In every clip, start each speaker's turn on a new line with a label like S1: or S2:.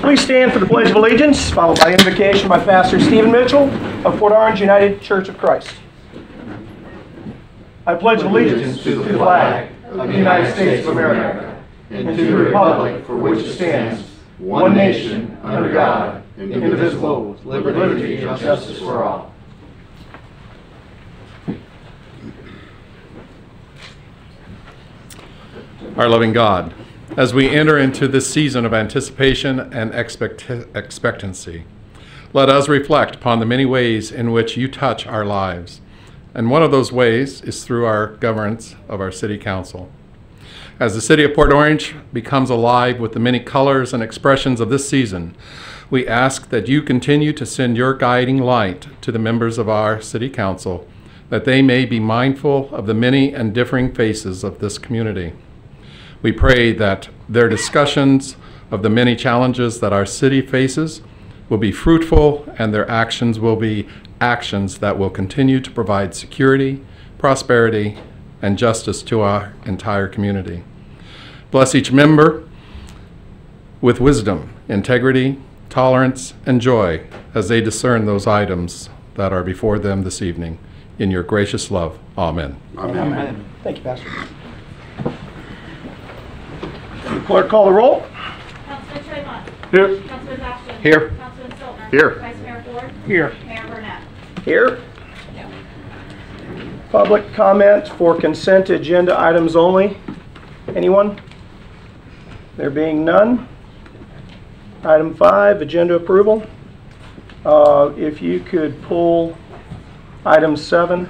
S1: Please stand for the Pledge of Allegiance, followed by invocation by Pastor Stephen Mitchell of Port Orange United Church of Christ. I pledge allegiance to the flag of the United States of America and to the republic for which it stands, one nation, under God, indivisible, with liberty and justice for all.
S2: Our loving God, as we enter into this season of anticipation and expectancy, let us reflect upon the many ways in which you touch our lives. And one of those ways is through our governance of our City Council. As the City of Port Orange becomes alive with the many colors and expressions of this season, we ask that you continue to send your guiding light to the members of our City Council, that they may be mindful of the many and differing faces of this community. We pray that their discussions of the many challenges that our city faces will be fruitful, and their actions will be actions that will continue to provide security, prosperity, and justice to our entire community. Bless each member with wisdom, integrity, tolerance, and joy as they discern those items that are before them this evening. In your gracious love, amen.
S1: Amen. Amen. Thank you, Pastor. Clerk, call the roll.
S3: Councilman Tremont.
S1: Here.
S3: Councilman Bastian.
S1: Here.
S3: Councilman Siltner.
S2: Here.
S3: Vice Mayor Ford.
S1: Here.
S3: Mayor Burnett.
S1: Here. Public comment for consent agenda items only. Anyone? There being none. Item 5, agenda approval. If you could pull item 7.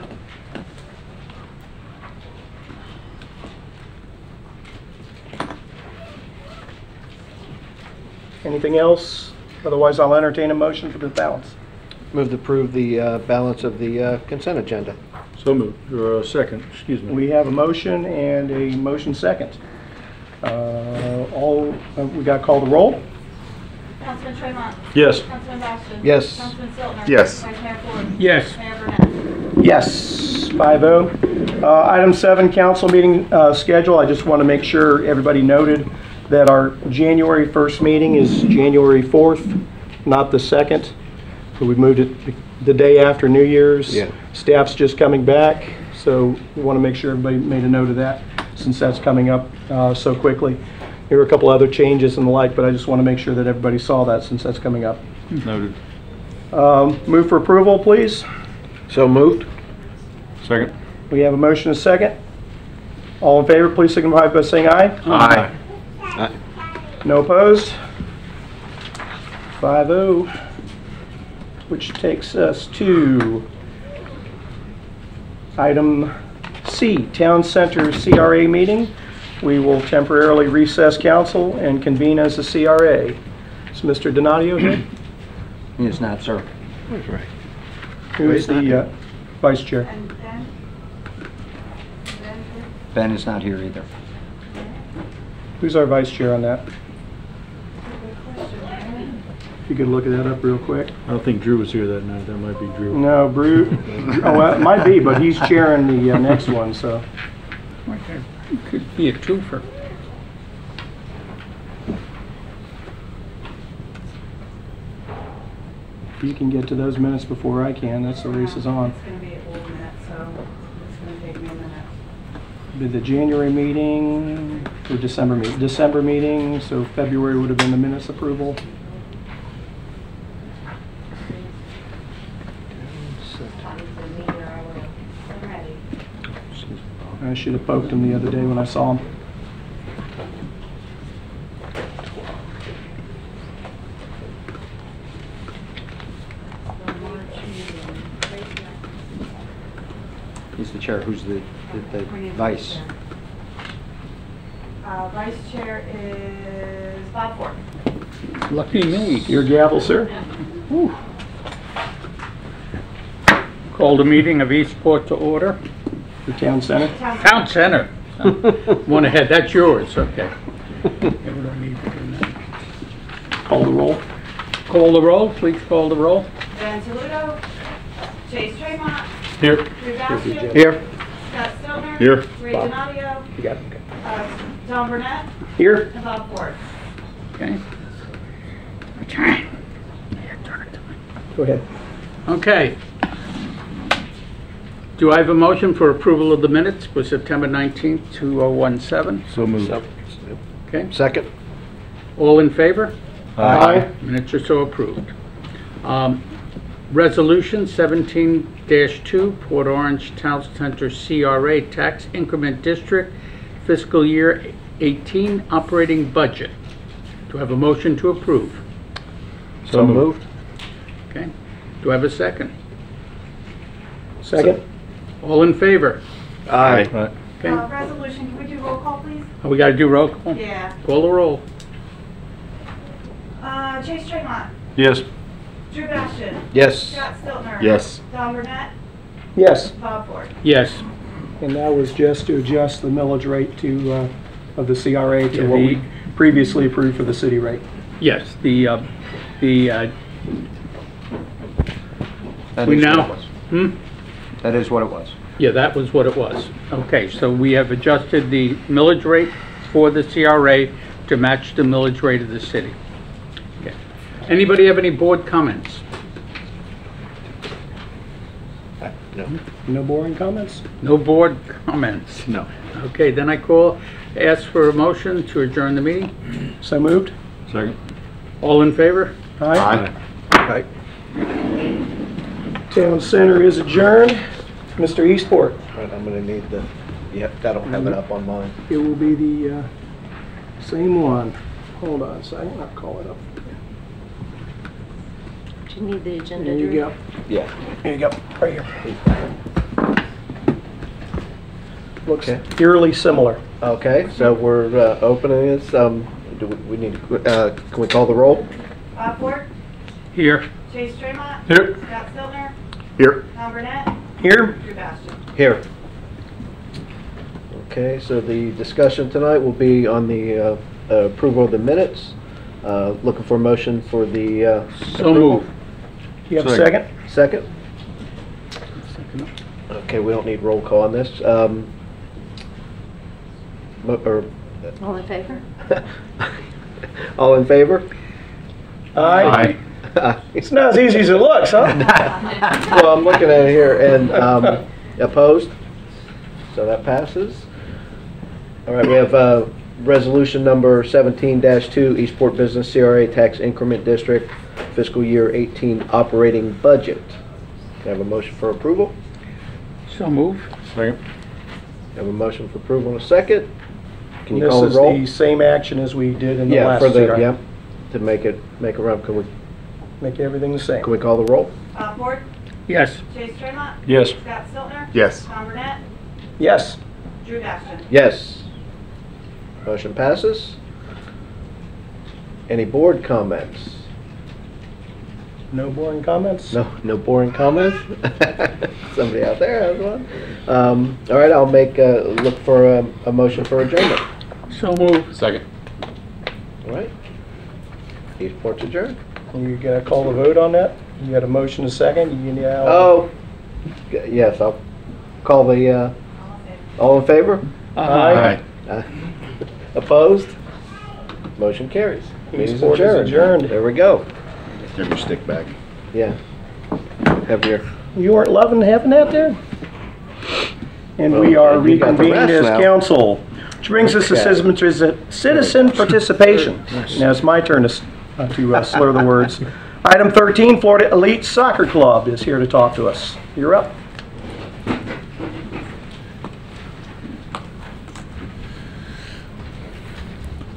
S1: Anything else? Otherwise, I'll entertain a motion for the balance.
S4: Move to approve the balance of the consent agenda.
S5: So moved. Or second, excuse me.
S1: We have a motion and a motion second. We got to call the roll.
S3: Councilman Tremont.
S5: Yes.
S3: Councilman Bastian.
S4: Yes.
S3: Councilman Siltner.
S2: Yes.
S3: Vice Mayor Ford.
S5: Yes.
S3: Mayor Burnett.
S1: Yes, 5-0. Item 7, council meeting schedule. I just want to make sure everybody noted that our January 1st meeting is January 4th, not the 2nd. So we moved it the day after New Year's.
S4: Yeah.
S1: Staff's just coming back, so we want to make sure everybody made a note of that since that's coming up so quickly. There were a couple other changes and the like, but I just want to make sure that everybody saw that since that's coming up.
S5: Noted.
S1: Move for approval, please.
S4: So moved.
S5: Second.
S1: We have a motion and a second. All in favor, please signify by saying aye.
S5: Aye.
S1: No opposed? 5-0, which takes us to item C, Town Center CRA meeting. We will temporarily recess council and convene as a CRA. Is Mr. Donadio here?
S4: He is not, sir. That's right.
S1: Who is the vice chair?
S3: And then?
S4: Ben is not here either.
S1: Who's our vice chair on that? If you could look that up real quick.
S5: I don't think Drew was here that night. That might be Drew.
S1: No, Brew. Oh, well, it might be, but he's chairing the next one, so.
S6: Could be a twofer.
S1: If you can get to those minutes before I can, that's the race is on.
S3: It's going to be a full minute, so it's going to take me a minute.
S1: Did the January meeting or December meeting? December meeting, so February would have been the minutes approval. I should have poked him the other day when I saw him.
S4: He's the chair. Who's the vice?
S3: Vice chair is Bob Ford.
S6: Lucky me.
S1: Your gavel, sir.
S6: Whew. Call the meeting of Eastport to order.
S1: The town center.
S6: Town Center. One ahead. That's yours. Okay. Yeah, we don't need to do that.
S1: Call the roll.
S6: Call the roll. Please call the roll.
S3: Ben Saludo. Chase Tremont.
S5: Here.
S3: Drew Bastian.
S4: Here.
S3: Scott Stilner.
S5: Here.
S3: Ray Donadio.
S1: You got it. Okay.
S3: Don Burnett.
S1: Here.
S3: And Bob Ford.
S6: Okay.
S1: Go ahead.
S6: Okay. Do I have a motion for approval of the minutes for September 19th, 2017?
S5: So moved.
S6: Okay.
S4: Second?
S6: All in favor?
S1: Aye.
S6: Minutes are so approved. Resolution 17-2, Port Orange Town Center CRA Tax Increment District Fiscal Year 18 Operating Budget. Do I have a motion to approve?
S5: So moved.
S6: Okay. Do I have a second?
S1: Second?
S6: All in favor?
S4: Aye.
S6: Okay.
S3: Resolution, can we do roll call, please?
S6: Oh, we got to do roll call?
S3: Yeah.
S6: Call the roll.
S3: Chase Tremont,
S5: Yes.
S3: Drew Bastian,
S4: Yes.
S3: Scott Stiltner.
S4: Yes.
S3: Don Burnett,
S1: Yes.
S3: Bob Ford.
S6: Yes.
S1: And that was just to adjust the millage rate to, of the CRA to
S6: Yeah,
S1: what
S6: the-
S1: we previously approved for the city rate.
S6: Yes.
S4: That
S6: We
S4: is
S6: now-
S4: what it was.
S6: Hmm?
S4: That is what it was.
S6: Yeah, that was what it was. Okay, so we have adjusted the millage rate for the CRA to match the millage rate of the city. Okay. Anybody have any board comments?
S4: No.
S1: No boring comments?
S6: No board comments?
S4: No.
S6: Okay, then ask for a motion to adjourn the meeting.
S1: So moved?
S5: Second.
S6: All in favor?
S1: Aye.
S4: Aye.
S1: Town Center is adjourned. Mr. Eastport,
S4: All right, I'm gonna need the, yep, that'll have it up on mine.
S1: it will be the same one. Hold on a second, I'll call it up.
S7: Do you need the agenda?
S1: There you
S7: Drew?
S1: go.
S4: Yeah.
S1: Here you go, right here. Looks
S4: Okay.
S1: eerily similar.
S4: Okay, so we're opening this, do we need, can we call the roll?
S3: Bob Ford,
S6: Here.
S3: Chase Tremont.
S5: Here.
S3: Scott Stiltner,
S4: Here.
S3: Don Burnett,
S1: Here?
S3: Drew Bastian.
S4: Here. Okay, so the discussion tonight will be on the approval of the minutes. Looking for a motion for the
S6: So moved.
S1: You have a second?
S4: second? Okay, we don't need roll call on this.
S7: All in favor?
S4: All in favor?
S1: Aye. It's not as easy as it looks, huh?
S4: Well, I'm looking at it here, and opposed? So that passes. All right, we have resolution number 17-2, Eastport Business CRA Tax Increment District Fiscal Year 18 Operating Budget. Can I have a motion for approval?
S6: So moved.
S5: Second.
S4: Have a motion for approval in a second. Can you
S1: This
S4: call
S1: is
S4: the roll?
S1: the same action as we did in the
S4: Yeah,
S1: last
S4: for the,
S1: CR.
S4: yeah, to make a run. Can
S1: Make everything the same.
S4: we call the roll?
S3: Bob Ford,
S6: Yes.
S3: Chase Tremont,
S5: Yes.
S3: Scott Stiltner.
S4: Yes.
S3: Don Burnett,
S1: Yes.
S3: Drew Bastian.
S4: Yes. Motion passes. Any board comments?
S1: No boring comments?
S4: No boring comments? Somebody out there has one. All right, I'll look for a motion for adjournment.
S6: So moved.
S5: Second.
S4: All right. Eastport's adjourned.
S1: You gotta call the vote on that? You got a motion a second? You now.
S4: Oh, yes, I'll call the, all in favor?
S1: Aye.
S4: Opposed? Motion carries. Meeting's
S1: Eastport is adjourned.
S4: There we go.
S5: Give your stick back.
S4: Yeah. Have your,
S1: You weren't loving having that there? And we are
S4: you got the
S1: reconvened
S4: rest
S1: as
S4: now.
S1: council. Which brings us to citizen participation. Now it's my turn to slur the words. Item 13, Florida Elite Soccer Club is here to talk to us. You're up.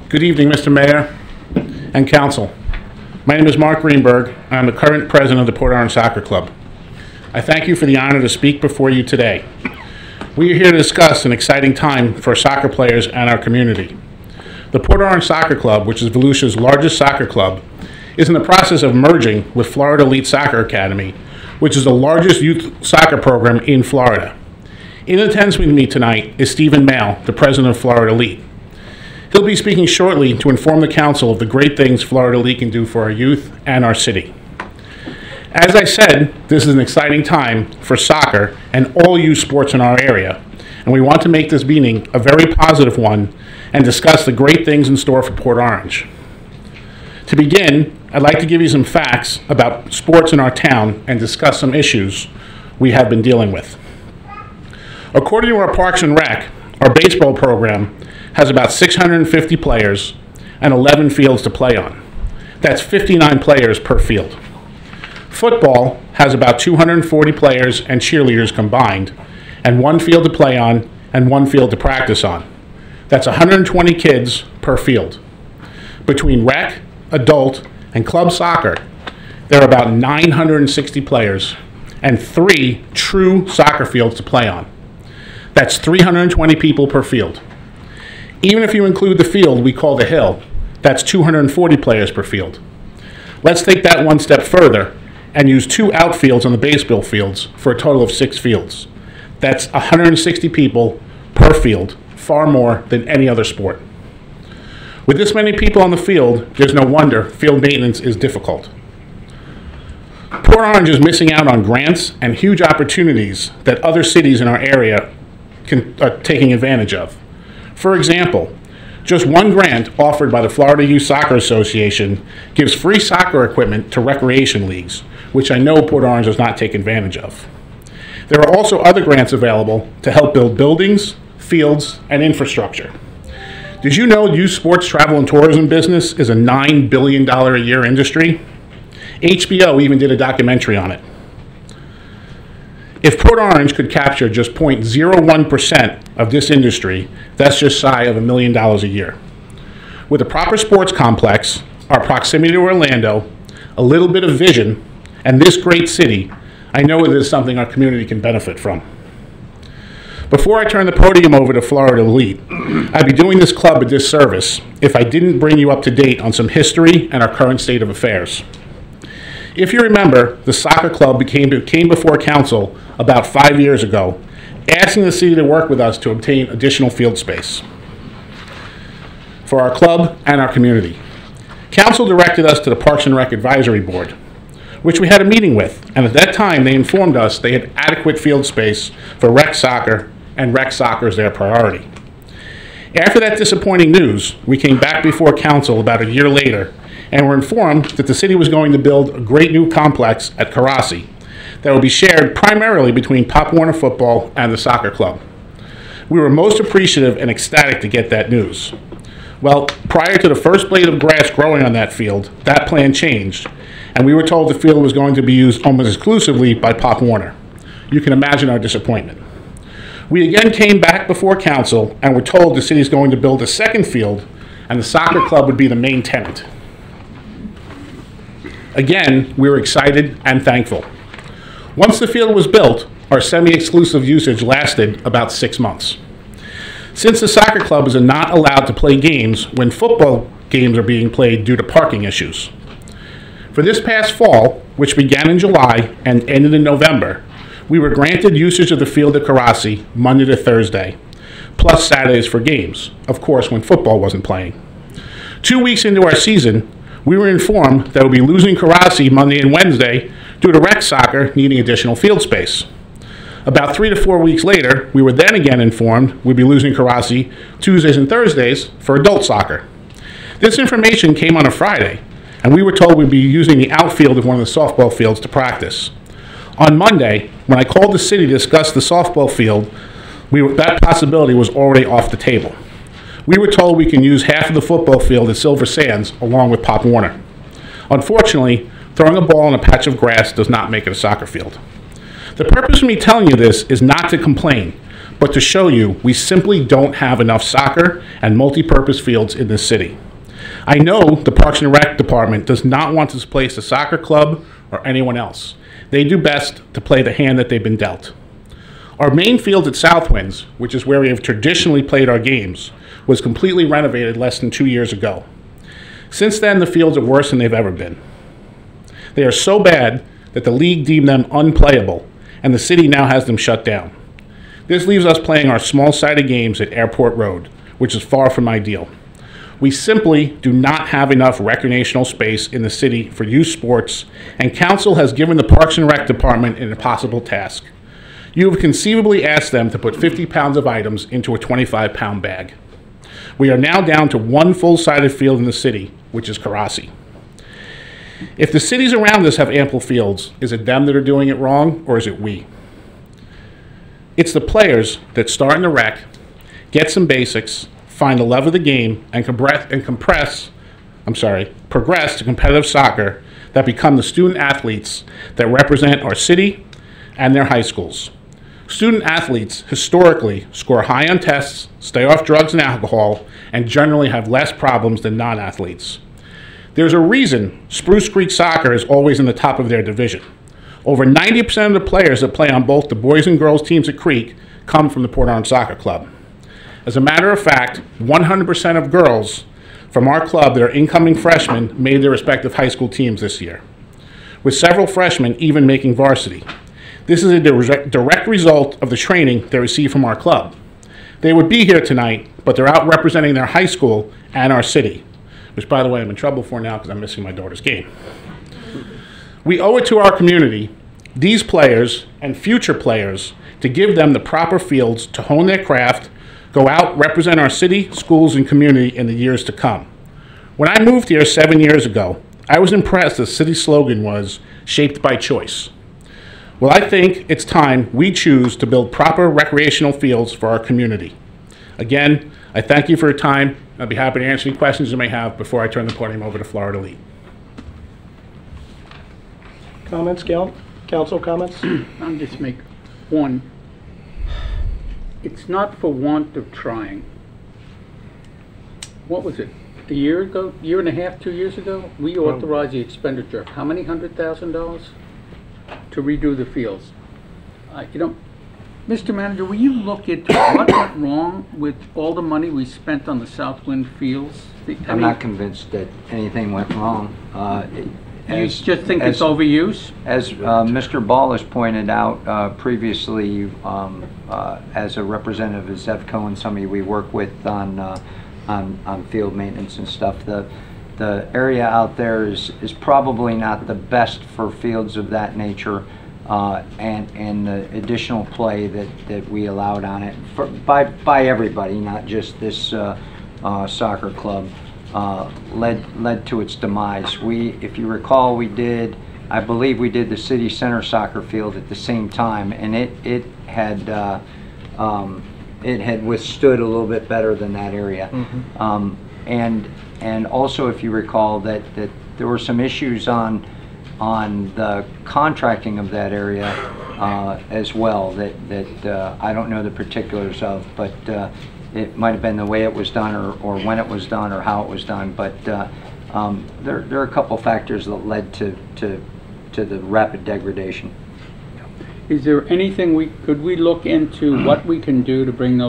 S8: Good evening, Mr. Mayor and Council. My name is Mark Greenberg. I'm the current president of the Port Orange Soccer Club. I thank you for the honor to speak before you today. We are here to discuss an exciting time for soccer players and our community. The Port Orange Soccer Club, which is Volusia's largest soccer club, is in the process of merging with Florida Elite Soccer Academy, which is the largest youth soccer program in Florida. In attendance with me tonight is Stephen Mail, the president of Florida Elite. He'll be speaking shortly to inform the council of the great things Florida Elite can do for our youth and our city. As I said, this is an exciting time for soccer and all youth sports in our area, and we want to make this meeting a very positive one and discuss the great things in store for Port Orange. To begin, I'd like to give you some facts about sports in our town and discuss some issues we have been dealing with. According to our Parks and Rec, our baseball program has about 650 players and 11 fields to play on. That's 59 players per field. Football has about 240 players and cheerleaders combined, and 1 field to play on and 1 field to practice on. That's 120 kids per field. Between rec, adult, and club soccer, there are about 960 players and 3 true soccer fields to play on. That's 320 people per field. Even if you include the field we call the Hill, that's 240 players per field. Let's take that one step further and use 2 outfields on the baseball fields for a total of 6 fields. That's 160 people per field, far more than any other sport. With this many people on the field, there's no wonder field maintenance is difficult. Port Orange is missing out on grants and huge opportunities that other cities in our area are taking advantage of. For example, just one grant offered by the Florida Youth Soccer Association gives free soccer equipment to recreation leagues, which I know Port Orange does not take advantage of. There are also other grants available to help build buildings, fields, and infrastructure. Did you know youth sports travel and tourism business is a $9 billion a year industry? HBO even did a documentary on it. If Port Orange could capture just 0.01% of this industry, that's just shy of $1 million a year. With a proper sports complex, our proximity to Orlando, a little bit of vision, and this great city, I know it is something our community can benefit from. Before I turn the podium over to Florida Elite, I'd be doing this club a disservice if I didn't bring you up to date on some history and our current state of affairs. If you remember, the soccer club came before council about 5 years ago, asking the city to work with us to obtain additional field space for our club and our community. Council directed us to the Parks and Rec Advisory Board, which we had a meeting with, and at that time they informed us they had adequate field space for rec soccer, and rec soccer is their priority. After that disappointing news, we came back before council about a year later and were informed that the city was going to build a great new complex at Karasi that would be shared primarily between Pop Warner Football and the soccer club. We were most appreciative and ecstatic to get that news. Well, prior to the first blade of grass growing on that field, that plan changed, and we were told the field was going to be used almost exclusively by Pop Warner. You can imagine our disappointment. We again came back before council and were told the city is going to build a second field and the soccer club would be the main tenant. Again, we were excited and thankful. Once the field was built, our semi-exclusive usage lasted about 6 months. Since the soccer club is not allowed to play games when football games are being played due to parking issues. For this past fall, which began in July and ended in November, we were granted usage of the field at Karasi Monday to Thursday, plus Saturdays for games, of course when football wasn't playing. 2 weeks into our season, we were informed that we'll be losing Karasi Monday and Wednesday due to rec soccer needing additional field space. About 3 to 4 weeks later, we were then again informed we'd be losing Karasi Tuesdays and Thursdays for adult soccer. This information came on a Friday, and we were told we'd be using the outfield of one of the softball fields to practice. On Monday, when I called the city to discuss the softball field, that possibility was already off the table. We were told we can use half of the football field at Silver Sands along with Pop Warner. Unfortunately, throwing a ball on a patch of grass does not make it a soccer field. The purpose of me telling you this is not to complain, but to show you we simply don't have enough soccer and multi-purpose fields in this city. I know the Parks and Rec Department does not want to displace the soccer club or anyone else. They do best to play the hand that they've been dealt. Our main field at Southwinds, which is where we have traditionally played our games, was completely renovated less than 2 years ago. Since then, the fields are worse than they've ever been. They are so bad that the league deemed them unplayable, and the city now has them shut down. This leaves us playing our small-sided games at Airport Road, which is far from ideal. We simply do not have enough recreational space in the city for youth sports, and council has given the Parks and Rec Department an impossible task. You have conceivably asked them to put 50 pounds of items into a 25-pound bag. We are now down to one full-sided field in the city, which is Karasi. If the cities around us have ample fields, is it them that are doing it wrong, or is it we? It's the players that start in the rec, get some basics, find the love of the game, and progress to competitive soccer that become the student athletes that represent our city and their high schools. Student athletes historically score high on tests, stay off drugs and alcohol, and generally have less problems than non-athletes. There's a reason Spruce Creek Soccer is always in the top of their division. Over 90% of the players that play on both the boys and girls teams at Creek come from the Port Orange Soccer Club. As a matter of fact, 100% of girls from our club that are incoming freshmen made their respective high school teams this year, with several freshmen even making varsity. This is a direct result of the training they receive from our club. They would be here tonight, but they're out representing their high school and our city, which, by the way, I'm in trouble for now because I'm missing my daughter's game. We owe it to our community, these players and future players, to give them the proper fields to hone their craft, go out, represent our city, schools, and community in the years to come. When I moved here 7 years ago, I was impressed the city slogan was, "Shaped by choice." Well, I think it's time we choose to build proper recreational fields for our community. Again, I thank you for your time. I'd be happy to answer any questions you may have before I turn the podium over to Florida League.
S1: Comments, council comments?
S6: I'll just make one. It's not for want of trying. What was it? A year ago, year and a half, 2 years ago, we authorized the expenditure of how many $100,000 to redo the fields? Mr. Manager, will you look into what went wrong with all the money we spent on the Southwind fields?
S9: I'm not convinced that anything went wrong.
S6: You just think it's overuse?
S9: As Mr. Ball has pointed out previously, as a representative of ZEVCO and somebody we work with on field maintenance and stuff, the area out there is probably not the best for fields of that nature, and the additional play that we allowed on it by everybody, not just this soccer club. Led to its demise. If you recall, I believe we did the city center soccer field at the same time, and it had withstood a little bit better than that area. Mm-hmm. And also, if you recall, that there were some issues on the contracting of that area as well that I don't know the particulars of, but it might have been the way it was done, or when it was done, or how it was done. But there are a couple factors that led to the rapid degradation.
S6: Is there anything could we look into what we can do to bring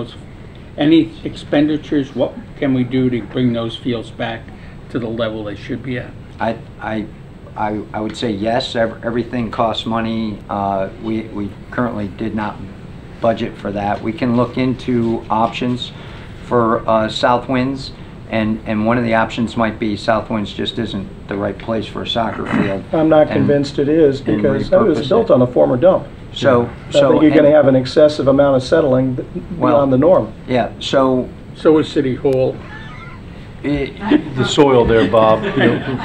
S6: any expenditures? What can we do to bring those fields back to the level they should be at?
S9: I would say yes. Everything costs money. We currently did not budget for that. We can look into options for Southwinds, and one of the options might be Southwinds just isn't the right place for a soccer field.
S1: I'm not convinced it is, because it was built on a former dump.
S9: So
S1: I think you're going to have an excessive amount of settling beyond the norm.
S9: Yeah. So
S6: is City Hall.
S5: The soil there, Bob,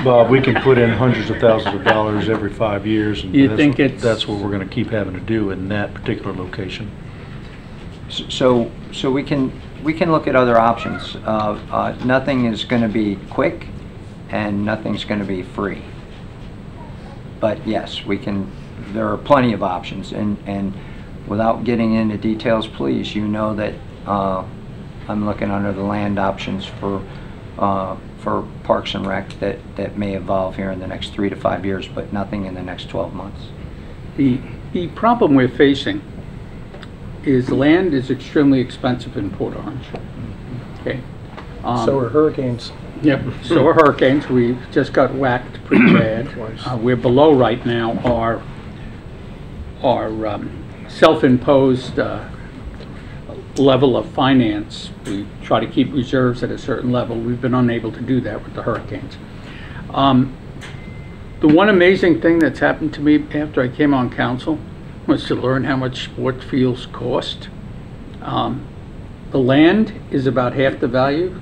S5: Bob, we can put in hundreds of thousands of dollars every 5 years, and that's what we're going to keep having to do in that particular location.
S9: So we can look at other options. Nothing is going to be quick, and nothing's going to be free. But yes, we can. There are plenty of options, and without getting into details, please, you know that I'm looking under the land options for Parks and Rec that may evolve here in the next 3 to 5 years, but nothing in the next 12 months.
S6: The problem we're facing is land is extremely expensive in Port Orange. Okay.
S1: So are hurricanes.
S6: Yep. So are hurricanes. We've just got whacked pretty bad. We're below right now our self-imposed level of finance. We try to keep reserves at a certain level. We've been unable to do that with the hurricanes. The one amazing thing that's happened to me after I came on council was to learn how much sport fields cost. The land is about half the value.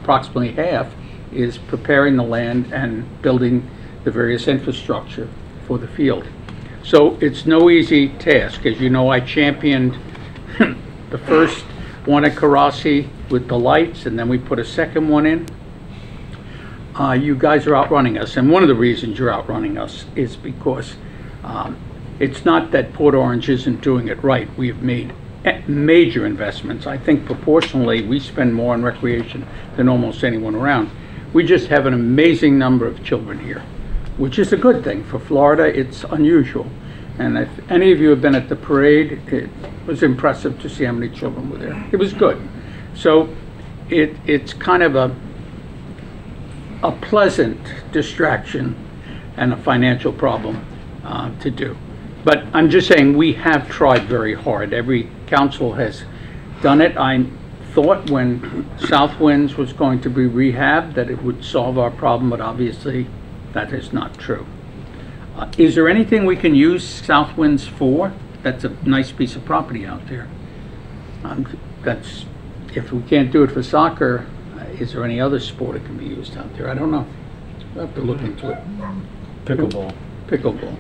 S6: Approximately half is preparing the land and building the various infrastructure for the field. So it's no easy task. As you know, I championed the first one at Karasi with the lights, and then we put a second one in. You guys are outrunning us, and one of the reasons you're outrunning us is because it's not that Port Orange isn't doing it right. We have made major investments. I think proportionally we spend more on recreation than almost anyone around. We just have an amazing number of children here, which is a good thing. For Florida, it's unusual. And if any of you have been at the parade, it was impressive to see how many children were there. It was good. So it's kind of a pleasant distraction and a financial problem to do. But I'm just saying we have tried very hard. Every council has done it. I thought when South Winds was going to be rehabbed that it would solve our problem, but obviously that is not true. Is there anything we can use South Winds for? That's a nice piece of property out there. If we can't do it for soccer, is there any other sport that can be used out there? I don't know. We'll have to look into it.
S5: Pickleball.
S6: Pickleball.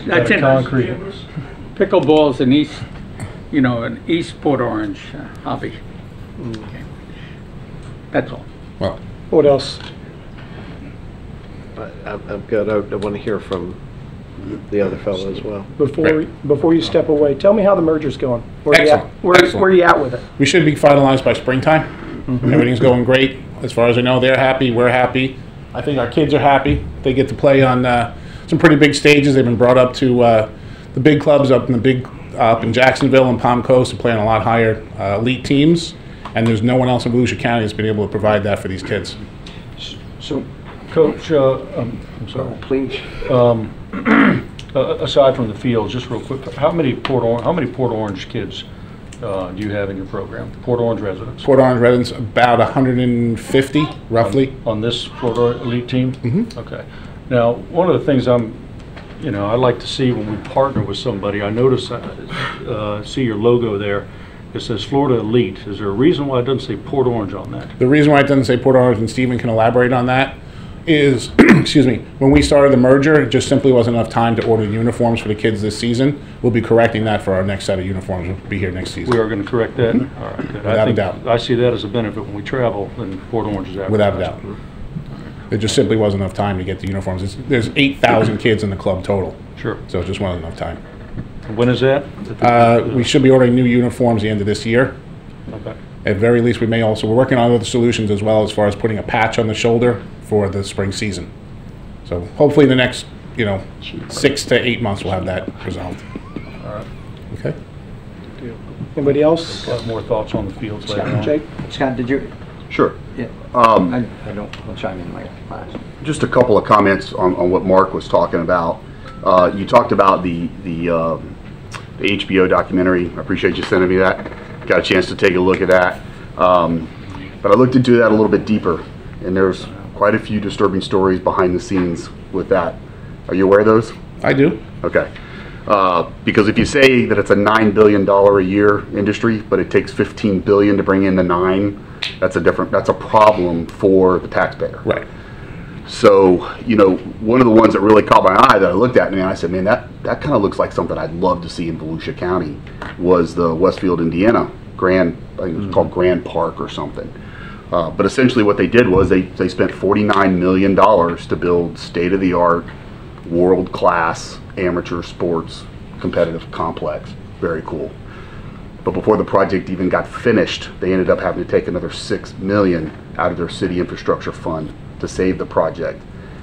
S5: That's it. Concrete.
S6: Pickleball is an East Port Orange hobby. Okay. That's all.
S8: Well,
S1: What else?
S4: I'm good. I want to hear from the other fellow as well.
S1: Before you step away, tell me how the merger's going. Where you at?
S8: Excellent.
S1: Where you at with it?
S8: we should be finalized by springtime. Everything's going great. As far as I know, they're happy, we're happy. I think our kids are happy. They get to play on some pretty big stages. They've been brought up to the big clubs up in Jacksonville and Palm Coast to play on a lot higher elite teams. And there's no one else in Volusia County that's been able to provide that for these kids.
S5: So, Coach, I'm sorry.
S9: Please.
S5: Aside from the field, just real quick, how many Port Orange kids do you have in your program? Port Orange residents?
S8: Port Orange residents, about 150, roughly.
S5: On this Florida elite team?
S8: Mm-hmm.
S5: Okay. Now, one of the things I like to see when we partner with somebody, I notice, see your logo there. It says Florida Elite. Is there a reason why it doesn't say Port Orange on that?
S8: The reason why it doesn't say Port Orange, and Stephen can elaborate on that, is, excuse me, when we started the merger, it just simply wasn't enough time to order uniforms for the kids this season. We'll be correcting that for our next set of uniforms. We'll be here next season.
S5: We are going to correct that?
S8: Mm-hmm.
S5: All right, good.
S8: Without a doubt.
S5: I see that as a benefit when we travel, and Port Orange is advertised.
S8: Without a doubt. There just simply wasn't enough time to get the uniforms. There's 8,000 kids in the club total.
S5: Sure.
S8: So it just wasn't enough time.
S5: When is that?
S8: We should be ordering new uniforms the end of this year.
S5: Okay.
S8: At very least, we're working on other solutions as well, as far as putting a patch on the shoulder for the spring season. So hopefully in the next, 6 to 8 months we'll have that resolved.
S5: All right.
S8: Okay.
S1: Anybody else?
S5: Have more thoughts on the fields later on.
S1: Jake?
S9: Scott, did you?
S10: Sure.
S9: Yeah.
S10: Um,
S9: I'll chime in my class.
S10: Just a couple of comments on what Mark was talking about. You talked about the HBO documentary. I appreciate you sending me that. Got a chance to take a look at that. But I looked into that a little bit deeper, and there's quite a few disturbing stories behind the scenes with that. Are you aware of those?
S8: I do.
S10: Okay. Because if you say that it's a $9 billion a year industry, but it takes $15 billion to bring in the 9, that's a problem for the taxpayer.
S8: Right.
S10: So, one of the ones that really caught my eye that I looked at, and I said, man, that kind of looks like something I'd love to see in Volusia County, was the Westfield, Indiana I think it was called Grand Park or something. But essentially what they did was they spent $49 million to build state-of-the-art, world-class amateur sports competitive complex. Very cool. But before the project even got finished, they ended up having to take another $6 million out of their city infrastructure fund to save the project.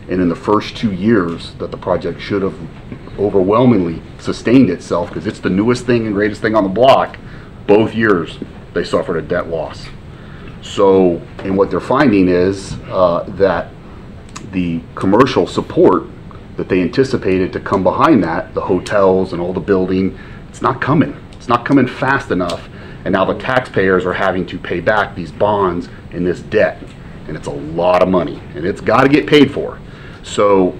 S10: And in the first 2 years that the project should have overwhelmingly sustained itself, because it's the newest thing and greatest thing on the block, both years they suffered a debt loss. So, and what they're finding is that the commercial support that they anticipated to come behind that, the hotels and all the building, it's not coming. It's not coming fast enough. And now the taxpayers are having to pay back these bonds and this debt. And it's a lot of money, and it's got to get paid for. So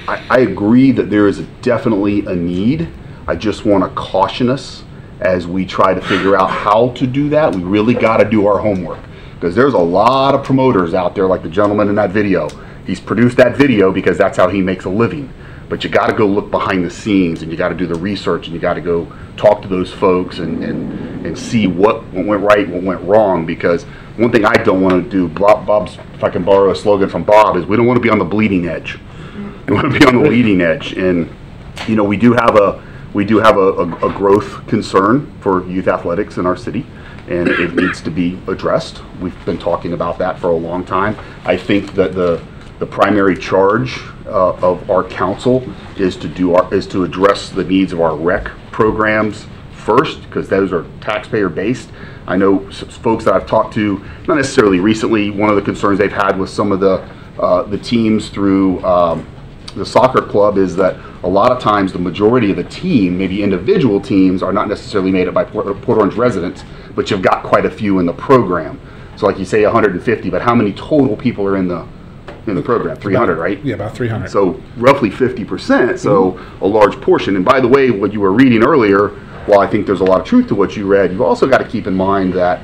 S10: I agree that there is definitely a need. I just want to caution us as we try to figure out how to do that. We really got to do our homework, because there's a lot of promoters out there, like the gentleman in that video, He's produced that video because that's how he makes a living. But you got to go look behind the scenes, and you got to do the research, and you got to go talk to those folks and see what went right, what went wrong. Because one thing I don't want to do, Bob's, if I can borrow a slogan from Bob, is we don't want to be on the bleeding edge. We want to be on the leading edge. And you know, we do have a growth concern for youth athletics in our city, and it needs to be addressed. We've been talking about that for a long time. I think that the primary charge of our council is to address the needs of our rec programs first, because those are taxpayer based. I know folks that I've talked to, not necessarily recently, one of the concerns they've had with some of the teams through the soccer club is that a lot of times the majority of the team, maybe individual teams, are not necessarily made up by Port Orange residents, but you've got quite a few in the program. So like you say 150, but how many total people are in the program? 300, right?
S8: Yeah, about 300.
S10: So roughly 50%, so a large portion. And by the way, what you were reading earlier, while I think there's a lot of truth to what you read, you've also got to keep in mind that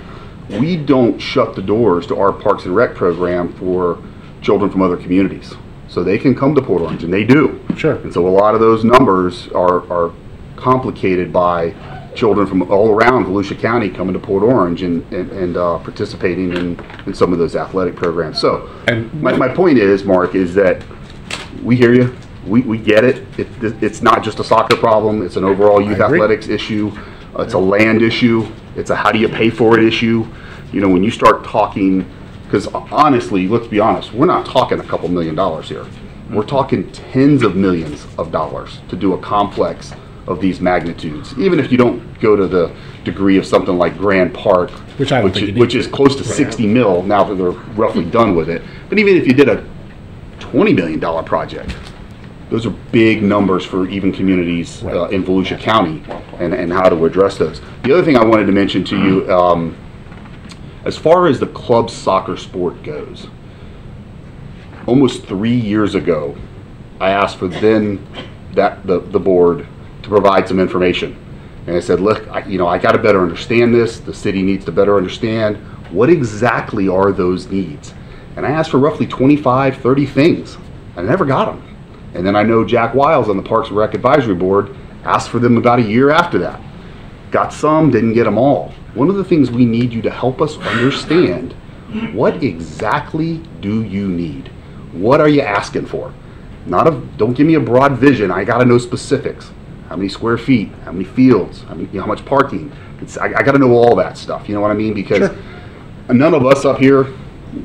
S10: we don't shut the doors to our Parks and Rec program for children from other communities. So they can come to Port Orange, and they do.
S8: Sure.
S10: And so a lot of those numbers are complicated by children from all around Volusia County coming to Port Orange and participating in some of those athletic programs. So my point is, Mark, is that we hear you. We get it. It's not just a soccer problem. It's an overall youth athletics issue. It's a land issue. It's a how do you pay for it issue. You know, when you start talking, because honestly, let's be honest, we're not talking a couple $1 million here. We're talking tens of millions of dollars to do a complex of these magnitudes. Even if you don't go to the degree of something like Grand Park, which is close to 60 mil now that they're roughly done with it. But even if you did a $20 million project, those are big numbers for even communities in Volusia County, and how to address those. The other thing I wanted to mention to you, as far as the club soccer sport goes, almost 3 years ago, I asked for the board to provide some information. And I said, look, I got to better understand this. The city needs to better understand what exactly are those needs. And I asked for roughly 25, 30 things. I never got them. And then I know Jack Wiles on the Parks and Rec Advisory Board asked for them about a year after that. Got some, didn't get them all. One of the things we need you to help us understand, what exactly do you need? What are you asking for? Don't give me a broad vision. I got to know specifics. How many square feet? How many fields? How much parking? I got to know all that stuff. You know what I mean? Because none of us up here,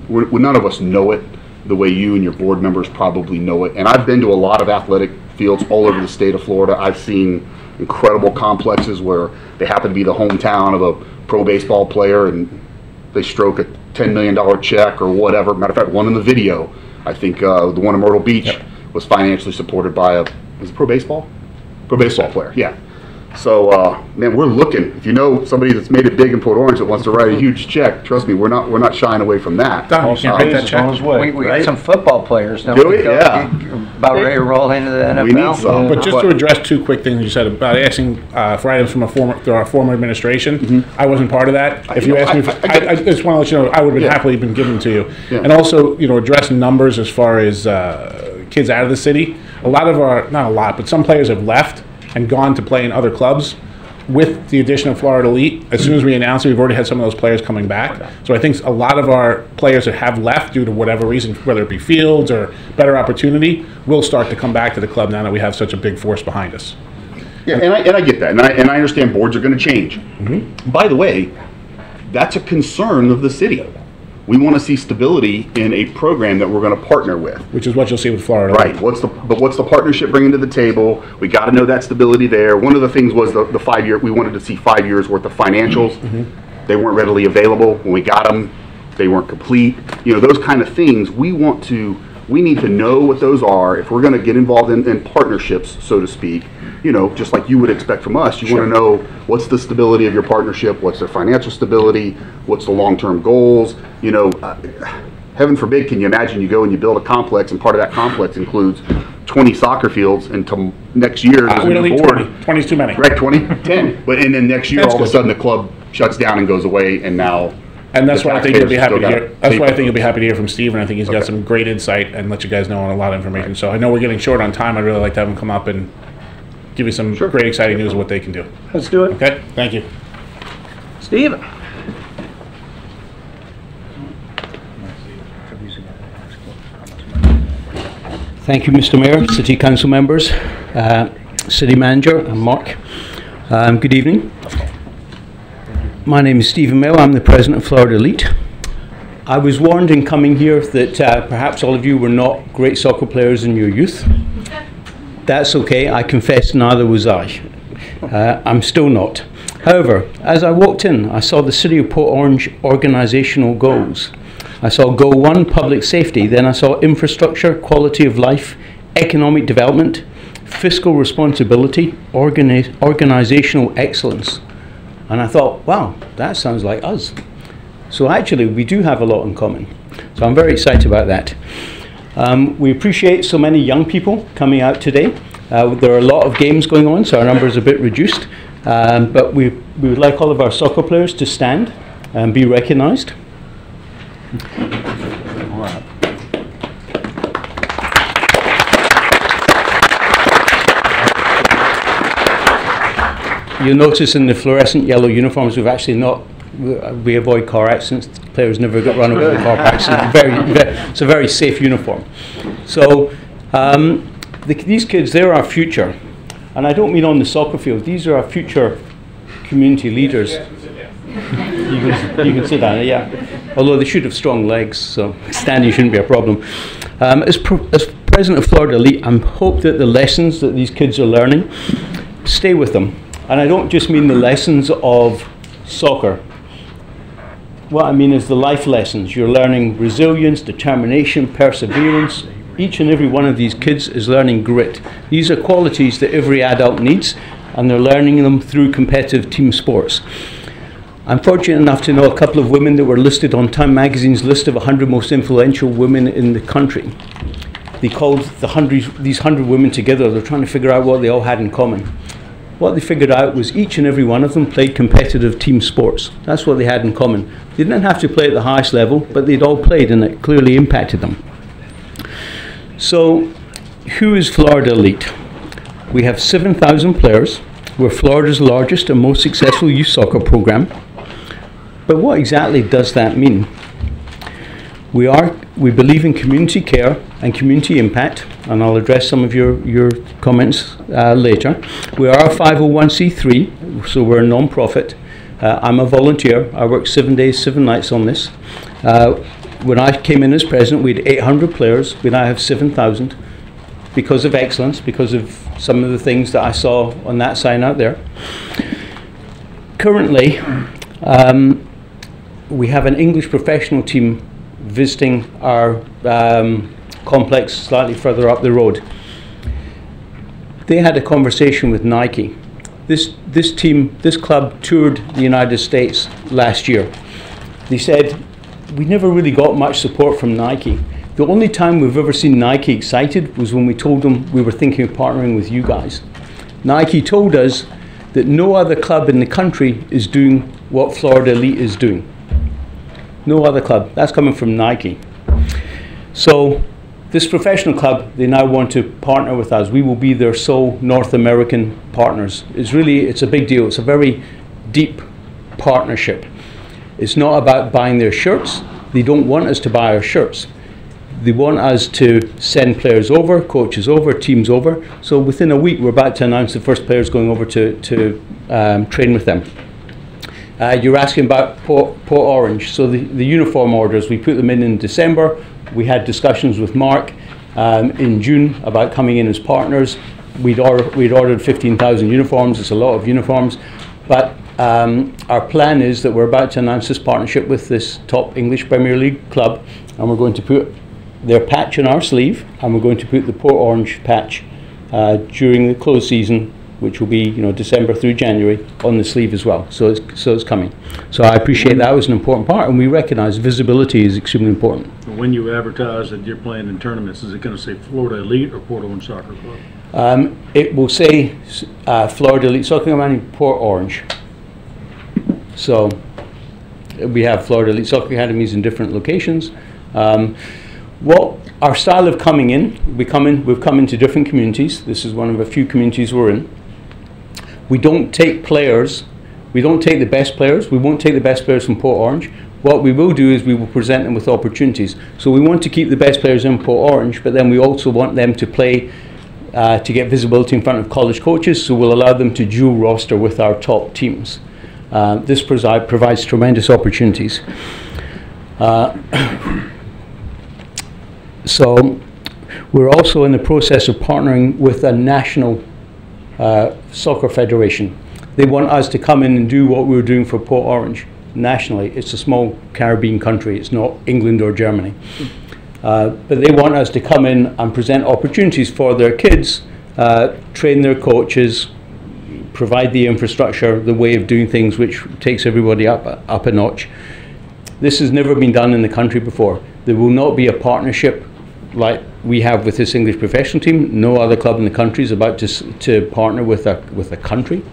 S10: none of us know it the way you and your board members probably know it. And I've been to a lot of athletic fields all over the state of Florida. I've seen incredible complexes where they happen to be the hometown of a pro baseball player and they stroke a $10 million check or whatever. Matter of fact, one in the video, I think the one in Myrtle Beach was financially supported by was it pro baseball player, yeah. So, man, we're looking. If you know somebody that's made it big in Port Orange that wants to write a huge check, trust me, we're not shying away from that.
S8: Don, you can't write that check.
S9: We got some football players, don't
S10: Do
S9: we?
S10: we? Yeah.
S9: About ready to roll into the NFL.
S10: We need some.
S8: But just to address two quick things you said about asking for items from our former administration, I wasn't part of that. If you asked me, I just want to let you know, I would have happily been given to you.
S10: Yeah.
S8: And also, address numbers as far as kids out of the city. A lot of not a lot, but some players have left and gone to play in other clubs. With the addition of Florida Elite, as soon as we announced it, we've already had some of those players coming back. So I think a lot of our players that have left due to whatever reason, whether it be fields or better opportunity, will start to come back to the club now that we have such a big force behind us.
S10: Yeah, and I get that, and I understand boards are going to change. By the way, that's a concern of the city. We want to see stability in a program that we're going to partner with.
S8: Which is what you'll see with Florida.
S10: Right. What's the partnership bringing to the table? We got to know that stability there. One of the things was the 5 year. We wanted to see 5 years worth of financials. They weren't readily available when we got them. They weren't complete. Those kind of things. We need to know what those are if we're going to get involved in partnerships, so to speak. Just like you would expect from us. You want to know what's the stability of your partnership, what's their financial stability, what's the long-term goals. Heaven forbid, can you imagine you go and you build a complex and part of that complex includes 20 soccer fields until next year there's
S8: we don't
S10: a
S8: need
S10: board.
S8: 20 is too many.
S10: Right, 20? 10. And then next year
S8: That's
S10: all of a
S8: good.
S10: sudden the club shuts down and goes away, and now
S8: And that's
S10: the
S8: why I think you'll be
S10: taxpayers
S8: happy to
S10: still
S8: hear.
S10: gotta
S8: That's
S10: pay
S8: why I
S10: for
S8: think you'll be happy to hear from Steve, and I think he's got
S10: Okay.
S8: some great insight and let you guys know on a lot of information. So I know we're getting short on time. I'd really like to have him come up and give you some great, exciting news of what they can do.
S1: Let's do it.
S8: Okay, thank you.
S1: Steven?
S11: Thank you, Mr. Mayor, City Council members, City Manager, and Mark. Good evening. My name is Stephen Mayo. I'm the President of Florida Elite. I was warned in coming here that perhaps all of you were not great soccer players in your youth. That's okay. I confess neither was I. I'm still not. However, as I walked in, I saw the City of Port Orange organisational goals. I saw Goal 1, public safety. Then I saw infrastructure, quality of life, economic development, fiscal responsibility, organisational excellence. And I thought, wow, that sounds like us. So actually, we do have a lot in common. So I'm very excited about that. We appreciate so many young people coming out today. There are a lot of games going on, so our number is a bit reduced. But we would like all of our soccer players to stand and be recognised. You'll notice in the fluorescent yellow uniforms, we've actually not, we avoid car accidents. Players never get run over in car accidents. It's a very safe uniform. So these kids, they're our future. And I don't mean on the soccer field. These are our future community leaders. You can sit down, yeah. Although they should have strong legs, so standing shouldn't be a problem. As President of Florida Elite, I hope that the lessons that these kids are learning stay with them. And I don't just mean the lessons of soccer. What I mean is the life lessons. You're learning resilience, determination, perseverance. Each and every one of these kids is learning grit. These are qualities that every adult needs, and they're learning them through competitive team sports. I'm fortunate enough to know a couple of women that were listed on Time Magazine's list of 100 most influential women in the country. They called these 100 women together. They're trying to figure out what they all had in common. What they figured out was each and every one of them played competitive team sports. That's what they had in common. They didn't have to play at the highest level, but they'd all played, and it clearly impacted them. So, who is Florida Elite? We have 7,000 players. We're Florida's largest and most successful youth soccer program. But what exactly does that mean? We believe in community care and community impact, and I'll address some of your comments later. We are a 501c3, so we're a non-profit. I'm a volunteer. I work 7 days, 7 nights on this. When I came in as president, we had 800 players. We now have 7,000 because of excellence, because of some of the things that I saw on that sign out there. Currently, we have an English professional team visiting our complex slightly further up the road. They had a conversation with Nike. This club toured the United States last year. They said, we never really got much support from Nike. The only time we've ever seen Nike excited was when we told them we were thinking of partnering with you guys. Nike told us that no other club in the country is doing what Florida Elite is doing. No other club. That's coming from Nike. So this professional club, they now want to partner with us. We will be their sole North American partners. It's a big deal. It's a very deep partnership. It's not about buying their shirts. They don't want us to buy our shirts. They want us to send players over, coaches over, teams over. So within a week, we're about to announce the first players going over to train with them. You're asking about Port Orange. So the uniform orders, we put them in December. We had discussions with Mark in June about coming in as partners. We'd ordered 15,000 uniforms. It's a lot of uniforms. But our plan is that we're about to announce this partnership with this top English Premier League club, and we're going to put their patch on our sleeve, and we're going to put the Port Orange patch during the close season, which will be December through January, on the sleeve as well. So it's coming. So I appreciate that was an important part, and we recognise visibility is extremely important.
S5: When you advertise that you're playing in tournaments, is it going to say Florida Elite or Port Orange Soccer Club?
S11: It will say Florida Elite Soccer Club in Port Orange. So we have Florida Elite Soccer Academies in different locations. What our style of coming in, we've come into different communities. This is one of a few communities we're in. We don't take players, we don't take the best players, we won't take the best players from Port Orange. What we will do is we will present them with opportunities. So we want to keep the best players in Port Orange, but then we also want them to play, to get visibility in front of college coaches, so we'll allow them to dual roster with our top teams. This provides tremendous opportunities. So we're also in the process of partnering with a national soccer federation. They want us to come in and do what we were doing for Port Orange nationally. It's a small Caribbean country, it's not England or Germany. But they want us to come in and present opportunities for their kids, train their coaches, provide the infrastructure, the way of doing things which takes everybody up a notch. This has never been done in the country before. There will not be a partnership like we have with this English professional team. No other club in the country is about to partner with a country.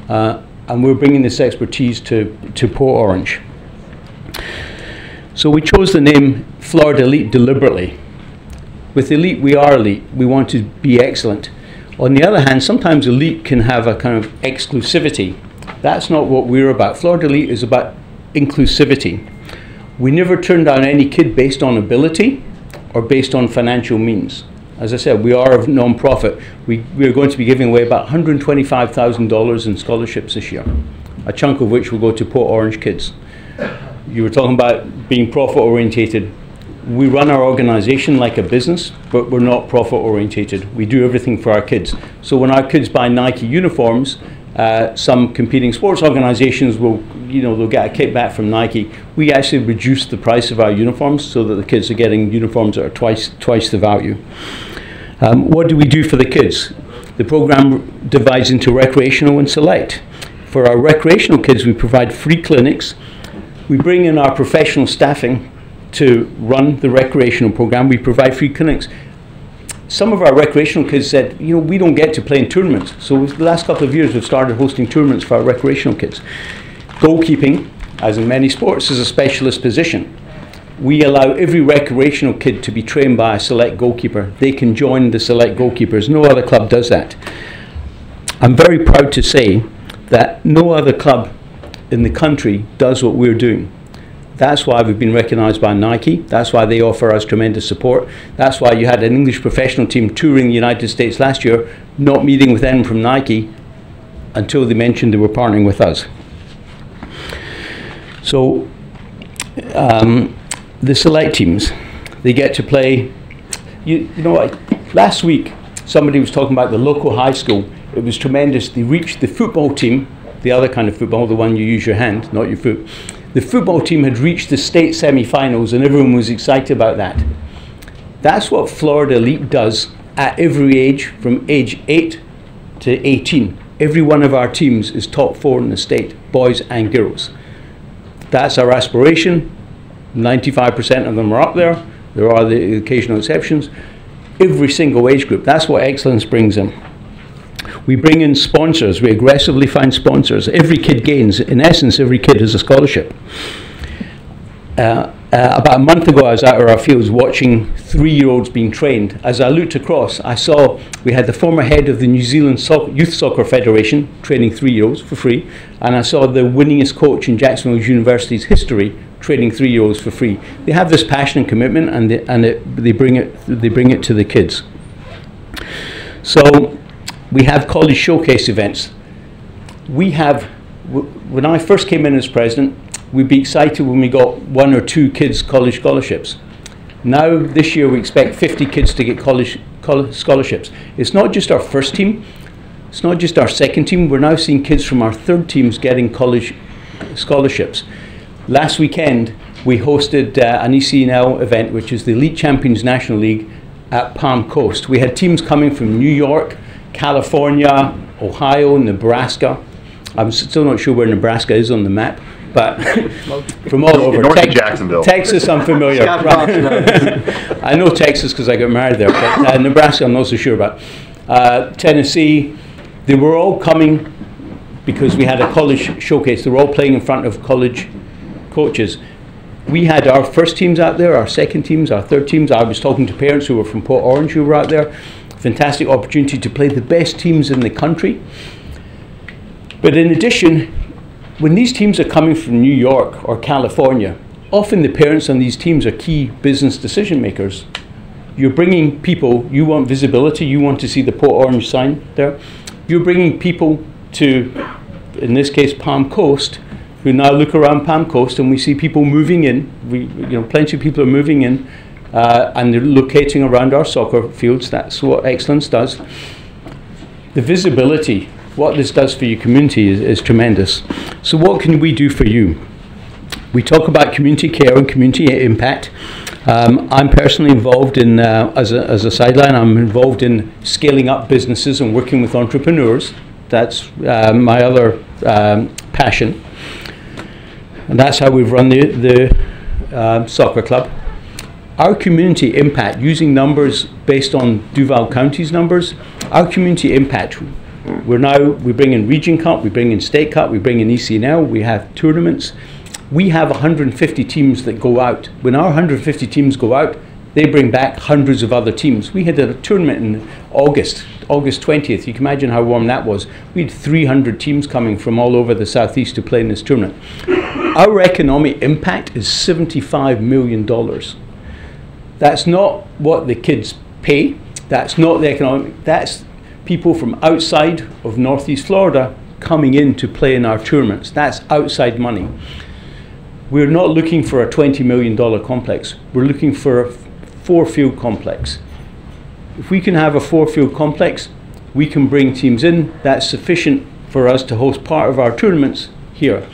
S11: And we're bringing this expertise to Port Orange. So we chose the name Florida Elite deliberately. With Elite, we are elite. We want to be excellent. On the other hand, sometimes elite can have a kind of exclusivity. That's not what we're about. Florida Elite is about inclusivity. We never turn down any kid based on ability or based on financial means. As I said, we are a non-profit. We are going to be giving away about $125,000 in scholarships this year, a chunk of which will go to Port Orange kids. You were talking about being profit-orientated. We run our organization like a business, but we're not profit-orientated. We do everything for our kids. So when our kids buy Nike uniforms, some competing sports organizations will, they'll get a kickback from Nike. We actually reduce the price of our uniforms so that the kids are getting uniforms that are twice the value. What do we do for the kids? The program divides into recreational and select. For our recreational kids, we provide free clinics. We bring in our professional staffing to run the recreational program. We provide free clinics. Some of our recreational kids said, we don't get to play in tournaments. So the last couple of years, we've started hosting tournaments for our recreational kids. Goalkeeping, as in many sports, is a specialist position. We allow every recreational kid to be trained by a select goalkeeper. They can join the select goalkeepers. No other club does that. I'm very proud to say that no other club in the country does what we're doing. That's why we've been recognized by Nike. That's why they offer us tremendous support. That's why you had an English professional team touring the United States last year, not meeting with anyone from Nike until they mentioned they were partnering with us. So the select teams, they get to play. You know what? Last week, somebody was talking about the local high school. It was tremendous. They reached the football team, the other kind of football, the one you use your hand, not your foot. The football team had reached the state semi-finals and everyone was excited about that. That's what Florida Elite does at every age, from age 8 to 18. Every one of our teams is top 4 in the state, boys and girls. That's our aspiration. 95% of them are up there. There are the occasional exceptions. Every single age group. That's what excellence brings in. We bring in sponsors. We aggressively find sponsors. Every kid gains. In essence, every kid has a scholarship. About a month ago, I was out of our fields watching 3-year-olds being trained. As I looked across, I saw we had the former head of the New Zealand Youth Soccer Federation training 3-year-olds for free, and I saw the winningest coach in Jacksonville University's history training 3-year-olds for free. They have this passion and commitment, and they bring it to the kids. So we have college showcase events. We have, when I first came in as president, we'd be excited when we got 1 or 2 kids college scholarships. Now, this year, we expect 50 kids to get college scholarships. It's not just our first team. It's not just our second team. We're now seeing kids from our third teams getting college scholarships. Last weekend, we hosted an ECNL event, which is the Elite Champions National League at Palm Coast. We had teams coming from New York, California, Ohio, Nebraska. I'm still not sure where Nebraska is on the map, but from all over.
S10: North of Jacksonville.
S11: Texas, I'm familiar. I know Texas because I got married there, but Nebraska, I'm not so sure about. Tennessee, they were all coming because we had a college showcase. They were all playing in front of college coaches. We had our first teams out there, our second teams, our third teams. I was talking to parents who were from Port Orange who were out there. Fantastic opportunity to play the best teams in the country. But in addition, when these teams are coming from New York or California, often the parents on these teams are key business decision makers. You're bringing people, you want visibility, you want to see the Port Orange sign there. You're bringing people to, in this case, Palm Coast, who now look around Palm Coast and we see people moving in. Plenty of people are moving in and they're locating around our soccer fields. That's what Excellence does. The visibility, what this does for your community is tremendous. So what can we do for you? We talk about community care and community impact. I'm personally involved in, as a sideline, I'm involved in scaling up businesses and working with entrepreneurs. That's my other passion. And that's how we've run the soccer club. Our community impact, using numbers based on Duval County's numbers, our community impact, we bring in Region Cup, we bring in State Cup, we bring in ECNL, we have tournaments. We have 150 teams that go out. When our 150 teams go out, they bring back hundreds of other teams. We had a tournament in August 20th. You can imagine how warm that was. We had 300 teams coming from all over the southeast to play in this tournament. Our economic impact is $75 million. That's not what the kids pay. That's not the economic, that's people from outside of Northeast Florida coming in to play in our tournaments. That's outside money. We're not looking for a $20 million complex. We're looking for a 4-field complex. If we can have a 4-field complex, we can bring teams in. That's sufficient for us to host part of our tournaments here.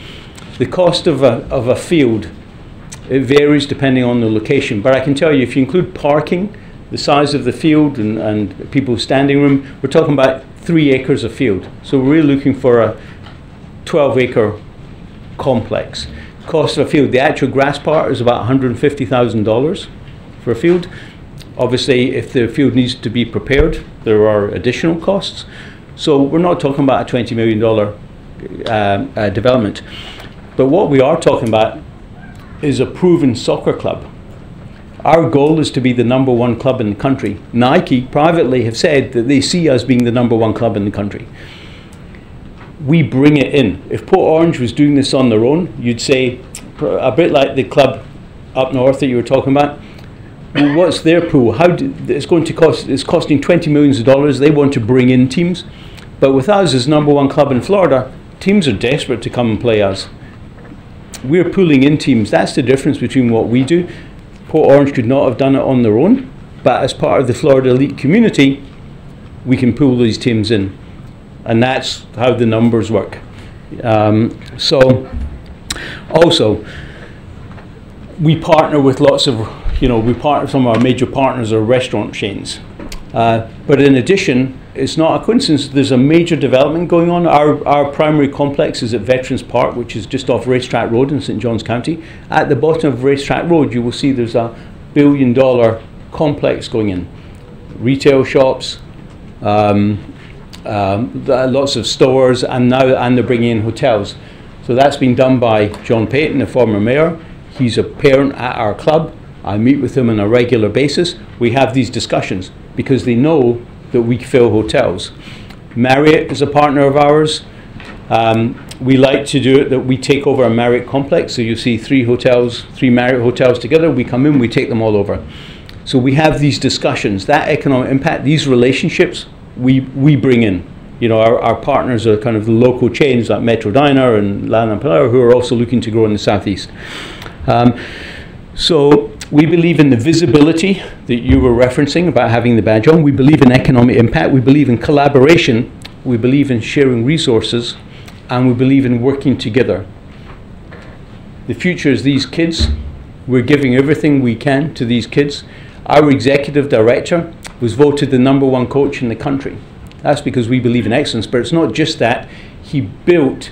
S11: The cost of a field, it varies depending on the location. But I can tell you, if you include parking, the size of the field and people's standing room, we're talking about 3 acres of field. So we're really looking for a 12-acre complex. Cost of a field, the actual grass part is about $150,000 for a field. Obviously, if the field needs to be prepared, there are additional costs. So we're not talking about a $20 million development. But what we are talking about is a proven soccer club. Our goal is to be the #1 club in the country. Nike privately have said that they see us being the #1 club in the country. We bring it in. If Port Orange was doing this on their own, you'd say, a bit like the club up north that you were talking about, well, what's their pool? It's costing $20 million. They want to bring in teams. But with us as #1 club in Florida, teams are desperate to come and play us. We're pulling in teams. That's the difference between what we do. Port Orange could not have done it on their own, but as part of the Florida Elite community, we can pull these teams in. And that's how the numbers work. Also, we partner with lots of, some of our major partners are restaurant chains. But in addition, it's not a coincidence, there's a major development going on. Our primary complex is at Veterans Park, which is just off Racetrack Road in St. Johns County. At the bottom of Racetrack Road, you will see there's a $1 billion complex going in. Retail shops, lots of stores, and they're bringing in hotels. So that's been done by John Payton, the former mayor. He's a parent at our club. I meet with him on a regular basis. We have these discussions because they know that we fill hotels. Marriott is a partner of ours. We like to do it that we take over a Marriott complex. So you see 3 Marriott hotels together. We come in, we take them all over. So we have these discussions. That economic impact, these relationships, we bring in. Our partners are kind of the local chains like Metro Diner and Lana Palera, who are also looking to grow in the southeast. So we believe in the visibility that you were referencing about having the badge on. We believe in economic impact. We believe in collaboration. We believe in sharing resources. And we believe in working together. The future is these kids. We're giving everything we can to these kids. Our executive director was voted the #1 coach in the country. That's because we believe in excellence. But it's not just that. He built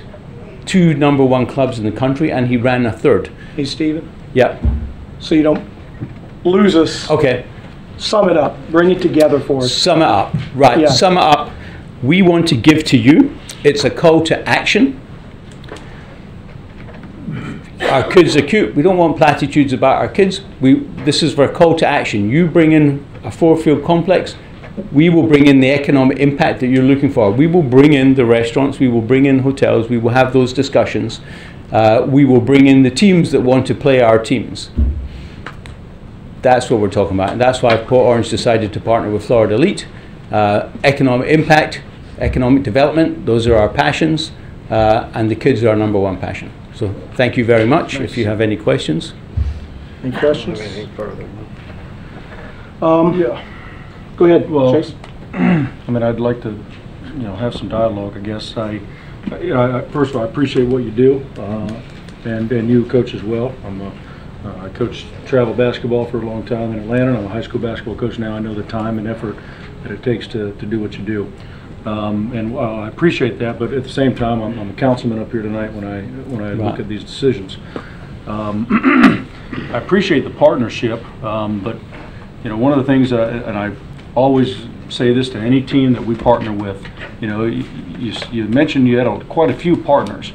S11: 2 #1 clubs in the country and he ran a 3rd.
S1: Hey, Stephen.
S11: Yeah.
S1: So you don't lose us.
S11: Okay.
S1: Sum it up. Bring it together for us.
S11: Sum it up. Right.
S1: Yeah.
S11: Sum it up. We want to give to you. It's a call to action. our kids are cute. We don't want platitudes about our kids. This is for a call to action. You bring in a 4-field complex, we will bring in the economic impact that you're looking for. We will bring in the restaurants, we will bring in hotels, we will have those discussions. We will bring in the teams that want to play our teams. That's what we're talking about, and that's why Port Orange decided to partner with Florida Elite. Economic impact, economic development, those are our passions, and the kids are our #1 passion. So thank you very much. If you have any questions.
S1: Any questions?
S4: Anything further?
S5: Yeah.
S1: Go ahead,
S5: Well,
S1: Chase.
S5: I mean, I'd like to, have some dialogue, I guess. First of all, I appreciate what you do, and you coach as well. I coached travel basketball for a long time in Atlanta, and I'm a high school basketball coach now. I know the time and effort that it takes to do what you do. And I appreciate that, but at the same time, I'm a councilman up here tonight when I look at these decisions. I appreciate the partnership, but one of the things, and I always say this to any team that we partner with, you mentioned you had quite a few partners.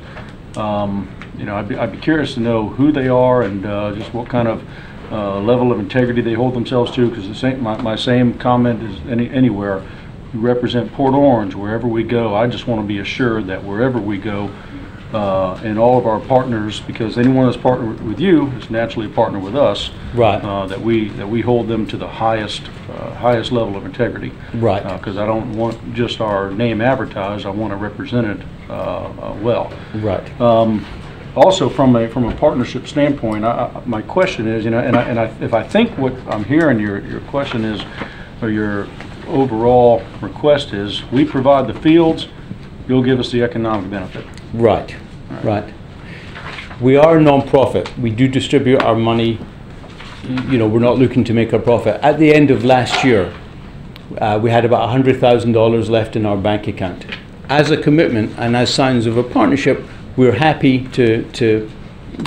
S5: I'd be curious to know who they are and just what kind of level of integrity they hold themselves to, because my same comment is anywhere. You represent Port Orange wherever we go. I just want to be assured that wherever we go, and all of our partners, because anyone that's partnered with you is naturally a partner with us.
S11: Right.
S5: That we hold them to the highest level of integrity.
S11: Right.
S5: Because I don't want just our name advertised. I want to represent it well.
S11: Right.
S5: Also, from a partnership standpoint, my question is, if I think what I'm hearing your question is, or your overall request is, we provide the fields, you'll give us the economic benefit.
S11: Right. Right. We are a non-profit. We do distribute our money. We're not looking to make a profit. At the end of last year, we had about $100,000 left in our bank account. As a commitment and as signs of a partnership, we're happy to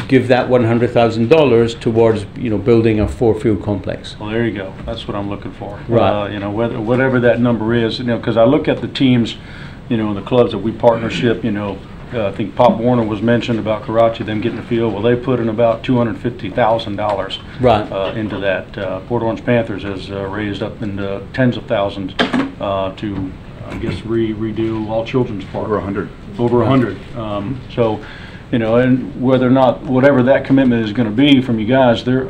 S11: give that $100,000 towards building a 4-field complex.
S5: Well, there you go. That's what I'm looking for.
S11: Right.
S5: Whatever that number is, because I look at the teams, the clubs that we partnership. I think Pop Warner was mentioned about Karachi, them getting the field. Well, they put in about $250,000
S11: right.
S5: Into that. Port Orange Panthers has raised up into tens of thousands to, I guess, redo all children's park.
S10: Over 100.
S5: Over 100. So, and whether or not, whatever that commitment is going to be from you guys, there,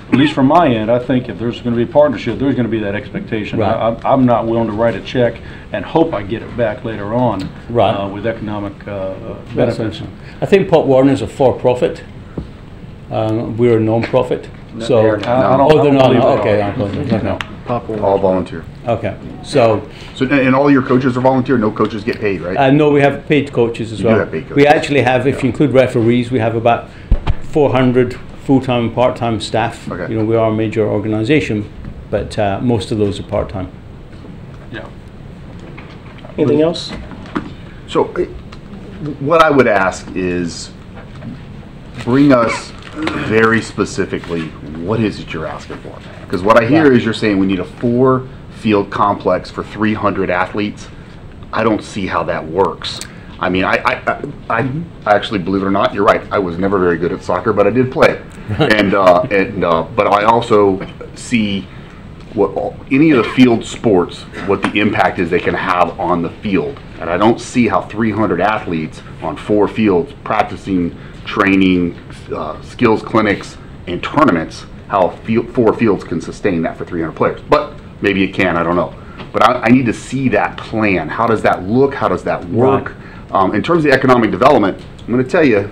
S5: at least from my end, I think if there's going to be a partnership, there's going to be that expectation.
S11: Right.
S5: I'm not willing to write a check and hope I get it back later on.
S11: Right.
S5: With economic benefits.
S11: I think Pop Warner is a for-profit. We're a non-profit. So,
S5: they're not.
S11: they're not. Okay.
S5: No.
S10: All volunteer.
S11: Okay. So,
S10: and all your coaches are volunteer? No coaches get paid, right?
S11: no, we have paid coaches as
S10: You do
S11: well.
S10: have paid coaches.
S11: We actually have, if you include referees, we have about 400 full-time and part-time staff.
S10: Okay.
S11: We are a major organization, but most of those are part-time.
S5: Yeah.
S1: Anything else?
S10: So what I would ask is bring us very specifically what is it you're asking for. Because what I hear is you're saying we need a 4-field complex for 300 athletes. I don't see how that works. I mean, I actually, believe it or not, you're right. I was never very good at soccer, but I did play. But I also see what any of the field sports, what the impact is they can have on the field. And I don't see how 300 athletes on 4 fields practicing, training, skills clinics, and tournaments, how 4 fields can sustain that for 300 players. But maybe it can, I don't know. But I need to see that plan. How does that look? How does that work? Right. In terms of economic development, I'm going to tell you,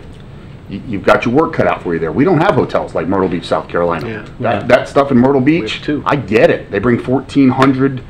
S10: you've got your work cut out for you there. We don't have hotels like Myrtle Beach, South Carolina.
S4: Yeah.
S10: That stuff in Myrtle Beach, I get it. They bring 1,400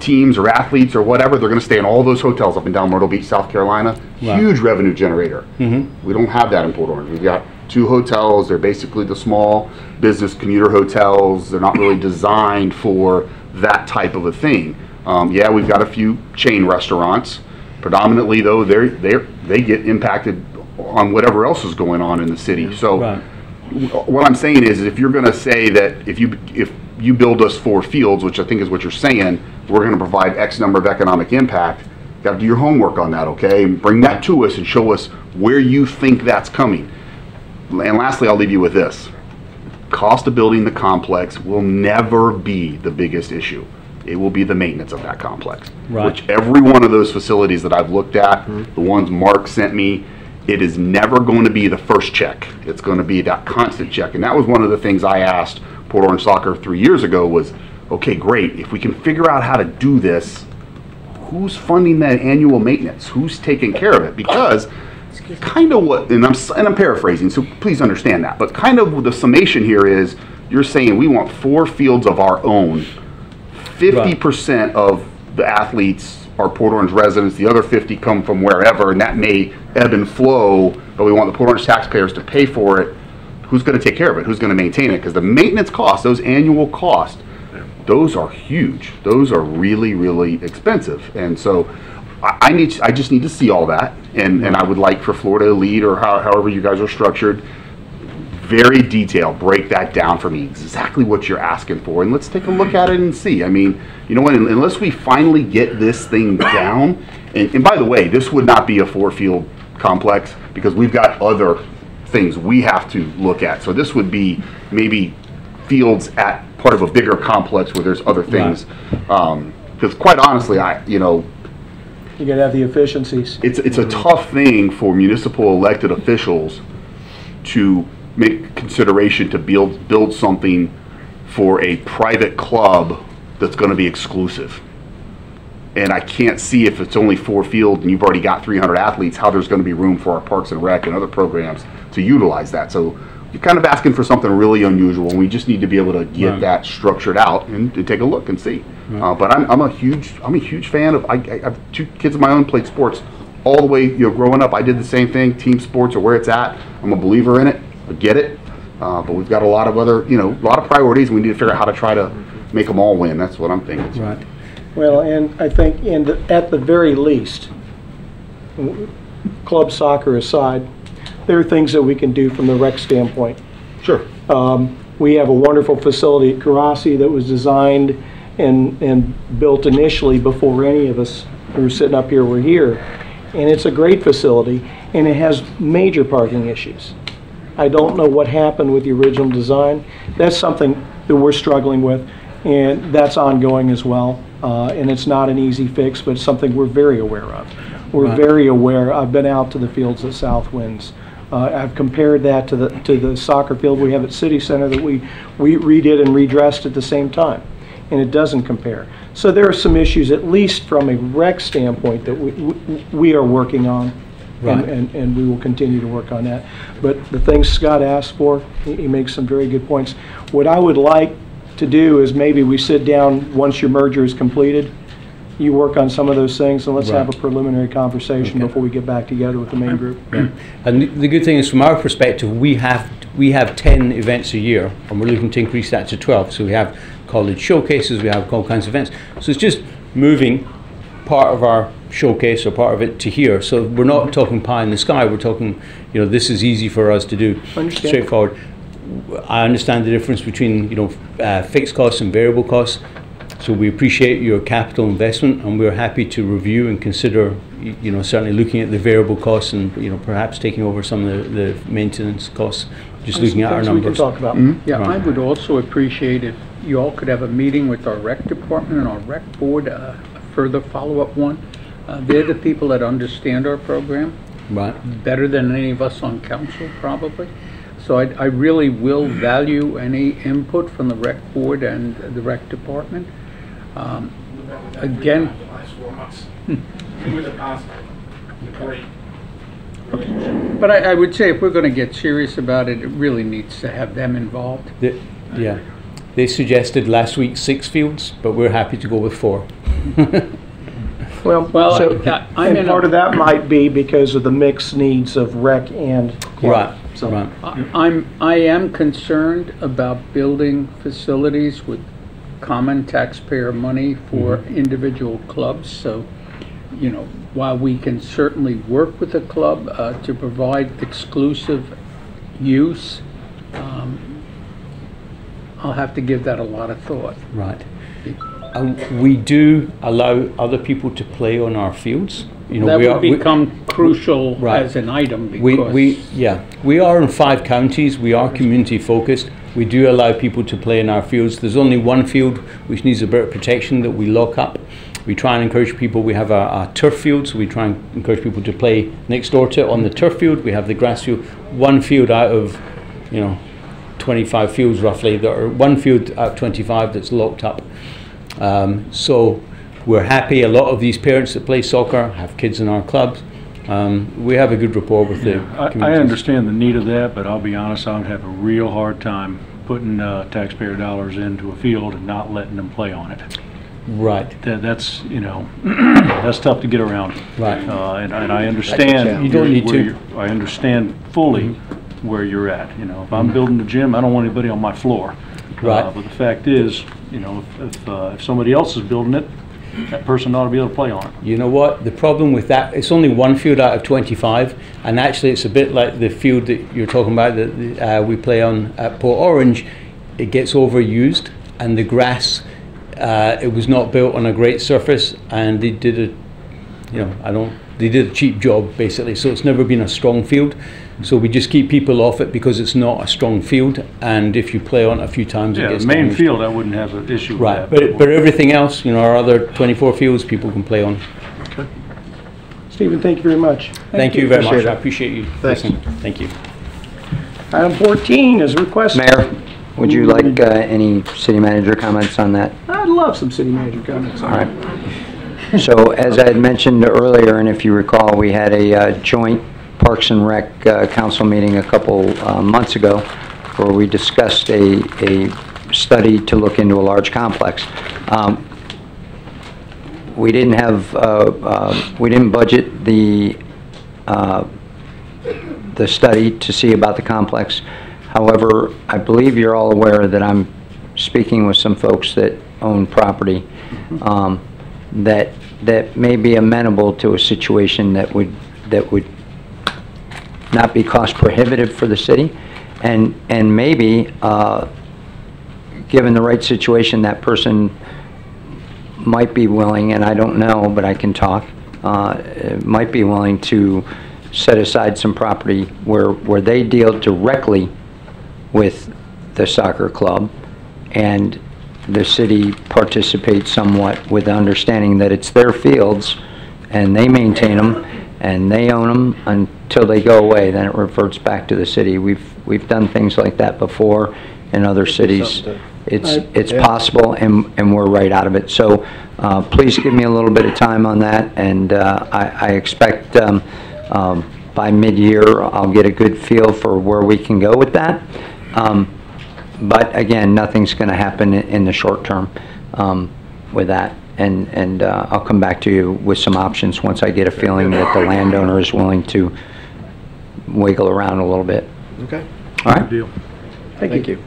S10: teams or athletes or whatever. They're going to stay in all those hotels up and down Myrtle Beach, South Carolina. Right. Huge revenue generator. Mm-hmm. We don't have that in Port Orange. We've got 2 hotels. They're basically the small business commuter hotels. They're not really designed for that type of a thing. Yeah, we've got a few chain restaurants. Predominantly, though, they get impacted on whatever else is going on in the city. So, right. What I'm saying is, if you're going to say that if you build us 4 fields, which I think is what you're saying, we're going to provide X number of economic impact. You got to do your homework on that, okay? Bring that to us and show us where you think that's coming. And lastly, I'll leave you with this. Cost of building the complex will never be the biggest issue. It will be the maintenance of that complex.
S11: Right.
S10: Which every one of those facilities that I've looked at, the ones Mark sent me, it is never going to be the first check. It's going to be that constant check. And that was one of the things I asked Port Orange Soccer 3 years ago was, okay, great, if we can figure out how to do this, who's funding that annual maintenance? Who's taking care of it? Because kind of what, and I'm paraphrasing, so please understand that, but kind of the summation here is, you're saying we want 4 fields of our own. 50% of the athletes are Port Orange residents, the other 50 come from wherever, and that may ebb and flow, but we want the Port Orange taxpayers to pay for it. Who's going to take care of it? Who's going to maintain it? Because the maintenance costs, those annual costs, those are huge. Those are really, really expensive. And so I just need to see all that, and I would like for Florida Elite, or however you guys are structured, very detailed, break that down for me, exactly what you're asking for, and let's take a look at it and see. I mean, you know what, unless we finally get this thing down, and by the way, this would not be a 4-field complex, because we've got other things we have to look at. So this would be maybe fields at part of a bigger complex where there's other things. Because quite honestly, you
S1: gotta have the efficiencies.
S10: It's a tough thing for municipal elected officials to make consideration to build something for a private club that's going to be exclusive. And I can't see, if it's only 4 fields and you've already got 300 athletes, how there's going to be room for our Parks and Rec and other programs to utilize that. So you're kind of asking for something really unusual, and we just need to be able to get that structured out and to take a look and see. But I'm a huge fan of. I have 2 kids of my own, played sports all the way. Growing up, I did the same thing. Team sports are where it's at. I'm a believer in it. I get it. But we've got a lot of other, a lot of priorities. We need to figure out how to try to make them all win. That's what I'm thinking.
S11: Right.
S1: Well, and I think at the very least, club soccer aside, there are things that we can do from the rec standpoint.
S10: Sure.
S1: We have a wonderful facility at Karasi that was designed and built initially before any of us who are sitting up here were here. And it's a great facility, and it has major parking issues. I don't know what happened with the original design. That's something that we're struggling with, and that's ongoing as well. And it's not an easy fix, but it's something we're very aware of. We're very aware. I've been out to the fields at South Winds. I've compared that to the soccer field we have at City Center that we redid and redressed at the same time, and it doesn't compare. So there are some issues, at least from a rec standpoint, that we are working on. Right. And we will continue to work on that. But the things Scott asked for, he makes some very good points. What I would like to do is maybe we sit down once your merger is completed, you work on some of those things, and let's have a preliminary conversation before we get back together with the main group.
S11: Yeah. And the good thing is, from our perspective, we have 10 events a year, and we're looking to increase that to 12. So we have college showcases, we have all kinds of events. So it's just moving part of our showcase or part of it to here. So we're not talking pie in the sky. We're talking, this is easy for us to do. Straightforward. I understand the difference between, fixed costs and variable costs. So we appreciate your capital investment, and we're happy to review and consider, certainly looking at the variable costs and, perhaps taking over some of the maintenance costs, just looking at our numbers.
S1: We can talk about.
S6: Yeah, I would also appreciate if you all could have a meeting with our rec department and our rec board, a further follow-up one. They're the people that understand our program better than any of us on council, probably. So I really will value any input from the rec board and the rec department. Again, but I would say if we're going to get serious about it, it really needs to have them involved.
S11: They suggested last week 6 fields, but we're happy to go with 4.
S1: Well, so, and part of that might be because of the mixed needs of rec and club. So.
S6: I am concerned about building facilities with common taxpayer money for individual clubs. So, while we can certainly work with a club to provide exclusive use, I'll have to give that a lot of thought.
S11: Right. We do allow other people to play on our fields, you know,
S6: That
S11: we
S6: would
S11: are, we-
S6: become crucial
S11: Right.
S6: as an item
S11: we,
S6: because
S11: we are in 5 counties. We are community focused. We do allow people to play in our fields. There's only one field which needs a bit of protection that we lock up. We try and encourage people. We have a turf field, so we try and encourage people to play next door to it on the turf field. We have the grass field. One field out of, 25 fields roughly. There are one field out of 25 that's locked up. So we're happy. A lot of these parents that play soccer have kids in our clubs. We have a good rapport with the
S5: I
S11: communities.
S5: understand the need of that, but I'll be honest, I would have a real hard time putting taxpayer dollars into a field and not letting them play on it.
S11: Right.
S5: That's, that's tough to get around.
S11: Right.
S5: And I understand.
S11: You don't need
S5: where
S11: to.
S5: you're- I understand fully where you're at. If I'm building a gym, I don't want anybody on my floor.
S11: Right.
S5: But the fact is, if somebody else is building it, that person ought to be able to play on it.
S11: You know what? The problem with that, it's only one field out of 25, and actually it's a bit like the field that you're talking about that we play on at Port Orange. It gets overused, and the grass, it was not built on a great surface, and they did they did a cheap job basically, so it's never been a strong field. So we just keep people off it because it's not a strong field, and if you play on it a few times, it
S5: Yeah,
S11: gets
S5: the main
S11: damaged.
S5: field, I wouldn't have an issue with
S11: Right,
S5: that.
S11: but everything else, our other 24 fields, people can play on.
S1: Stephen, thank you very much.
S11: Thank you very much.
S4: Appreciate
S11: I
S4: it.
S11: appreciate you
S4: Thanks.
S11: listening. Thank you.
S1: Item 14 is request.
S9: Mayor, would you like any city manager comments on that?
S1: I'd love some city manager comments.
S9: All right. So as I had mentioned earlier, and if you recall, we had a joint Parks and Rec council meeting a couple months ago where we discussed a study to look into a large complex. We didn't have, we didn't budget the study to see about the complex. However, I believe you're all aware that I'm speaking with some folks that own property that may be amenable to a situation that would not be cost prohibitive for the city, and maybe given the right situation, that person might be willing, and I don't know, but I can talk, might be willing to set aside some property where they deal directly with the soccer club, and the city participates somewhat with the understanding that it's their fields, and they maintain them, and they own them until they go away. Then it reverts back to the city. We've done things like that before in other cities. It's possible, and we're right out of it. So please give me a little bit of time on that, and I expect by mid-year I'll get a good feel for where we can go with that. But again, nothing's going to happen in the short term with that. And I'll come back to you with some options once I get a feeling that the landowner is willing to wiggle around a little bit.
S4: Okay.
S9: All right?
S5: Good deal.
S1: Thank you.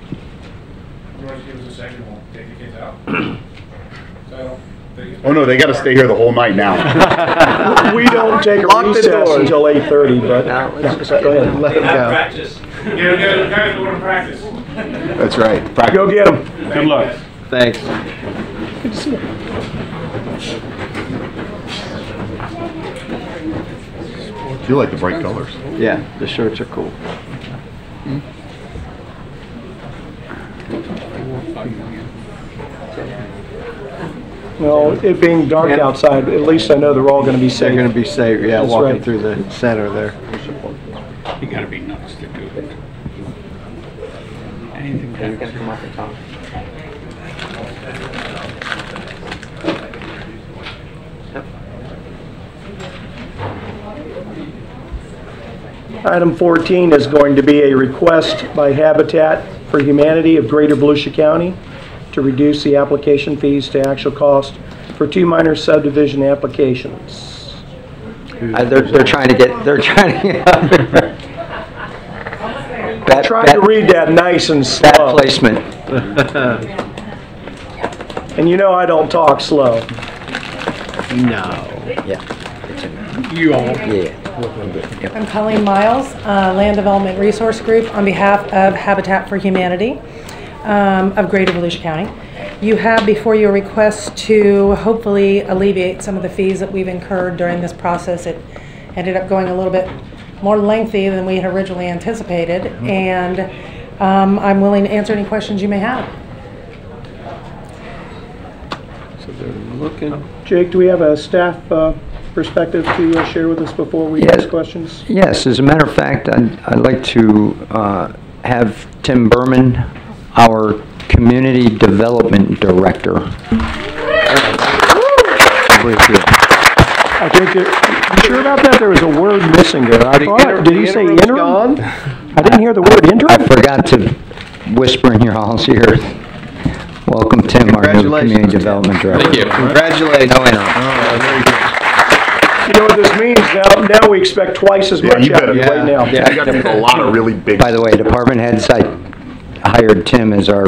S10: Oh no, they got to stay here the whole night now.
S1: We don't take a
S4: Lock the
S1: recess
S4: doors.
S1: until 8:30, but
S4: Now, let's
S1: go ahead.
S4: let them go.
S12: Practice. Guys go to practice.
S10: That's right.
S1: Go get them.
S5: Good luck.
S4: Thanks.
S1: Good to see you.
S10: You like the bright colors.
S4: Yeah, the shirts are cool.
S1: Well, it being dark outside, at least I know they're all going to be
S4: They're going to
S1: safe.
S4: be safe, yeah,
S1: That's
S4: walking
S1: right.
S4: through the center there.
S6: you gotta be nuts to do it. Anything happens.
S1: Item 14 is going to be a request by Habitat for Humanity of Greater Volusia County to reduce the application fees to actual cost for 2 minor subdivision applications.
S9: They're trying to get,
S1: Try to read that nice and
S9: Bad
S1: slow.
S9: placement.
S1: And you know I don't talk slow.
S4: No.
S9: Yeah.
S6: You all.
S9: Yeah.
S13: I'm Colleen Miles, Land Development Resource Group on behalf of Habitat for Humanity of Greater Volusia County. You have before you a request to hopefully alleviate some of the fees that we've incurred during this process. It ended up going a little bit more lengthy than we had originally anticipated, and I'm willing to answer any questions you may have.
S4: So they're looking.
S1: Jake, do we have a staff perspective to share with us before we ask questions?
S9: Yes, as a matter of fact, I'd like to have Tim Berman, our Community Development Director.
S1: I think you sure about that? There was a word missing there. I thought, did he say interim? I didn't hear the word interim.
S9: I forgot to whisper in your all's ear. Welcome, Tim, our new Community Development Director.
S4: Thank you. Congratulations.
S9: No interim.
S1: You know what this means? Now we expect twice as much out of you right now.
S10: You got to put a lot of really big.
S9: By the way, department heads, I hired Tim as our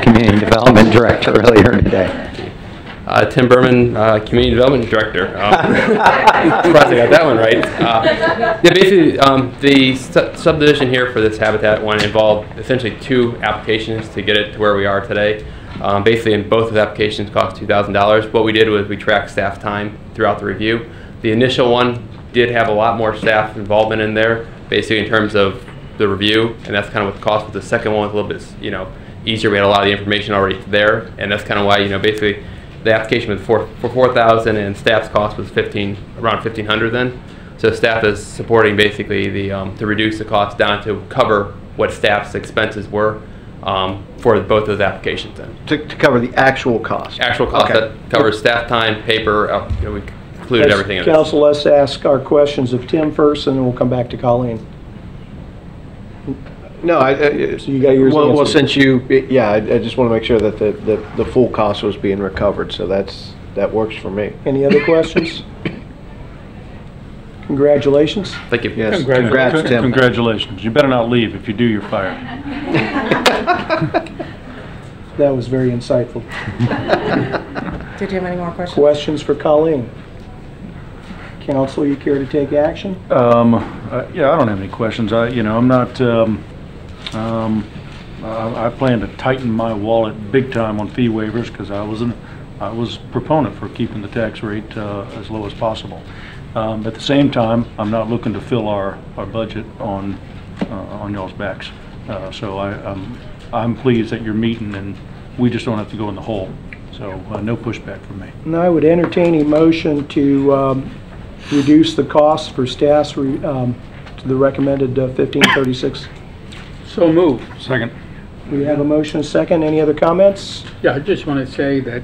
S9: Community Development Director earlier today.
S14: Tim Berman, Community Development Director. Surprised I got that one right. Yeah, basically, the subdivision here for this Habitat one involved essentially 2 applications to get it to where we are today. Basically, in both of the applications cost $2,000. What we did was we tracked staff time throughout the review. The initial one did have a lot more staff involvement in there, basically in terms of the review, and that's kind of what the cost was. The second one was a little bit, easier. We had a lot of the information already there, and that's kind of why, basically, the application was for $4,000 and staff's cost was around $1,500 then. So staff is supporting basically the to reduce the cost down to cover what staff's expenses were for both of those applications then.
S4: To cover the actual cost.
S14: Actual cost that covers staff time, paper. We included everything in it.
S1: Council, let's ask our questions of Tim first, and then we'll come back to Colleen.
S4: No,
S1: so you got yours
S4: well,
S1: answered.
S4: well, since you, yeah, I just want to make sure that the full cost was being recovered, so that works for me.
S1: Any other questions? Congratulations.
S14: Thank you.
S4: Yes. Congrats, Tim.
S5: Congratulations. You better not leave. If you do, you're fired.
S1: That was very insightful.
S13: Did you have any more questions?
S1: Questions for Colleen? Council, you care to take action?
S5: Yeah, I don't have any questions. I'm not. I plan to tighten my wallet big time on fee waivers because I was proponent for keeping the tax rate as low as possible. At the same time, I'm not looking to fill our budget on y'all's backs. So I'm pleased that you're meeting and we just don't have to go in the hole. So no pushback from me.
S1: And I would entertain a motion to reduce the cost for staff to the recommended $1,536.
S6: So moved.
S5: Second.
S1: We have a motion, a second. Any other comments?
S6: Yeah, I just want to say that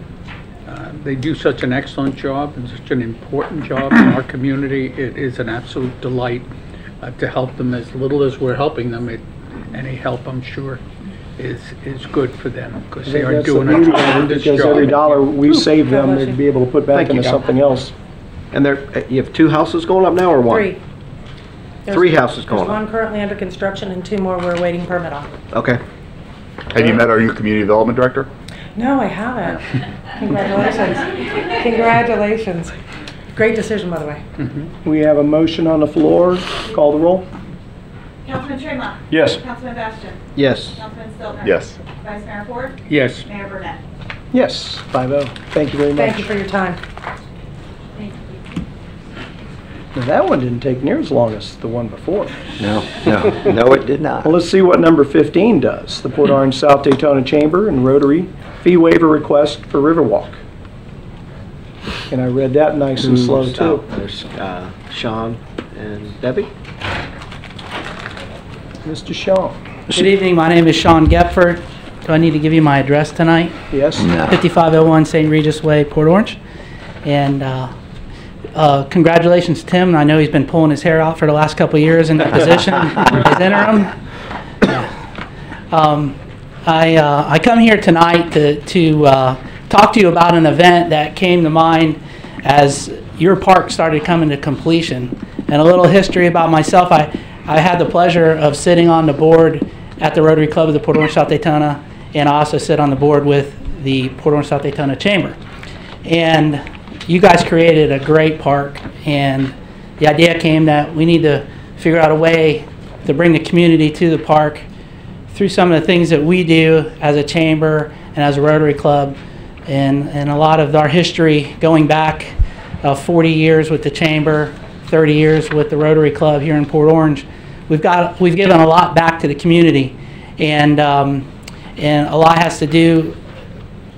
S6: they do such an excellent job and such an important job in our community. It is an absolute delight to help them as little as we're helping them. Any help, I'm sure, is good for them because they are doing a tremendous job.
S1: Because every dollar we save them, they'd be able to put back into something else.
S4: And you have 2 houses going up now or 1?
S13: 3.
S4: 3 houses going up.
S13: There's 1 currently under construction and 2 more we're waiting permit on.
S4: Okay.
S10: Have you met our new community development director?
S13: No, I haven't. Congratulations. Congratulations. Great decision, by the way.
S1: We have a motion on the floor. Call the roll.
S3: Councilman Tremont.
S5: Yes.
S3: Councilman Bastian.
S4: Yes.
S3: Councilman Stiltner.
S10: Yes.
S3: Vice Mayor Ford.
S6: Yes.
S3: Mayor Burnett.
S1: Yes, 5-0. Thank you very much.
S13: Thank you for your time.
S1: Now, that one didn't take near as long as the one before.
S9: No, it did not.
S1: Well, let's see what number 15 does. The Port Orange South Daytona Chamber and Rotary fee waiver request for Riverwalk. And I read that nice and slow, too.
S4: There's Sean and Debbie.
S1: Mr. Shaw.
S15: Good evening. My name is Sean Gepford. Do I need to give you my address tonight?
S1: Yes.
S9: No.
S15: 5501 St. Regis Way, Port Orange. And congratulations, Tim. I know he's been pulling his hair out for the last couple of years in that position, his interim. Yeah. I come here tonight to talk to you about an event that came to mind as your park started coming to completion. And a little history about myself. I had the pleasure of sitting on the board at the Rotary Club of the Port Orange South Daytona, and I also sit on the board with the Port Orange South Daytona Chamber. And you guys created a great park, and the idea came that we need to figure out a way to bring the community to the park through some of the things that we do as a chamber, and as a Rotary Club, and a lot of our history going back 40 years with the Chamber, 30 years with the Rotary Club here in Port Orange. We've given a lot back to the community, and a lot has to do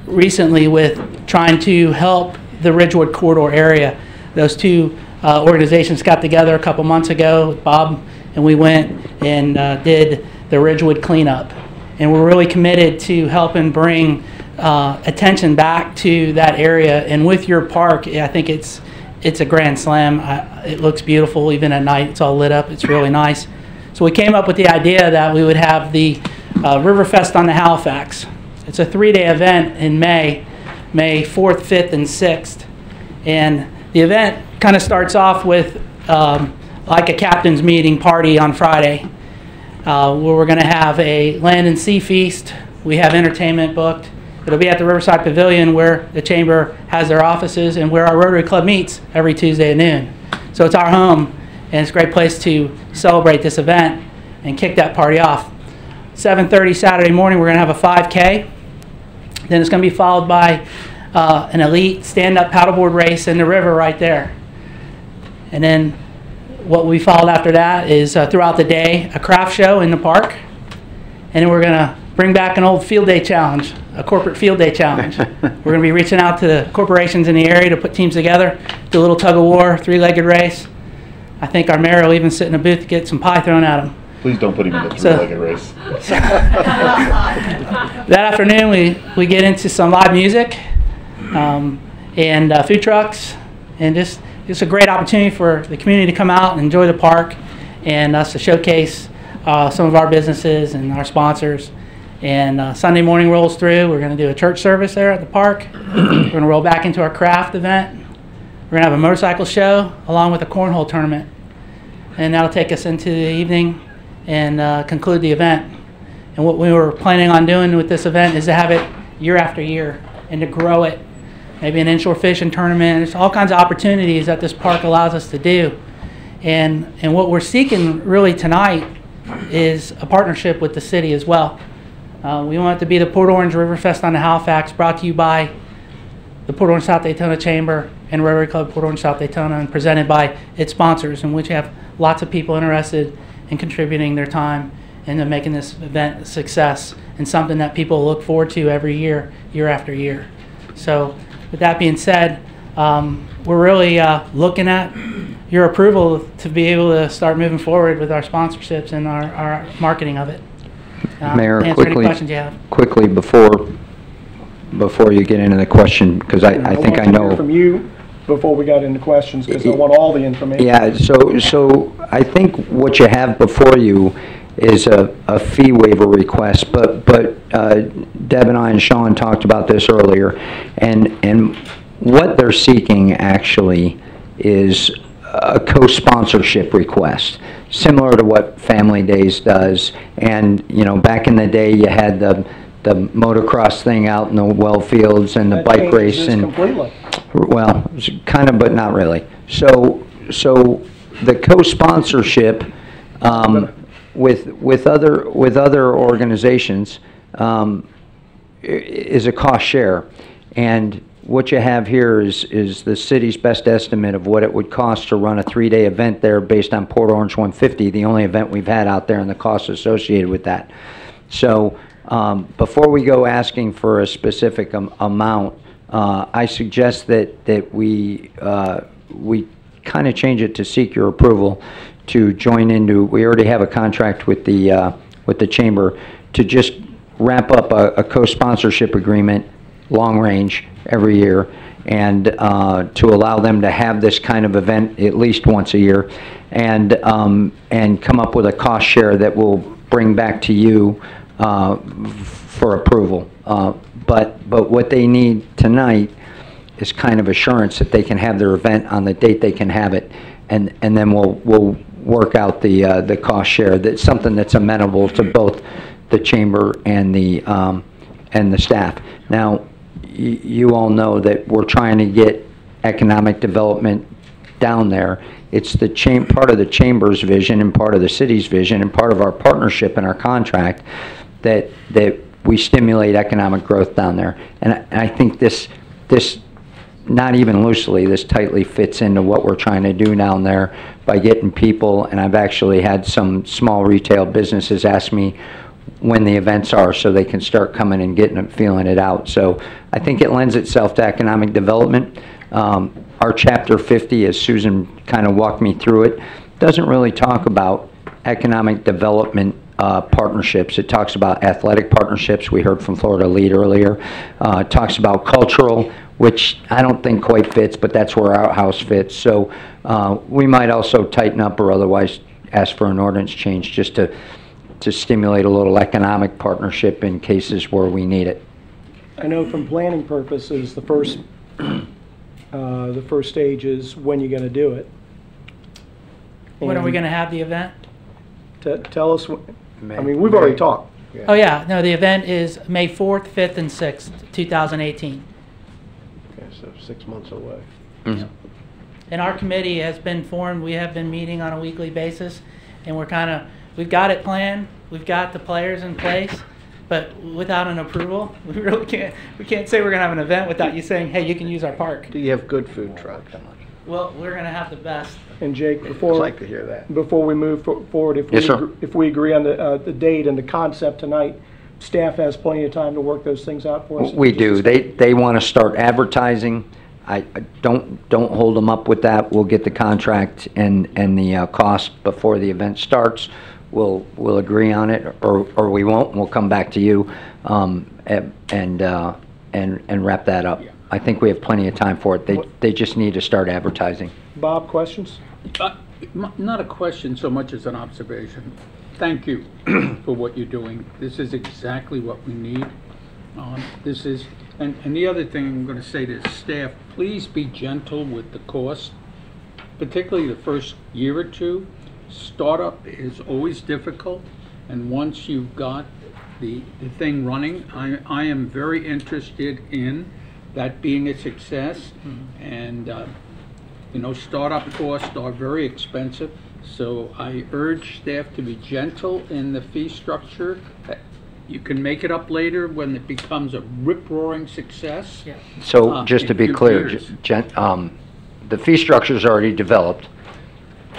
S15: recently with trying to help the Ridgewood Corridor area. Those two organizations got together a couple months ago with Bob, and we went and did the Ridgewood cleanup. And we're really committed to helping bring attention back to that area. And with your park, I think it's a grand slam. It looks beautiful even at night. It's all lit up. It's really nice. So we came up with the idea that we would have the Riverfest on the Halifax. It's a 3-day event in May 4th, 5th, and 6th. And the event kind of starts off with like a captain's meeting party on Friday, where we're going to have a land and sea feast. We have entertainment booked. It'll be at the Riverside Pavilion, where the Chamber has their offices and where our Rotary Club meets every Tuesday at noon. So it's our home, and it's a great place to celebrate this event and kick that party off. 7:30 Saturday morning, we're going to have a 5K. Then it's going to be followed by an elite stand-up paddleboard race in the river right there. And then what we followed after that is throughout the day, a craft show in the park. And then we're going to bring back an old field day challenge, a corporate field day challenge. We're going to be reaching out to the corporations in the area to put teams together, do a little tug of war, 3-legged race. I think our mayor will even sit in a booth to get some pie thrown at him.
S10: Please don't put him in the 3-legged race.
S15: That afternoon, we get into some live music and food trucks, and just a great opportunity for the community to come out and enjoy the park, and us to showcase some of our businesses and our sponsors. And Sunday morning rolls through. We're going to do a church service there at the park. We're going to roll back into our craft event. We're going to have a motorcycle show along with a cornhole tournament, and that'll take us into the evening and conclude the event. And what we were planning on doing with this event is to have it year after year and to grow it. Maybe an inshore fishing tournament. There's all kinds of opportunities that this park allows us to do. And what we're seeking really tonight is a partnership with the city as well. We want it to be the Port Orange Riverfest on the Halifax, brought to you by the Port Orange South Daytona Chamber and Rotary Club Port Orange South Daytona, and presented by its sponsors, in which you have lots of people interested in contributing their time into making this event a success and something that people look forward to every year, year after year. So with that being said, we're really looking at your approval to be able to start moving forward with our sponsorships and our marketing of it.
S9: Mayor,
S15: answer any questions you have.
S9: quickly before you get into the question, because I think I know.
S1: From you before we got into questions, because I want all the information.
S9: Yeah, so I think what you have before you is a fee waiver request, but Deb and I and Sean talked about this earlier, and what they're seeking actually is a co-sponsorship request, similar to what Family Days does. And you know, back in the day, you had the motocross thing out in the well fields and the
S1: That
S9: bike race,
S1: changes
S9: and
S1: completely.
S9: well, kind of, but not really. So the co-sponsorship with other organizations is a cost share, and what you have here is the city's best estimate of what it would cost to run a 3-day event there based on Port Orange 150, the only event we've had out there, and the costs associated with that. So before we go asking for a specific amount, I suggest that we kind of change it to seek your approval to join into. We already have a contract with the chamber to just wrap up a co-sponsorship agreement, long range, every year, and to allow them to have this kind of event at least once a year, and come up with a cost share that we'll bring back to you for approval. But what they need tonight is kind of assurance that they can have their event on the date they can have it, and then we'll work out the cost share. That's something that's amenable to both the chamber and the staff. Now, you all know that we're trying to get economic development down there. It's the part of the chamber's vision and part of the city's vision and part of our partnership and our contract that we stimulate economic growth down there. And I think this not even loosely, this tightly fits into what we're trying to do down there by getting people, and I've actually had some small retail businesses ask me when the events are so they can start coming and getting it, feeling it out. So I think it lends itself to economic development. Our Chapter 50, as Susan kind of walked me through it, doesn't really talk about economic development partnerships. It talks about athletic partnerships. We heard from Florida Lead earlier. It talks about cultural, which I don't think quite fits, but that's where our house fits. So we might also tighten up or otherwise ask for an ordinance change just to stimulate a little economic partnership in cases where we need it.
S1: I know from planning purposes, the first stage is when you're going to do it.
S15: When are we going to have the event?
S1: Tell us. I mean, we've already talked.
S15: Yeah. Oh yeah, no, the event is May 4th, 5th, and 6th, 2018.
S4: Okay, so 6 months away.
S9: Mm-hmm.
S15: And our committee has been formed. We have been meeting on a weekly basis, and we've got it planned. We've got the players in place, but without an approval, we really can't. We can't say we're gonna have an event without you saying, "Hey, you can use our park."
S4: Do you have good food trucks?
S15: Well, we're gonna have the best.
S1: And Jake, before
S4: I'd like to hear that.
S1: Before we move forward, if we agree on the date and the concept tonight, staff has plenty of time to work those things out for us.
S9: We do. They want to start advertising. I don't hold them up with that. We'll get the contract and the cost before the event starts. We'll agree on it, or we won't. We'll come back to you and wrap that up. I think we have plenty of time for it. They just need to start advertising.
S1: Bob, questions?
S6: Not a question so much as an observation. Thank you for what you're doing. This is exactly what we need. And the other thing I'm going to say to staff, please be gentle with the cost, particularly the first year or two. Startup is always difficult, and once you've got the thing running, I am very interested in that being a success. And startup costs are very expensive, so I urge staff to be gentle in the fee structure. You can make it up later when it becomes a rip-roaring success.
S15: Yeah.
S9: So just to be clear, the fee structure is already developed.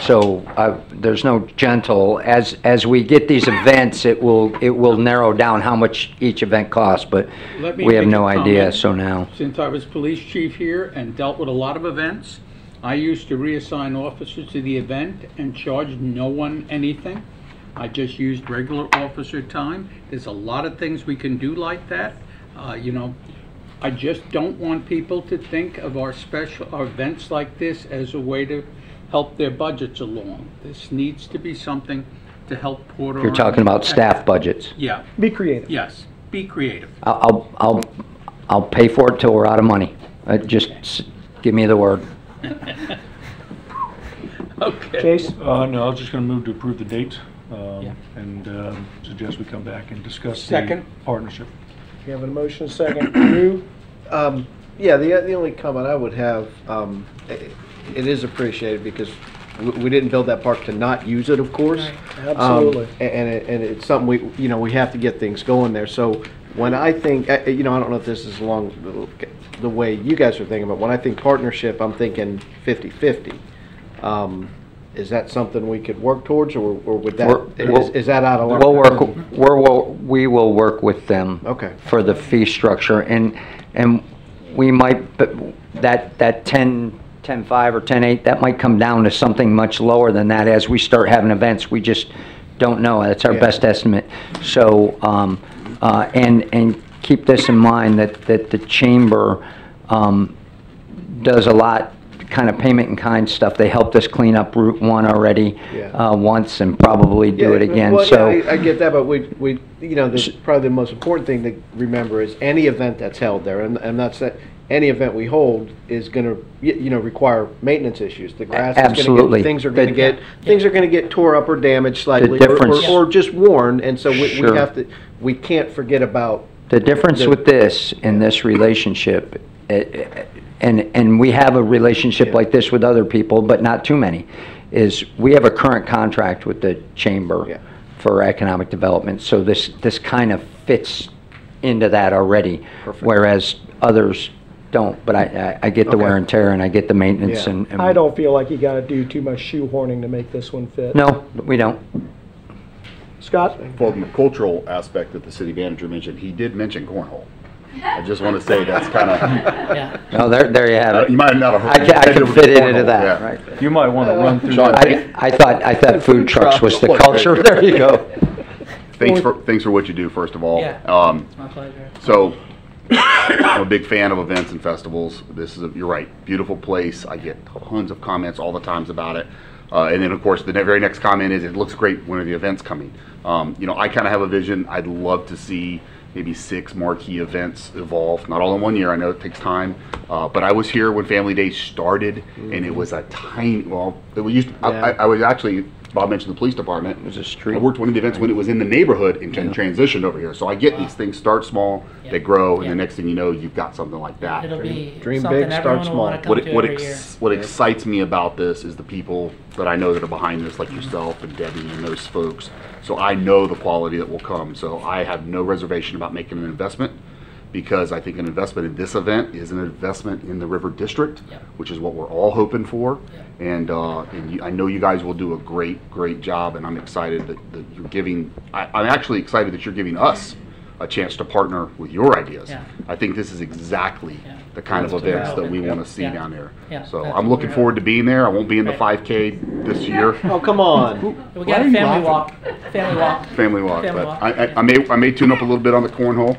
S9: So there's no gentle. As we get these events, it will narrow down how much each event costs, but we have no idea. So now,
S6: since I was police chief here and dealt with a lot of events, I used to reassign officers to the event and charge no one anything. I just used regular officer time. There's a lot of things we can do like that. I just don't want people to think of our events like this as a way to help their budgets along. This needs to be something to help Port Orange.
S9: you're talking about staff budgets.
S6: Yeah.
S1: Be creative.
S6: Yes. Be creative.
S9: I'll pay for it till we're out of money. Just give me the word.
S6: Okay.
S1: Chase?
S5: No, I was just going to move to approve the date and suggest we come back and discuss the partnership.
S1: You have a motion, second. Drew?
S4: Yeah, the only comment I would have, it is appreciated because we didn't build that park to not use it, of course.
S1: Right. Absolutely.
S4: And it's something we have to get things going there. So when I think, I don't know if this is along the way you guys are thinking, but when I think partnership, I'm thinking 50-50. Is that something we could work towards, or would that is that out of line?
S9: We will work with them.
S4: Okay.
S9: For the fee structure, and we might, but that 10.5 or 10.8, that might come down to something much lower than that as we start having events. We just don't know. That's our best estimate. So and keep this in mind that the chamber does a lot. Kind of payment in kind stuff. They helped us clean up Route 1 already once and probably do it again.
S4: Well,
S9: so
S4: I get that, but we probably the most important thing to remember is any event that's held there, and that's that any event we hold is going to require maintenance issues. The grass is going to get, things are going to get tore up or damaged slightly, or just worn, and so we can't forget about
S9: the difference with this in this relationship. And we have a relationship like this with other people, but not too many, is we have a current contract with the chamber for economic development. So this kind of fits into that already, whereas others don't. But I get the wear and tear, and I get the maintenance.
S4: Yeah.
S9: And
S1: I don't feel like you got to do too much shoehorning to make this one fit.
S9: No, we don't.
S1: Scott?
S10: From a cultural aspect that the city manager mentioned, he did mention cornhole. I just want to say that's kind of.
S15: Yeah.
S9: No, there you have it.
S10: You might not have heard.
S9: I can fit it into that,
S10: Yeah.
S9: right?
S5: You might want to run through
S10: Sean,
S5: that.
S9: I thought food trucks was the culture. There you go.
S10: Thanks for what you do, first of all.
S15: Yeah. It's my pleasure.
S10: So, I'm a big fan of events and festivals. You're right, beautiful place. I get tons of comments all the times about it. And then, of course, the very next comment is, it looks great. When are the events coming? I kind of have a vision. I'd love to see maybe 6 marquee events evolve. Not all in one year. I know it takes time. But I was here when Family Day started, and it was a tiny, I was actually, Bob mentioned the police department.
S9: It was a street.
S10: I worked one of the events when it was in the neighborhood and transitioned over here. So I get these things start small, they grow, and the next thing you know, you've got something like that.
S15: It'll be
S4: Dream
S15: something
S4: big, start
S15: everyone will
S4: small.
S15: want to come to every year.
S10: What excites me about this is the people that I know that are behind this, like yourself and Debbie and those folks. So I know the quality that will come. So I have no reservation about making an investment, because I think an investment in this event is an investment in the River District, which is what we're all hoping for. And I know you guys will do a great job, and I'm excited that you're giving. I'm actually excited that you're giving us a chance to partner with your ideas.
S15: Yeah.
S10: I think this is exactly the kind of events that we want to see down there.
S15: Yeah,
S10: So
S15: that's
S10: I'm
S15: what
S10: looking
S15: we're
S10: forward to being there. I won't be in the 5K this year.
S4: Oh, come on.
S15: We got a family walk. Family walk.
S10: Family walk,
S15: Family
S10: but
S15: walk.
S10: I may tune up a little bit on the cornhole.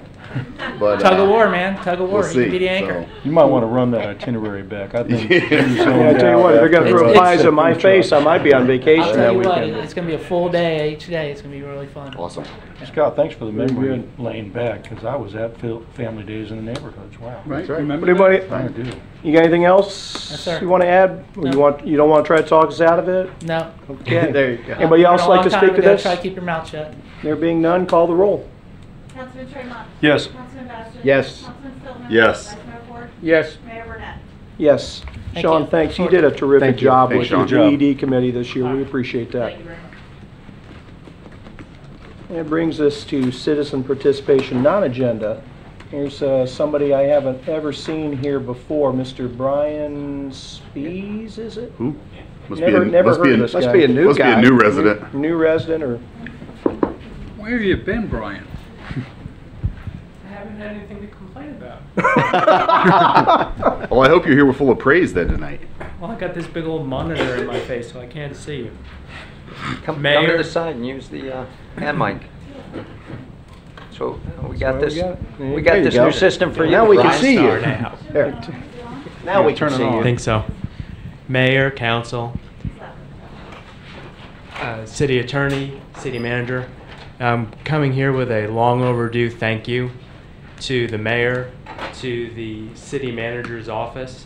S10: But
S15: Tug of war, man. Tug of war.
S10: we'll
S15: You can
S10: see.
S15: be the anchor.
S5: You might want to run that itinerary back. I think.
S10: Yeah.
S1: I tell you what, if they're going to throw pies in my face, I might be on vacation
S15: I'll
S1: that
S15: tell you what,
S1: weekend.
S15: it's going to be a full day each day. It's going to be really fun.
S10: Awesome.
S5: Scott, thanks for the memory lane back, because I was at Family Days in the neighborhoods. Wow.
S10: That's right.
S1: Anybody,
S5: I do.
S1: you got anything else
S15: Yes, sir.
S1: you want to add? Or
S15: No.
S1: you don't want to try to talk us out of it?
S15: No.
S1: Okay.
S4: There you go.
S1: Anybody else like to speak to this?
S15: Try to keep your mouth shut.
S1: There being none, call the roll.
S3: Councilman Tremont.
S5: Yes.
S3: Councilman Bastian.
S4: Yes.
S3: Councilman Stillman.
S10: Yes.
S3: Vice Mayor Ford.
S6: Yes.
S3: Mayor Burnett.
S1: Yes.
S15: Thank
S1: Sean,
S15: you.
S1: thanks. You did a terrific
S4: Thank you.
S1: job
S10: Thanks,
S1: with
S10: Sean.
S1: the GED committee this year. We appreciate that.
S15: Thank you very much.
S1: That brings us to citizen participation non-agenda. Here's somebody I haven't ever seen here before, Mr. Brian Spees, is it?
S10: Who? Must
S1: Never
S10: must
S1: heard
S10: be
S1: of this
S4: Must
S1: guy.
S4: be a new
S10: Must be
S4: guy.
S10: a new resident.
S1: New resident or?
S12: Where have you been, Brian?
S6: I haven't had anything to complain about.
S10: Well, I hope you're here with full of praise then tonight.
S6: Well, I got this big old monitor in my face, so I can't see you.
S9: Come to
S6: Mayor.
S9: the side and use the hand mic. So we got
S1: That's
S9: this.
S1: why we got it.
S9: We
S1: There
S9: got
S1: you
S9: this
S1: go.
S9: new system for you.
S4: Now we can
S9: Brian.
S4: see you.
S6: Now.
S4: There. Now we can see
S5: Turn it
S4: you.
S5: on.
S16: I think so. Mayor, council, city attorney, city manager. I'm coming here with a long overdue thank you to the mayor, to the city manager's office.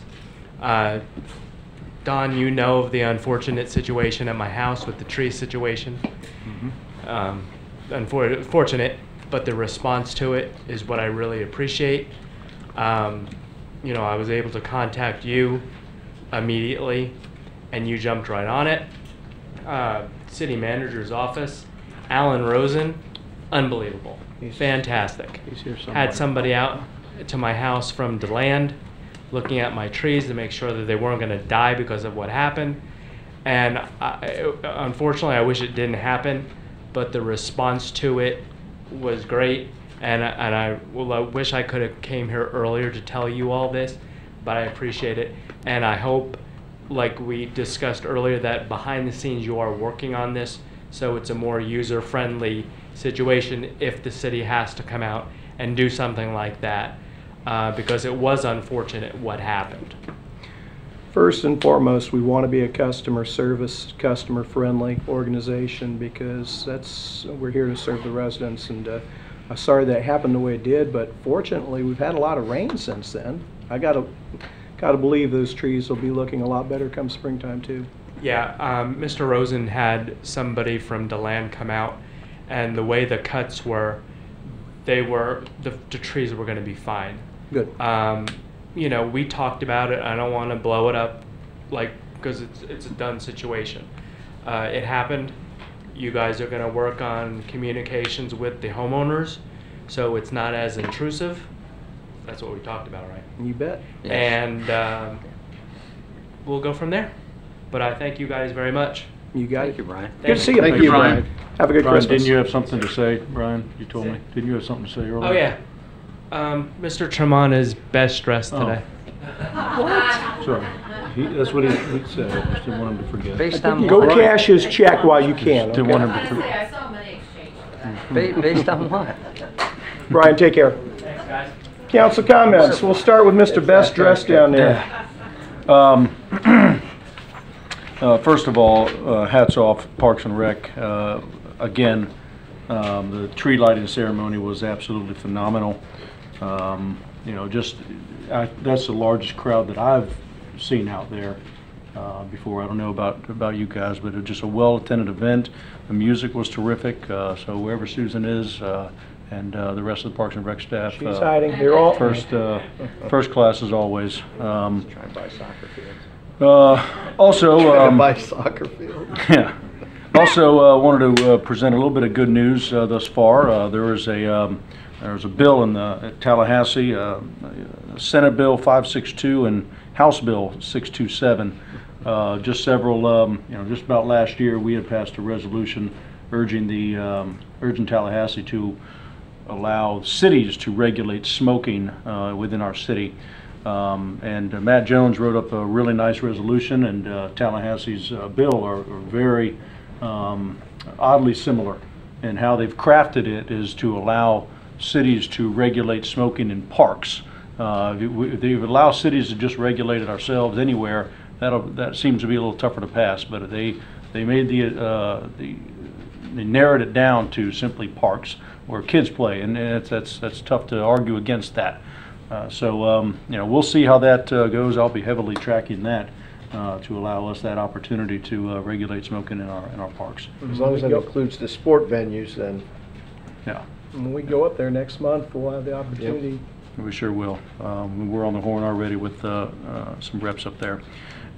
S16: Don, you know of the unfortunate situation at my house with the tree situation. Unfortunate, but the response to it is what I really appreciate. You know, I was able to contact you immediately, and you jumped right on it. City manager's office, Alan Rosen, unbelievable, fantastic.
S4: He's here somewhere.
S16: Had somebody out to my house from DeLand, looking at my trees to make sure that they weren't going to die because of what happened. And unfortunately, I wish it didn't happen, but the response to it was great. And I wish I could have came here earlier to tell you all this, but I appreciate it. And I hope, like we discussed earlier, that behind the scenes you are working on this so it's a more user-friendly situation if the city has to come out and do something like that, because it was unfortunate what happened.
S1: First and foremost, we want to be a customer service, customer-friendly organization, because we're here to serve the residents. And I'm sorry that it happened the way it did, but fortunately, we've had a lot of rain since then. I gotta believe those trees will be looking a lot better come springtime too.
S16: Yeah, Mr. Rosen had somebody from DeLand come out, and the way the cuts were, the trees were going to be fine.
S1: Good.
S16: You know, we talked about it. I don't want to blow it up, because it's a done situation. It happened. You guys are going to work on communications with the homeowners so it's not as intrusive. That's what we talked about, right?
S1: You bet.
S16: And we'll go from there. But I thank you guys very much.
S1: You got
S9: Thank you, Brian.
S1: Good to see you.
S5: Thank you, Brian.
S1: Have a good
S5: Brian,
S1: Christmas.
S5: didn't you have something to say, Brian? You told me. Didn't you have something to say earlier?
S16: Oh, yeah. Mr. Tremont is best dressed today.
S5: Sorry. That's what he said. I just didn't want him to forget.
S9: Based on
S1: Go
S9: what?
S1: cash his check while you can.
S5: Didn't
S1: Okay?
S5: want him to forget.
S3: I saw money exchange.
S9: Based on what?
S1: Brian, take care.
S16: Thanks, guys.
S1: Council comments. We'll start with Mr. Best Dressed down there.
S5: First of all, hats off Parks and Rec. Again, the tree lighting ceremony was absolutely phenomenal. You know, that's the largest crowd that I've seen out there before. I don't know about you guys, but it was just a well-attended event. The music was terrific. So whoever Susan is and the rest of the Parks and Rec staff,
S1: She's hiding. They're all
S5: first class as always.
S4: Try and buy soccer fields.
S5: Also,
S4: Buy soccer fields.
S5: yeah. Also, wanted to present a little bit of good news thus far. There was a bill in Tallahassee, Senate Bill 562 and House Bill 627. Just several, just about last year, we had passed a resolution urging Tallahassee to allow cities to regulate smoking within our city. And Matt Jones wrote up a really nice resolution, and Tallahassee's bill are very oddly similar. And how they've crafted it is to allow cities to regulate smoking in parks. If they allow cities to just regulate it ourselves anywhere, that seems to be a little tougher to pass. But they made they narrowed it down to simply parks where kids play, and that's tough to argue against that. So we'll see how that goes. I'll be heavily tracking that to allow us that opportunity to regulate smoking in our parks.
S4: As long as it includes the sport venues, then.
S5: Yeah.
S1: When we go up there next month, we'll have the opportunity.
S5: We sure will. We're on the horn already with some reps up there.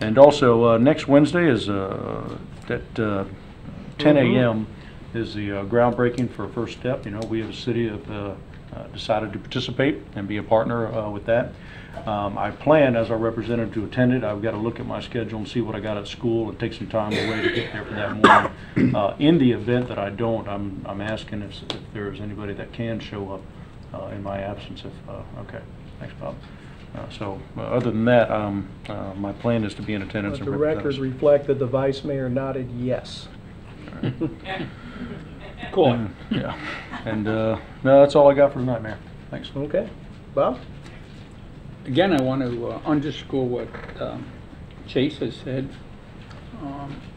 S5: And also, next Wednesday is at 10 a.m. is the groundbreaking for First Step. We as a city have decided to participate and be a partner with that. I plan as our representative to attend it. I've got to look at my schedule and see what I got at school and take some time away to get there for that morning. In the event that I don't, I'm asking if there's anybody that can show up in my absence. Okay, thanks, Bob. Other than that, my plan is to be in attendance.
S1: Let the record reflect that the vice mayor nodded yes.
S5: Cool. Yeah. And no, that's all I got for tonight, Mayor. Thanks.
S1: Okay. Bob?
S6: Again, I want to underscore what Chase has said.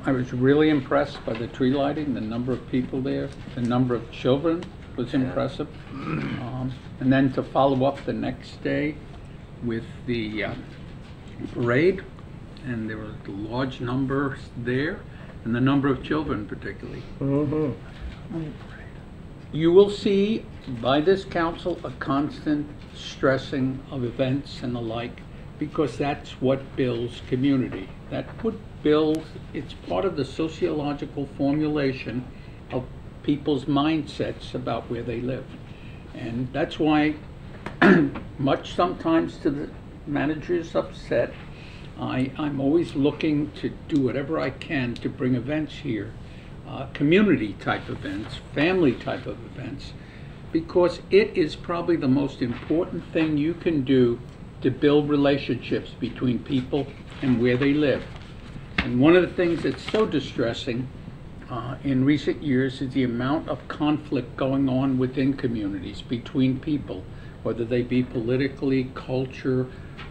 S6: I was really impressed by the tree lighting, the number of people there, the number of children was impressive. And then to follow up the next day with the parade, and there were large numbers there, and the number of children particularly.
S1: Mm-hmm.
S6: You will see by this council a constant stressing of events and the like, because that's what builds community. That what builds, it's part of the sociological formulation of people's mindsets about where they live. And that's why, much sometimes to the manager's upset, I'm always looking to do whatever I can to bring events here. Community type events, family type of events, because it is probably the most important thing you can do to build relationships between people and where they live. And one of the things that's so distressing in recent years is the amount of conflict going on within communities, between people, whether they be politically, culture,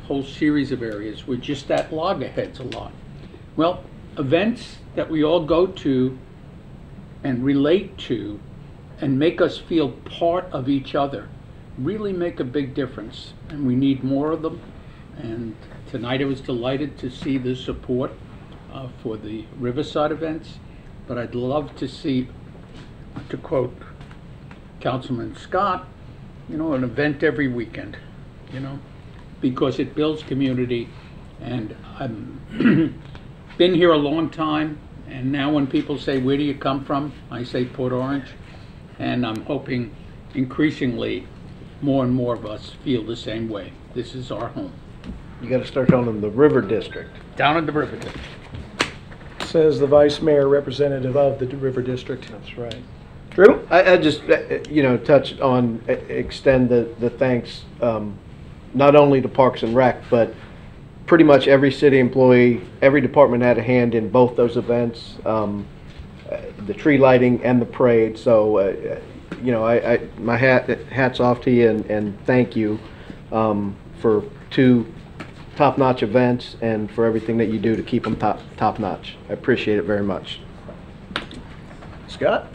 S6: whole series of areas. We're just at loggerheads a lot. Well, events that we all go to and relate to and make us feel part of each other really make a big difference, and we need more of them. And tonight I was delighted to see the support for the Riverside events, but I'd love to see, to quote Councilman Scott, an event every weekend, because it builds community. And I've been here a long time, and now when people say, where do you come from? I say Port Orange, and I'm hoping increasingly, more and more of us feel the same way. This is our home.
S4: You got to start calling them the River District.
S6: Down in the River District.
S1: Says the Vice Mayor, representative of the River District.
S4: That's right.
S1: Drew?
S4: I just, touch on, extend the thanks, not only to Parks and Rec, but pretty much every city employee, every department had a hand in both those events, the tree lighting and the parade. So, my hats off to you and thank you for 2 top-notch events and for everything that you do to keep them top-notch. I appreciate it very much.
S1: Scott?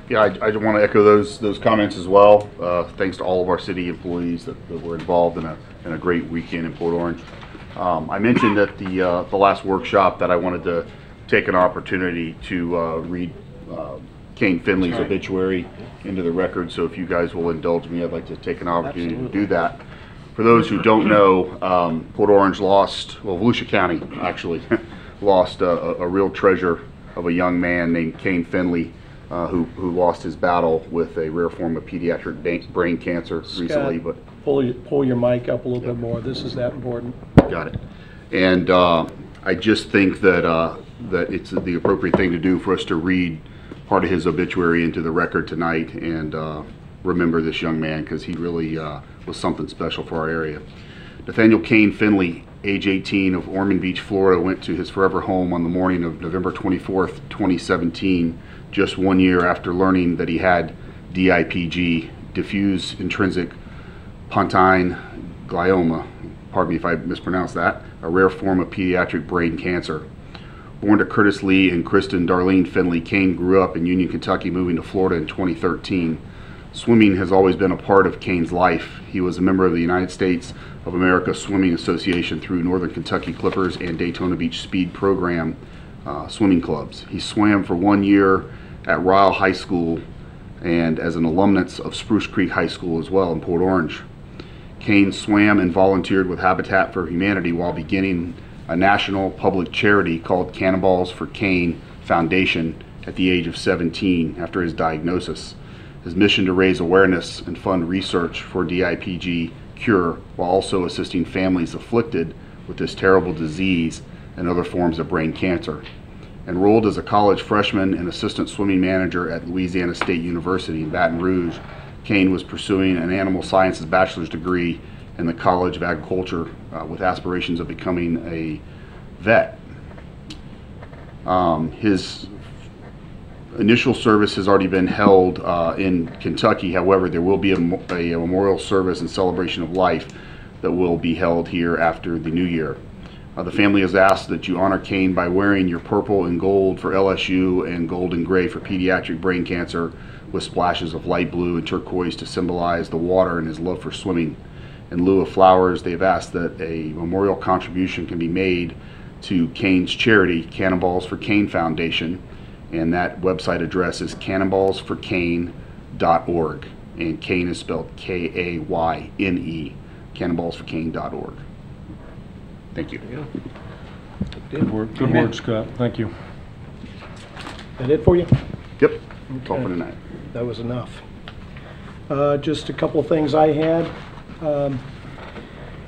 S10: Yeah, I just want to echo those comments as well. Thanks to all of our city employees that were involved in a great weekend in Port Orange. I mentioned at the last workshop that I wanted to take an opportunity to read Kane Finley's obituary into the record. So if you guys will indulge me, I'd like to take an opportunity to do that. For those who don't know, Port Orange lost, well, Volusia County actually lost a real treasure of a young man named Kane Finley, who lost his battle with a rare form of pediatric brain cancer recently. But
S1: pull your mic up a little bit more. This is that important.
S10: Got it. And I just think that that it's the appropriate thing to do for us to read part of his obituary into the record tonight and remember this young man, because he really was something special for our area. Nathaniel Kane Finley, age 18, of Ormond Beach, Florida, went to his forever home on the morning of November 24th, 2017, just 1 year after learning that he had DIPG, diffuse intrinsic pontine glioma, pardon me if I mispronounced that, a rare form of pediatric brain cancer. Born to Curtis Lee and Kristen Darlene Finley, Kane grew up in Union, Kentucky, moving to Florida in 2013. Swimming has always been a part of Kane's life. He was a member of the United States of America Swimming Association through Northern Kentucky Clippers and Daytona Beach Speed Program swimming clubs. He swam for 1 year at Ryle High School and as an alumnus of Spruce Creek High School as well in Port Orange. Kane swam and volunteered with Habitat for Humanity while beginning a national public charity called Cannonballs for Kane Foundation at the age of 17 after his diagnosis. His mission to raise awareness and fund research for DIPG cure while also assisting families afflicted with this terrible disease and other forms of brain cancer. Enrolled as a college freshman and assistant swimming manager at Louisiana State University in Baton Rouge, Kane was pursuing an animal sciences bachelor's degree in the College of Agriculture with aspirations of becoming a vet. His initial service has already been held in Kentucky. However, there will be a memorial service and celebration of life that will be held here after the new year. The family has asked that you honor Kane by wearing your purple and gold for LSU and gold and gray for pediatric brain cancer, with splashes of light blue and turquoise to symbolize the water and his love for swimming. In lieu of flowers, they've asked that a memorial contribution can be made to Kane's charity, Cannonballs for Kane Foundation, and that website address is cannonballsforkane.org, and Kane is spelled K-A-Y-N-E, cannonballsforkane.org. Thank you.
S5: Good work, Scott. Thank you.
S1: That it for you?
S10: Yep. That's all for tonight.
S1: That was enough. Just a couple of things I had.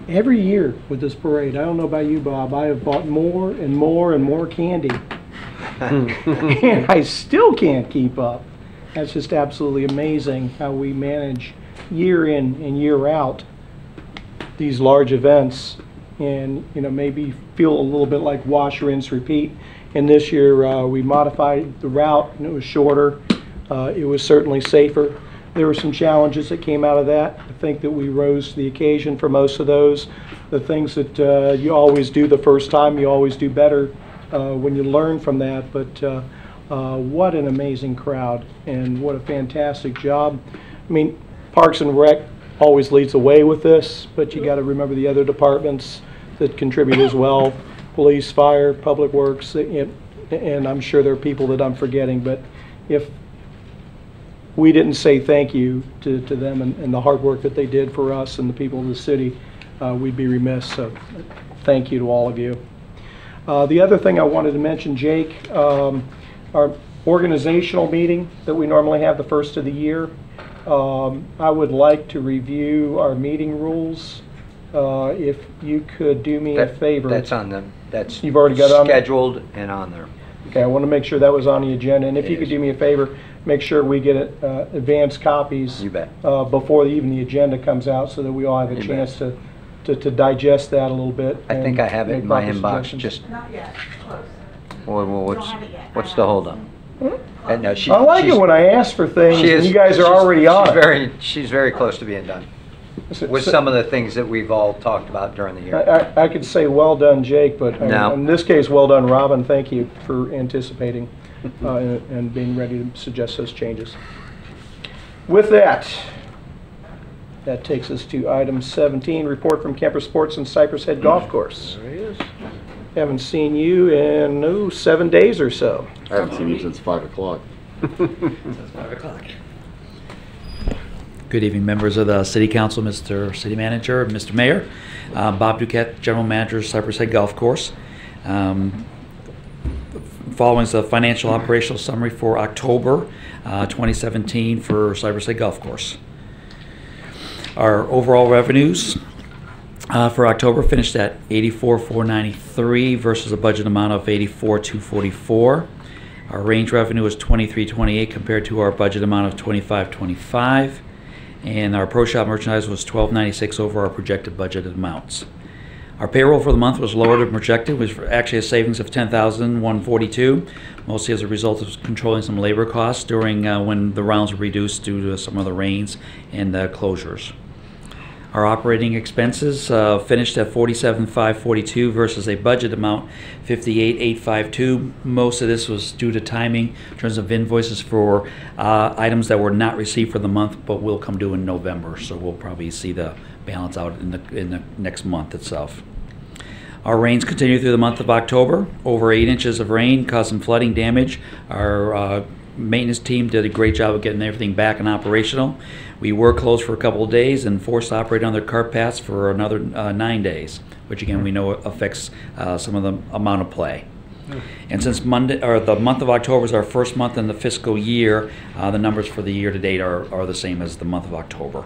S1: Every year with this parade, I don't know about you, Bob, I have bought more and more and more candy. And I still can't keep up. That's just absolutely amazing how we manage year in and year out these large events, and maybe feel a little bit like wash, rinse, repeat. And this year we modified the route and it was shorter. It was certainly safer. There were some challenges that came out of that. I think that we rose to the occasion for most of those. The things that you always do the first time, you always do better when you learn from that. But what an amazing crowd, and what a fantastic job. I mean, Parks and Rec always leads the way with this, but you got to remember the other departments that contribute as well. Police, fire, public works, and I'm sure there are people that I'm forgetting, but if we didn't say thank you to them and the hard work that they did for us and the people of the city, we'd be remiss. So thank you to all of you. The other thing I wanted to mention, Jake, our organizational meeting that we normally have the first of the year, I would like to review our meeting rules. If you could do me a favor.
S9: That's on them. That's
S1: You've already got it on there?
S9: scheduled and on there.
S1: Okay, I want to make sure that was on the agenda, and if you could do me a favor, make sure we get advanced copies.
S9: You bet.
S1: Before even the agenda comes out, so that we all have a
S9: You
S1: chance to digest that a little bit.
S9: I think I have it
S1: make
S9: in my
S1: proper
S9: inbox.
S1: suggestions.
S9: Just
S3: Not yet, close.
S9: what's the holdup? No,
S1: I like it when I ask for things, and you guys are already on it.
S9: She's very close to being done.
S1: So-
S9: With
S1: so-
S9: some of the things that we've all talked about during the year.
S1: I could say, well done, Jake, but
S9: No.
S1: in this case, well done, Robin. Thank you for anticipating and being ready to suggest those changes. With that takes us to item 17, report from Kemper Sports and Cypress Head Golf Course.
S4: There he is.
S1: Haven't seen you in 7 days or so.
S10: I haven't seen you since 5 o'clock.
S17: Good evening, members of the City Council, Mr. City Manager, Mr. Mayor. Bob Duquette, General Manager, Cypress Head Golf Course. Following is the financial operational summary for October 2017 for Cypress Head Golf Course. Our overall revenues for October finished at $84,493 versus a budget amount of $84,244. Our range revenue was $23,28 compared to our budget amount of $25,25. And our Pro Shop merchandise was $12.96 over our projected budgeted amounts. Our payroll for the month was lower than projected, which was actually a savings of $10,142, mostly as a result of controlling some labor costs during when the rounds were reduced due to some of the rains and closures. Our operating expenses finished at $47,542 versus a budget amount $58,852. Most of this was due to timing in terms of invoices for items that were not received for the month but will come due in November. So we'll probably see the balance out in the next month itself. Our rains continued through the month of October. Over 8 inches of rain caused some flooding damage. Our maintenance team did a great job of getting everything back and operational. We were closed for a couple of days and forced to operate on their cart paths for another 9 days, which again we know affects some of the amount of play. And since the month of October is our first month in the fiscal year, the numbers for the year to date are the same as the month of October.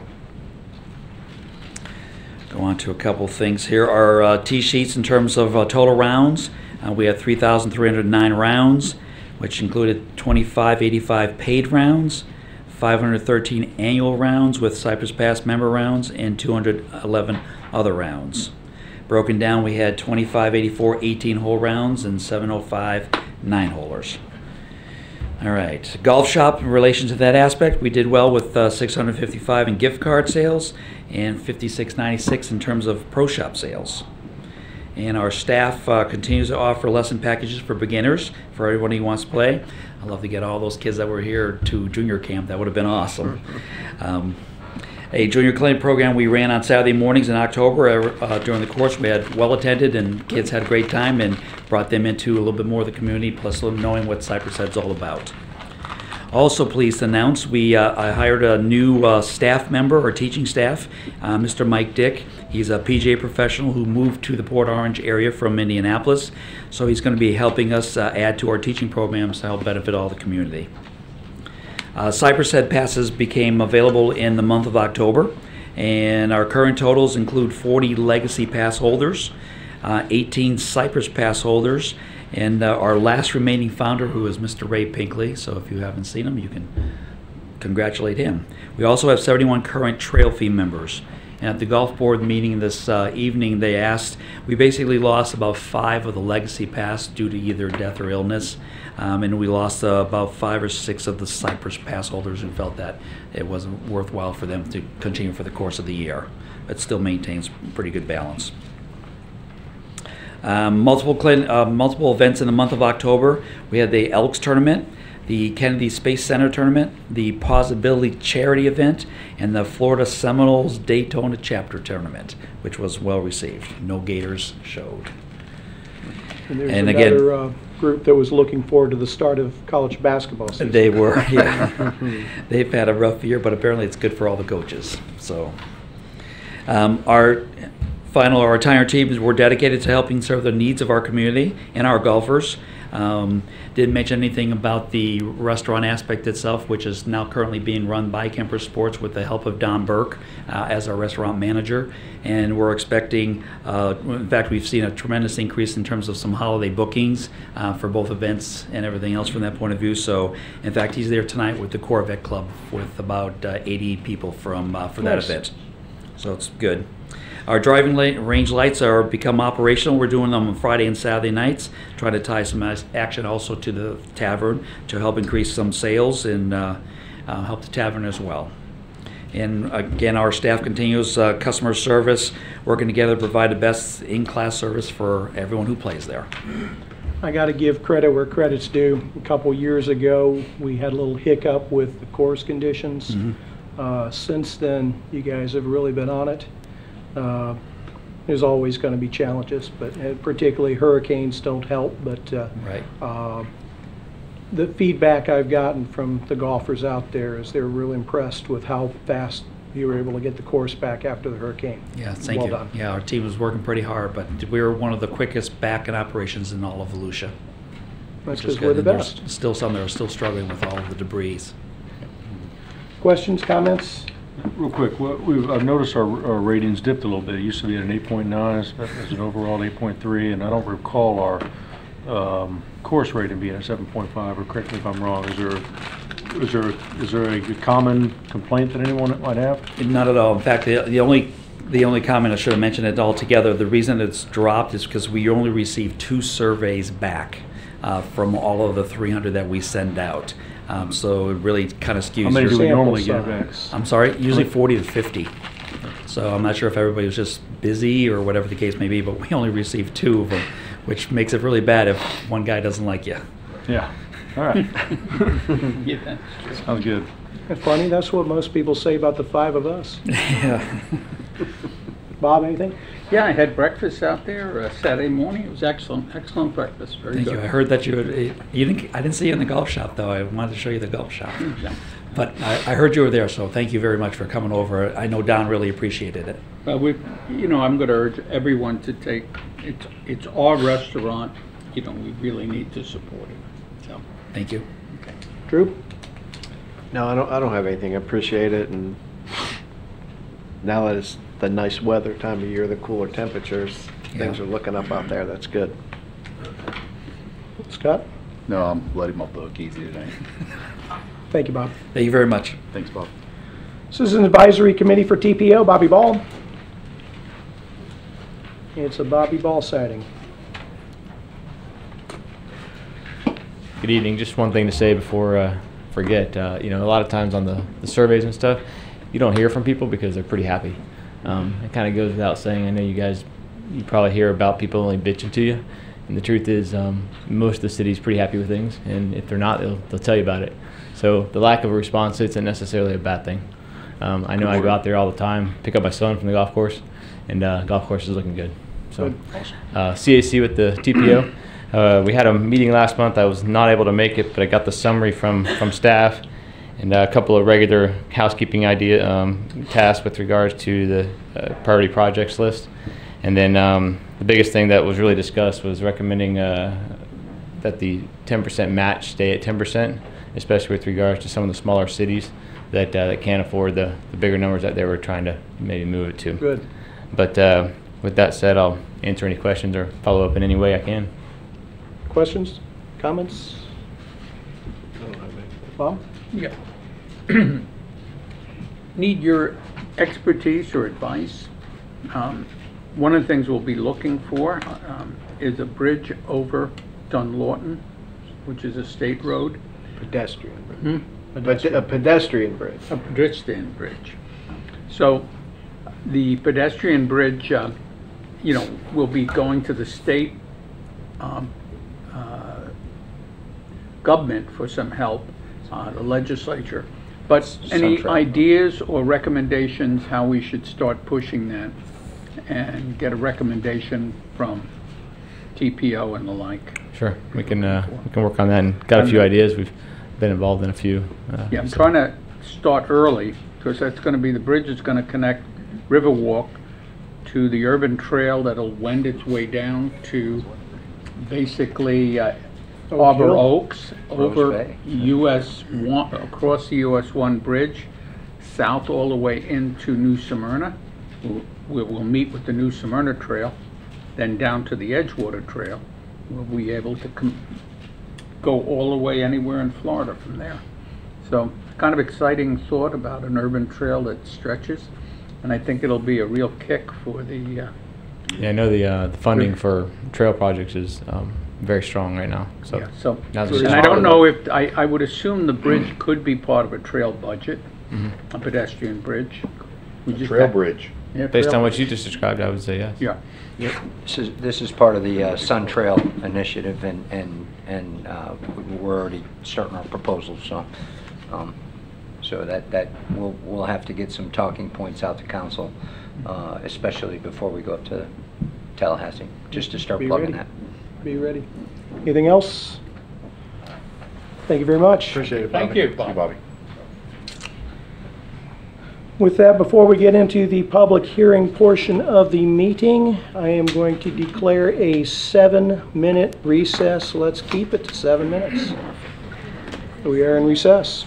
S17: Go on to a couple things here. Our tee sheets in terms of total rounds, we had 3,309 rounds, which included 2,585 paid rounds, 513 annual rounds with Cypress Pass member rounds, and 211 other rounds. Broken down, we had 2,584 18-hole rounds and 705 9-holers. All right, golf shop in relation to that aspect, we did well with 655 in gift card sales and 5696 in terms of pro shop sales. And our staff continues to offer lesson packages for beginners, for everyone who wants to play. I'd love to get all those kids that were here to junior camp. That would have been awesome. A junior clinic program we ran on Saturday mornings in October during the course. We had well attended and kids had a great time and brought them into a little bit more of the community, plus knowing what Cypress Head's all about. Also pleased to announce I hired a new staff member or teaching staff, Mr. Mike Dick. He's a PGA professional who moved to the Port Orange area from Indianapolis, so he's going to be helping us add to our teaching programs to help benefit all the community. Cypress Head passes became available in the month of October, and our current totals include 40 legacy pass holders, 18 Cypress Pass holders, and our last remaining founder, who is Mr. Ray Pinkley. So if you haven't seen him, you can congratulate him. We also have 71 current trail fee members. And at the golf board meeting this evening, they asked, we basically lost about 5 of the legacy pass due to either death or illness. And we lost about 5 or 6 of the Cypress Pass holders who felt that it wasn't worthwhile for them to continue for the course of the year. It still maintains pretty good balance. Multiple events in the month of October. We had the Elks Tournament, the Kennedy Space Center Tournament, the Possibility Charity Event, and the Florida Seminoles Daytona Chapter Tournament, which was well received. No Gators showed.
S1: And there's
S17: And
S1: another
S17: again,
S1: group that was looking forward to the start of college basketball season.
S17: they were, yeah. They've had a rough year, but apparently it's good for all the coaches. So, our entire teams were dedicated to helping serve the needs of our community and our golfers. Didn't mention anything about the restaurant aspect itself, which is now currently being run by Kemper Sports with the help of Don Burke as our restaurant manager. And we're expecting, in fact, we've seen a tremendous increase in terms of some holiday bookings for both events and everything else from that point of view. So, in fact, he's there tonight with the Corvette Club with about 80 people for that
S1: Nice.
S17: event. So it's good. Our driving range lights are become operational. We're doing them on Friday and Saturday nights, trying to tie some action also to the tavern to help increase some sales and help the tavern as well. And again, our staff continues customer service, working together to provide the best in-class service for everyone who plays there.
S1: I got to give credit where credit's due. A couple years ago, we had a little hiccup with the course conditions. Since then, you guys have really been on it. There's always going to be challenges, but particularly hurricanes don't help. But the feedback I've gotten from the golfers out there is they're really impressed with how fast you were able to get the course back after the hurricane.
S17: Yeah, thank
S1: Well
S17: you.
S1: done.
S17: Yeah, our team was working pretty hard, but we were one of the quickest back in operations in all of Volusia.
S1: That's
S17: which is
S1: because we're
S17: good.
S1: the
S17: And there's
S1: best.
S17: still some that are still struggling with all of the debris.
S1: Questions, comments?
S5: Real quick, I've noticed our ratings dipped a little bit. It used to be at an 8.9 as an overall 8.3, and I don't recall our course rating being at 7.5, or correct me if I'm wrong. Is there a common complaint that anyone might have?
S17: Not at all. In fact, the only comment I should have mentioned it altogether, the reason it's dropped is because we only received 2 surveys back from all of the 300 that we send out. So it really kind of skews.
S5: How many do we normally
S1: sample
S5: get back?
S1: size.
S17: I'm sorry, usually 40 to 50. So I'm not sure if everybody was just busy or whatever the case may be, but we only received 2 of them, which makes it really bad if one guy doesn't like you.
S5: Yeah. All right.
S6: Yeah.
S5: Sounds good.
S1: Isn't it funny? That's what most people say about the 5 of us.
S17: Yeah.
S1: Bob, anything?
S6: Yeah, I had breakfast out there Saturday morning. It was excellent, excellent breakfast. Very
S17: Thank
S6: good.
S17: you. I heard that you didn't. I didn't see you in the golf shop though. I wanted to show you the golf shop.
S6: Yeah.
S17: But I heard you were there, so thank you very much for coming over. I know Don really appreciated it.
S6: I'm going to urge everyone to take. It's our restaurant. We really need to support it. So.
S17: Thank you.
S6: Okay.
S1: Drew?
S4: No, I don't have anything. I appreciate it, and now that it's the nice weather time of year, the cooler temperatures, things are looking up out there. That's good.
S1: Scott?
S10: No, I'm letting him off the hook easy today.
S1: Thank you, Bob.
S17: Thank you very much.
S10: Thanks, Bob.
S1: Citizen Advisory Committee for TPO, Bobby Ball. It's a Bobby Ball sighting.
S18: Good evening. Just one thing to say before I forget. A lot of times on the surveys and stuff, you don't hear from people because they're pretty happy. It kind of goes without saying. I know you probably hear about people only bitching to you, and the truth is most of the city's pretty happy with things, and if they're not, they'll tell you about it. So the lack of a response isn't necessarily a bad thing. I know I go out there all the time, pick up my son from the golf course, and golf course is looking good. So CAC with the TPO. We had a meeting last month. I was not able to make it, but I got the summary from staff and a couple of regular housekeeping tasks with regards to the priority projects list. And then the biggest thing that was really discussed was recommending that the 10% match stay at 10%, especially with regards to some of the smaller cities that can't afford the bigger numbers that they were trying to maybe move it to.
S1: Good.
S18: But with that said, I'll answer any questions or follow up in any way I can.
S1: Questions? Comments? Bob?
S6: Yeah. Need your expertise or advice. One of the things we'll be looking for is a bridge over Dunlawton, which is a state road.
S4: Pedestrian bridge. A pedestrian bridge.
S6: A pedestrian bridge. So the pedestrian bridge, will be going to the state government for some help, the legislature. But any ideas or recommendations how we should start pushing that and get a recommendation from TPO and the like?
S18: Sure, we can work on that and got a few ideas. We've been involved in a few.
S6: Yeah, I'm trying to start early because that's going to be the bridge that's going to connect Riverwalk to the urban trail that'll wend its way down to basically Harbor
S1: Hill.
S6: Oaks, over
S9: Bay.
S6: US 1, across the US 1 bridge, south all the way into New Smyrna. We'll meet with the New Smyrna Trail, then down to the Edgewater Trail. We'll be able to go all the way anywhere in Florida from there. So, kind of exciting thought about an urban trail that stretches, and I think it'll be a real kick for the
S18: Yeah, I know the funding for trail projects is very strong right now. So,
S6: yeah, so,
S18: now's
S6: and
S18: just
S6: I
S18: part
S6: don't
S18: of
S6: know
S18: it.
S6: if, I would assume the bridge could be part of a trail budget,
S18: Mhm.
S6: a pedestrian bridge. We just
S10: Trail
S6: have-
S10: bridge.
S6: Yeah,
S18: Based
S6: trail
S18: on what you
S6: bridge.
S18: just described, I would say yes.
S6: Yeah.
S9: This is part of the Sun Trail initiative, and we're already starting our proposals, so, so that we'll have to get some talking points out to council, especially before we go up to Tallahassee, just to start
S1: Be
S9: plugging
S1: ready.
S9: that.
S1: Be ready. Anything else? Thank you very much.
S10: Appreciate it,
S6: Thank
S10: Bobby.
S6: you,
S10: See
S6: Bob.
S10: Bobby.
S1: With that, before we get into the public hearing portion of the meeting, I am going to declare a 7-minute recess. Let's keep it to 7 minutes. We are in recess.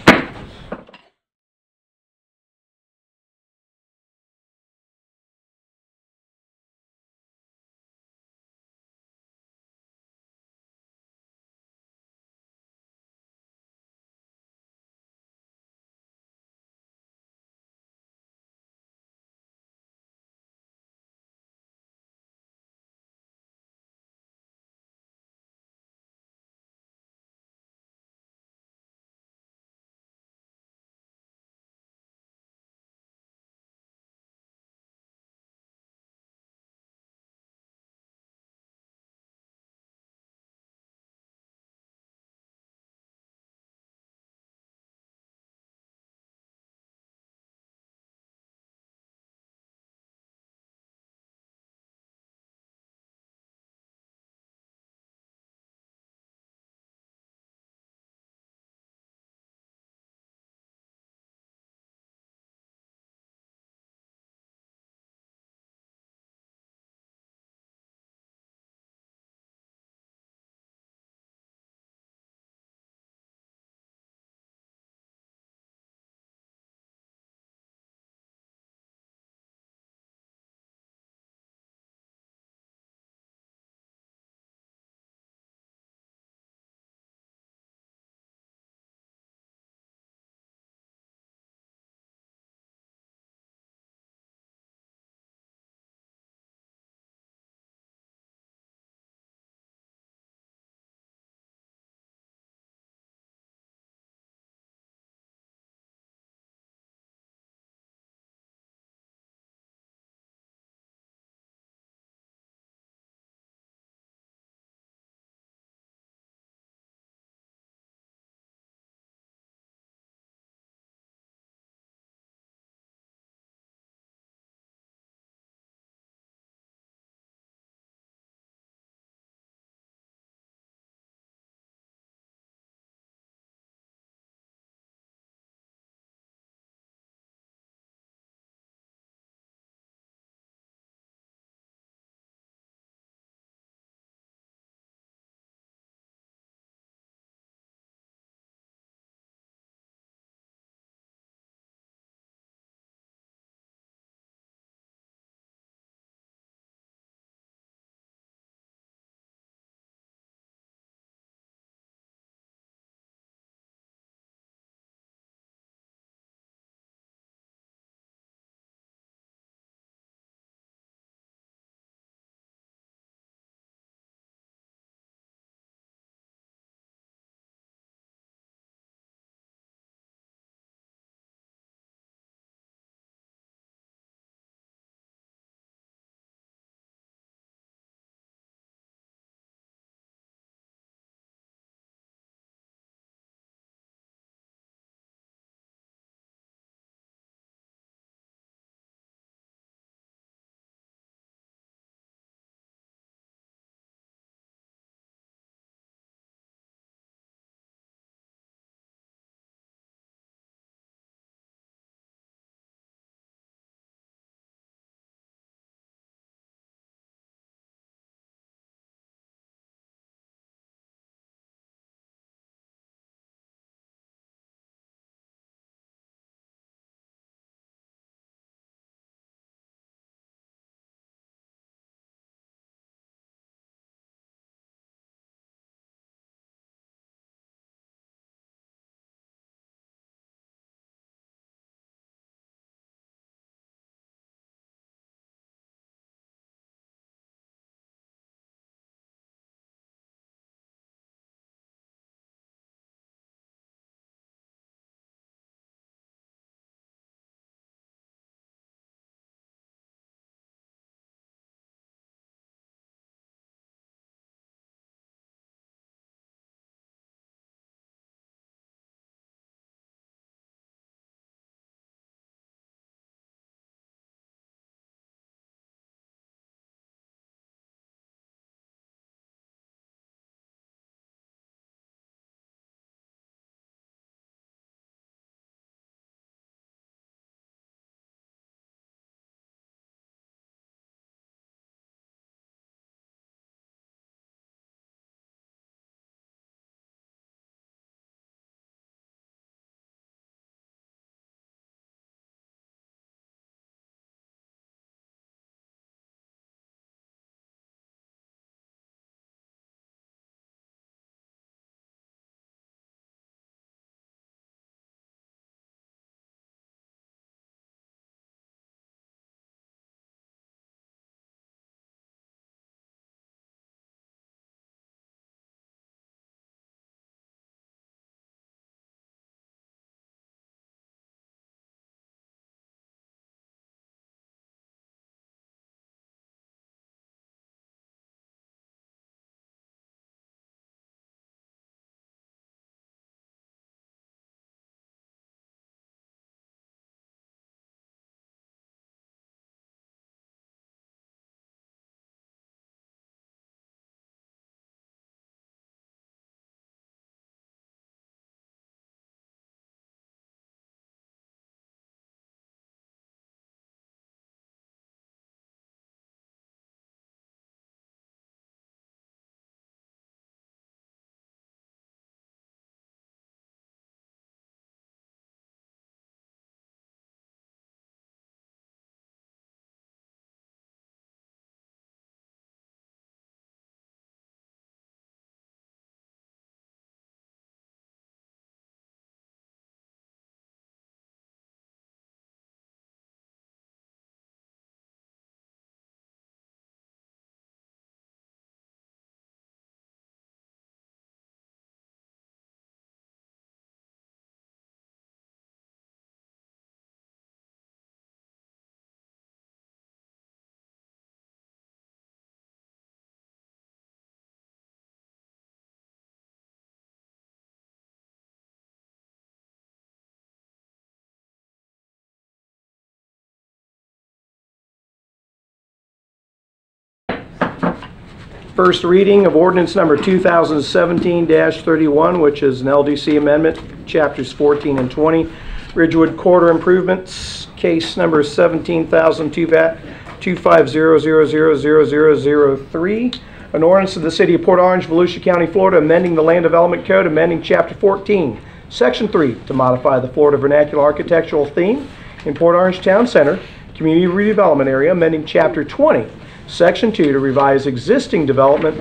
S1: First reading of ordinance number 2017-31, which is an LDC amendment, chapters 14 and 20, Ridgewood Corridor Improvements, case number 17,250,000,003. An ordinance of the City of Port Orange, Volusia County, Florida, amending the Land Development Code, amending Chapter 14, Section 3, to modify the Florida vernacular architectural theme in Port Orange Town Center, Community Redevelopment Area, amending Chapter 20, Section 2, to revise existing development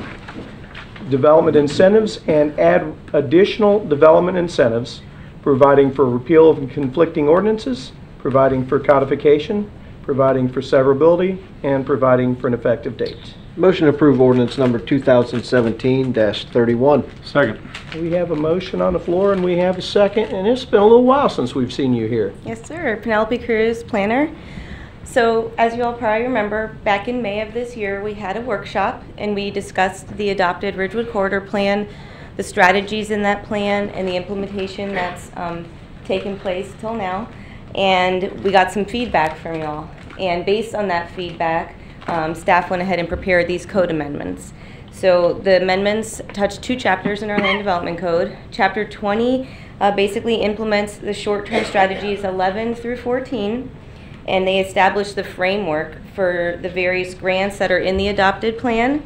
S1: incentives and add additional development incentives, providing for repeal of conflicting ordinances, providing for codification, providing for severability, and providing for an effective date.
S4: Motion to approve ordinance number 2017-31.
S5: Second.
S1: We have a motion on the floor and we have a second, and it's been a little while since we've seen you here.
S19: Yes, sir. Penelope Cruz, planner. So, as you all probably remember, back in May of this year, we had a workshop and we discussed the adopted Ridgewood Corridor Plan, the strategies in that plan, and the implementation that's taken place till now. And we got some feedback from y'all. And based on that feedback, staff went ahead and prepared these code amendments. So the amendments touch 2 chapters in our Land Development Code. Chapter 20 basically implements the short-term strategies 11 through 14, and they establish the framework for the various grants that are in the adopted plan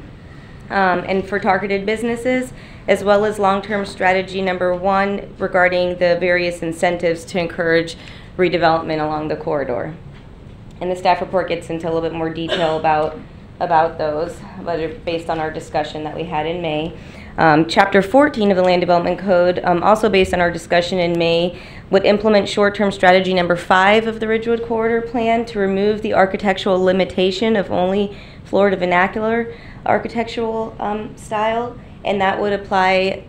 S19: and for targeted businesses, as well as long-term strategy number 1 regarding the various incentives to encourage redevelopment along the corridor. And the staff report gets into a little bit more detail about those, but based on our discussion that we had in May. Chapter 14 of the Land Development Code, also based on our discussion in May, would implement short-term strategy number 5 of the Ridgewood Corridor Plan to remove the architectural limitation of only Florida vernacular architectural style, and that would apply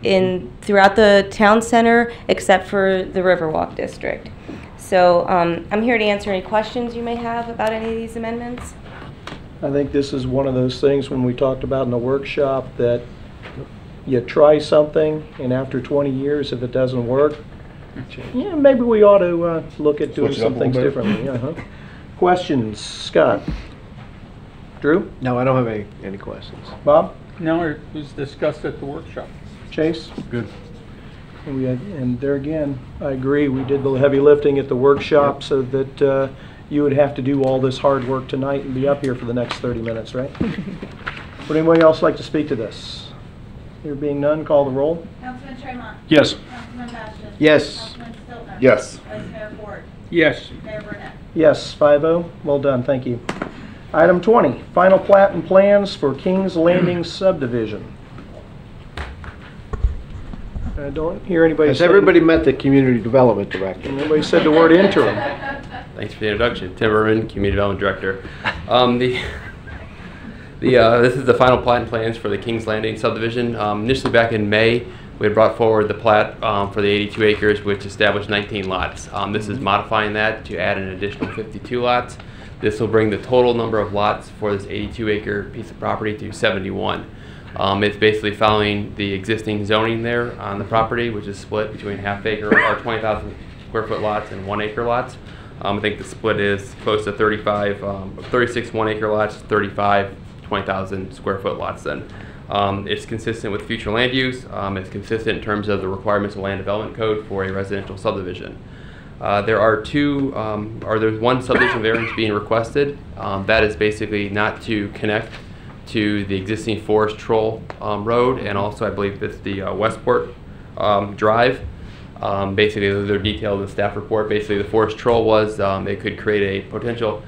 S19: throughout the town center except for the Riverwalk District. So I'm here to answer any questions you may have about any of these amendments.
S1: I think this is one of those things when we talked about in the workshop that you try something and after 20 years if it doesn't work, yeah, maybe we ought to look at doing some things differently. Questions? Scott? Drew?
S4: No, I don't have any questions.
S1: Bob?
S6: No, it was discussed at the workshop.
S1: Chase?
S5: Good.
S1: And there again, I agree, we did the heavy lifting at the workshop so that you would have to do all this hard work tonight and be up here for the next 30 minutes, right? Would anybody else like to speak to this? There being none, call the roll.
S3: Councilman Tremont.
S5: Yes.
S3: Councilman Bastian.
S4: Yes.
S3: Councilman Stiltner.
S10: Yes.
S3: Vice Mayor Ford.
S6: Yes.
S3: Mayor Burnett.
S1: Yes, 5-0. Well done, thank you. Item 20, final plat and plans for Kings Landing subdivision. I don't hear anybody
S4: Has
S1: say...
S4: everybody met the Community Development Director?
S1: Nobody said the word interim.
S14: Thanks for the introduction. Tim Berman, Community Development Director. This is the final plat and plans for the Kings Landing subdivision. Initially back in May, we had brought forward the plat for the 82 acres, which established 19 lots. This is modifying that to add an additional 52 lots. This will bring the total number of lots for this 82-acre piece of property to 71. It's basically following the existing zoning there on the property, which is split between half-acre or 20,000 square foot lots and 1-acre lots. I think the split is close to 36 1-acre lots, 35 20,000 square foot lots then. It's consistent with future land use. It's consistent in terms of the requirements of Land Development Code for a residential subdivision. There's one subdivision variance being requested. That is basically not to connect to the existing Forest Troll Road, and also I believe it's the Westport Drive. Basically, they're detailed in the staff report. Basically, the Forest Troll was it could create a potential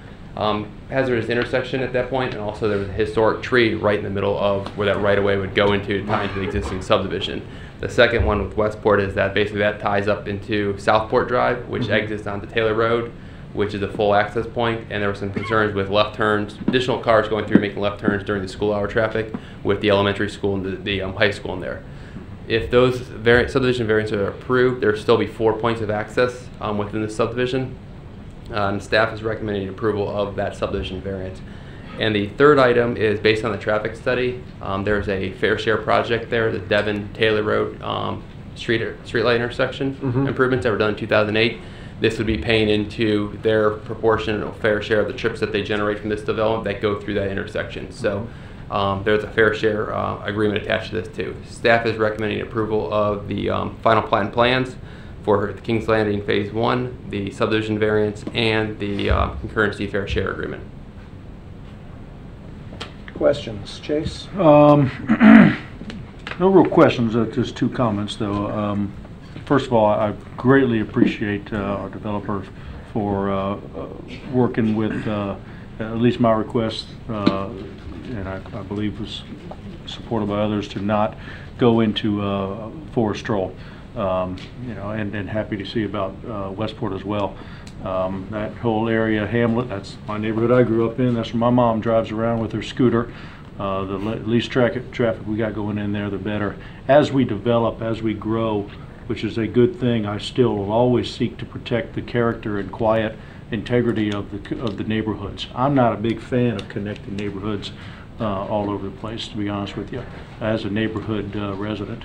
S14: hazardous intersection at that point, and also there was a historic tree right in the middle of where that right-of-way would go into to tie into the existing subdivision. The second one with Westport is that basically that ties up into Southport Drive, which exits onto Taylor Road, which is a full access point, and there were some concerns with left turns, additional cars going through making left turns during the school hour traffic with the elementary school and the high school in there. If those subdivision variants are approved, there will still be 4 points of access within the subdivision. Staff is recommending approval of that subdivision variant. And the third item is based on the traffic study. There's a fair share project there, the Devon-Taylor Road streetlight intersection improvements that were done in 2008. This would be paying into their proportional fair share of the trips that they generate from this development that go through that intersection. So there's a fair share agreement attached to this too. Staff is recommending approval of the final plat and plans for the Kings Landing Phase 1, the subdivision variance, and the concurrency fair share agreement.
S1: Questions? Chase?
S5: No real questions, just two comments though. First of all, I greatly appreciate our developer for working with at least my request, and I believe was supported by others, to not go into Forest Stroll. And happy to see about Westport as well. That whole area, Hamlet, that's my neighborhood I grew up in. That's where my mom drives around with her scooter. The least traffic we got going in there, the better. As we develop, as we grow, which is a good thing, I still will always seek to protect the character and quiet integrity of the neighborhoods. I'm not a big fan of connecting neighborhoods all over the place, to be honest with you, as a neighborhood resident.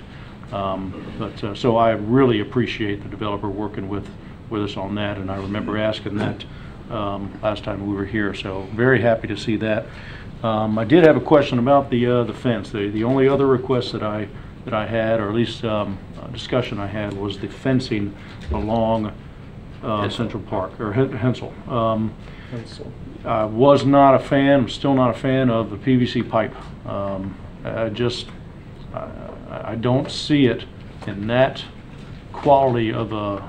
S5: So I really appreciate the developer working with us on that, and I remember asking that last time we were here, so very happy to see that. I did have a question about the fence. The only other request that I had, or at least discussion I had, was the fencing along Central Park, or Hensel. I was not a fan, I'm still not a fan of the PVC pipe. I don't see it in that quality of a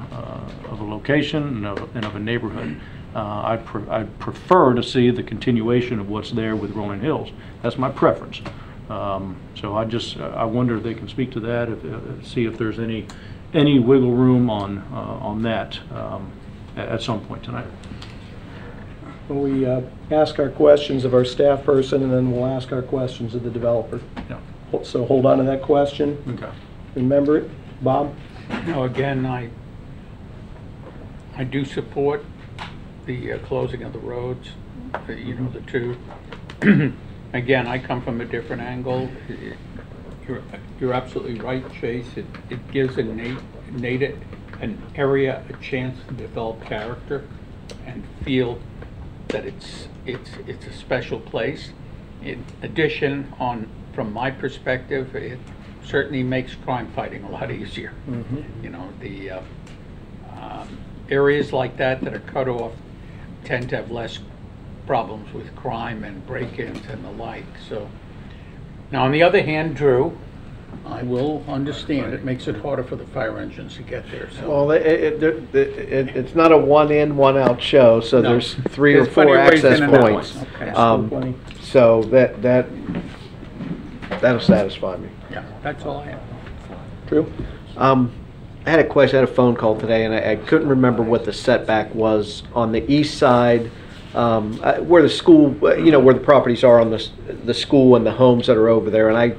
S5: location and of a neighborhood. I'd prefer to see the continuation of what's there with Rolling Hills. That's my preference. So I wonder if they can speak to that, see if there's any wiggle room on that at some point tonight.
S1: We ask our questions of our staff person, and then we'll ask our questions of the developer.
S5: Yeah.
S1: So hold on to that question.
S5: Okay.
S1: Remember it, Bob?
S6: No, again, I do support the closing of the roads, the two. Again, I come from a different angle. You're absolutely right, Chase. It gives an area a chance to develop character and feel that it's a special place. In addition, from my perspective, it certainly makes crime fighting a lot easier. Mm-hmm. The areas like that are cut off tend to have less problems with crime and break-ins and the like. So now, on the other hand, Drew, I will understand it makes it harder for the fire engines to get there. So.
S4: Well, it's not a one in, one out show, so
S6: No.
S4: there's 3 or 4 access points.
S6: Okay.
S4: So that'll satisfy me.
S6: Yeah, that's all I have.
S1: Drew?
S4: I had a question. I had a phone call today, and I couldn't remember what the setback was on the east side, where the school, where the properties are on the school and the homes that are over there. And I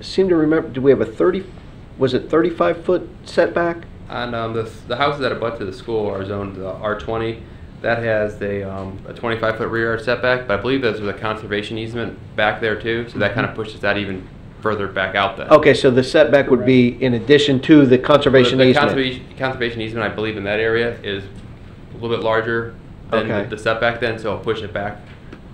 S4: seem to remember, do we have a 35-foot setback?
S14: And the houses that abut to the school are zoned R20. That has a 25-foot rear yard setback, but I believe there's a conservation easement back there too, so that kind of pushes that even further back out then.
S4: Okay, so the setback would be in addition to the conservation easement?
S14: The conservation easement, I believe, in that area is a little bit larger than the setback then, so I'll push it back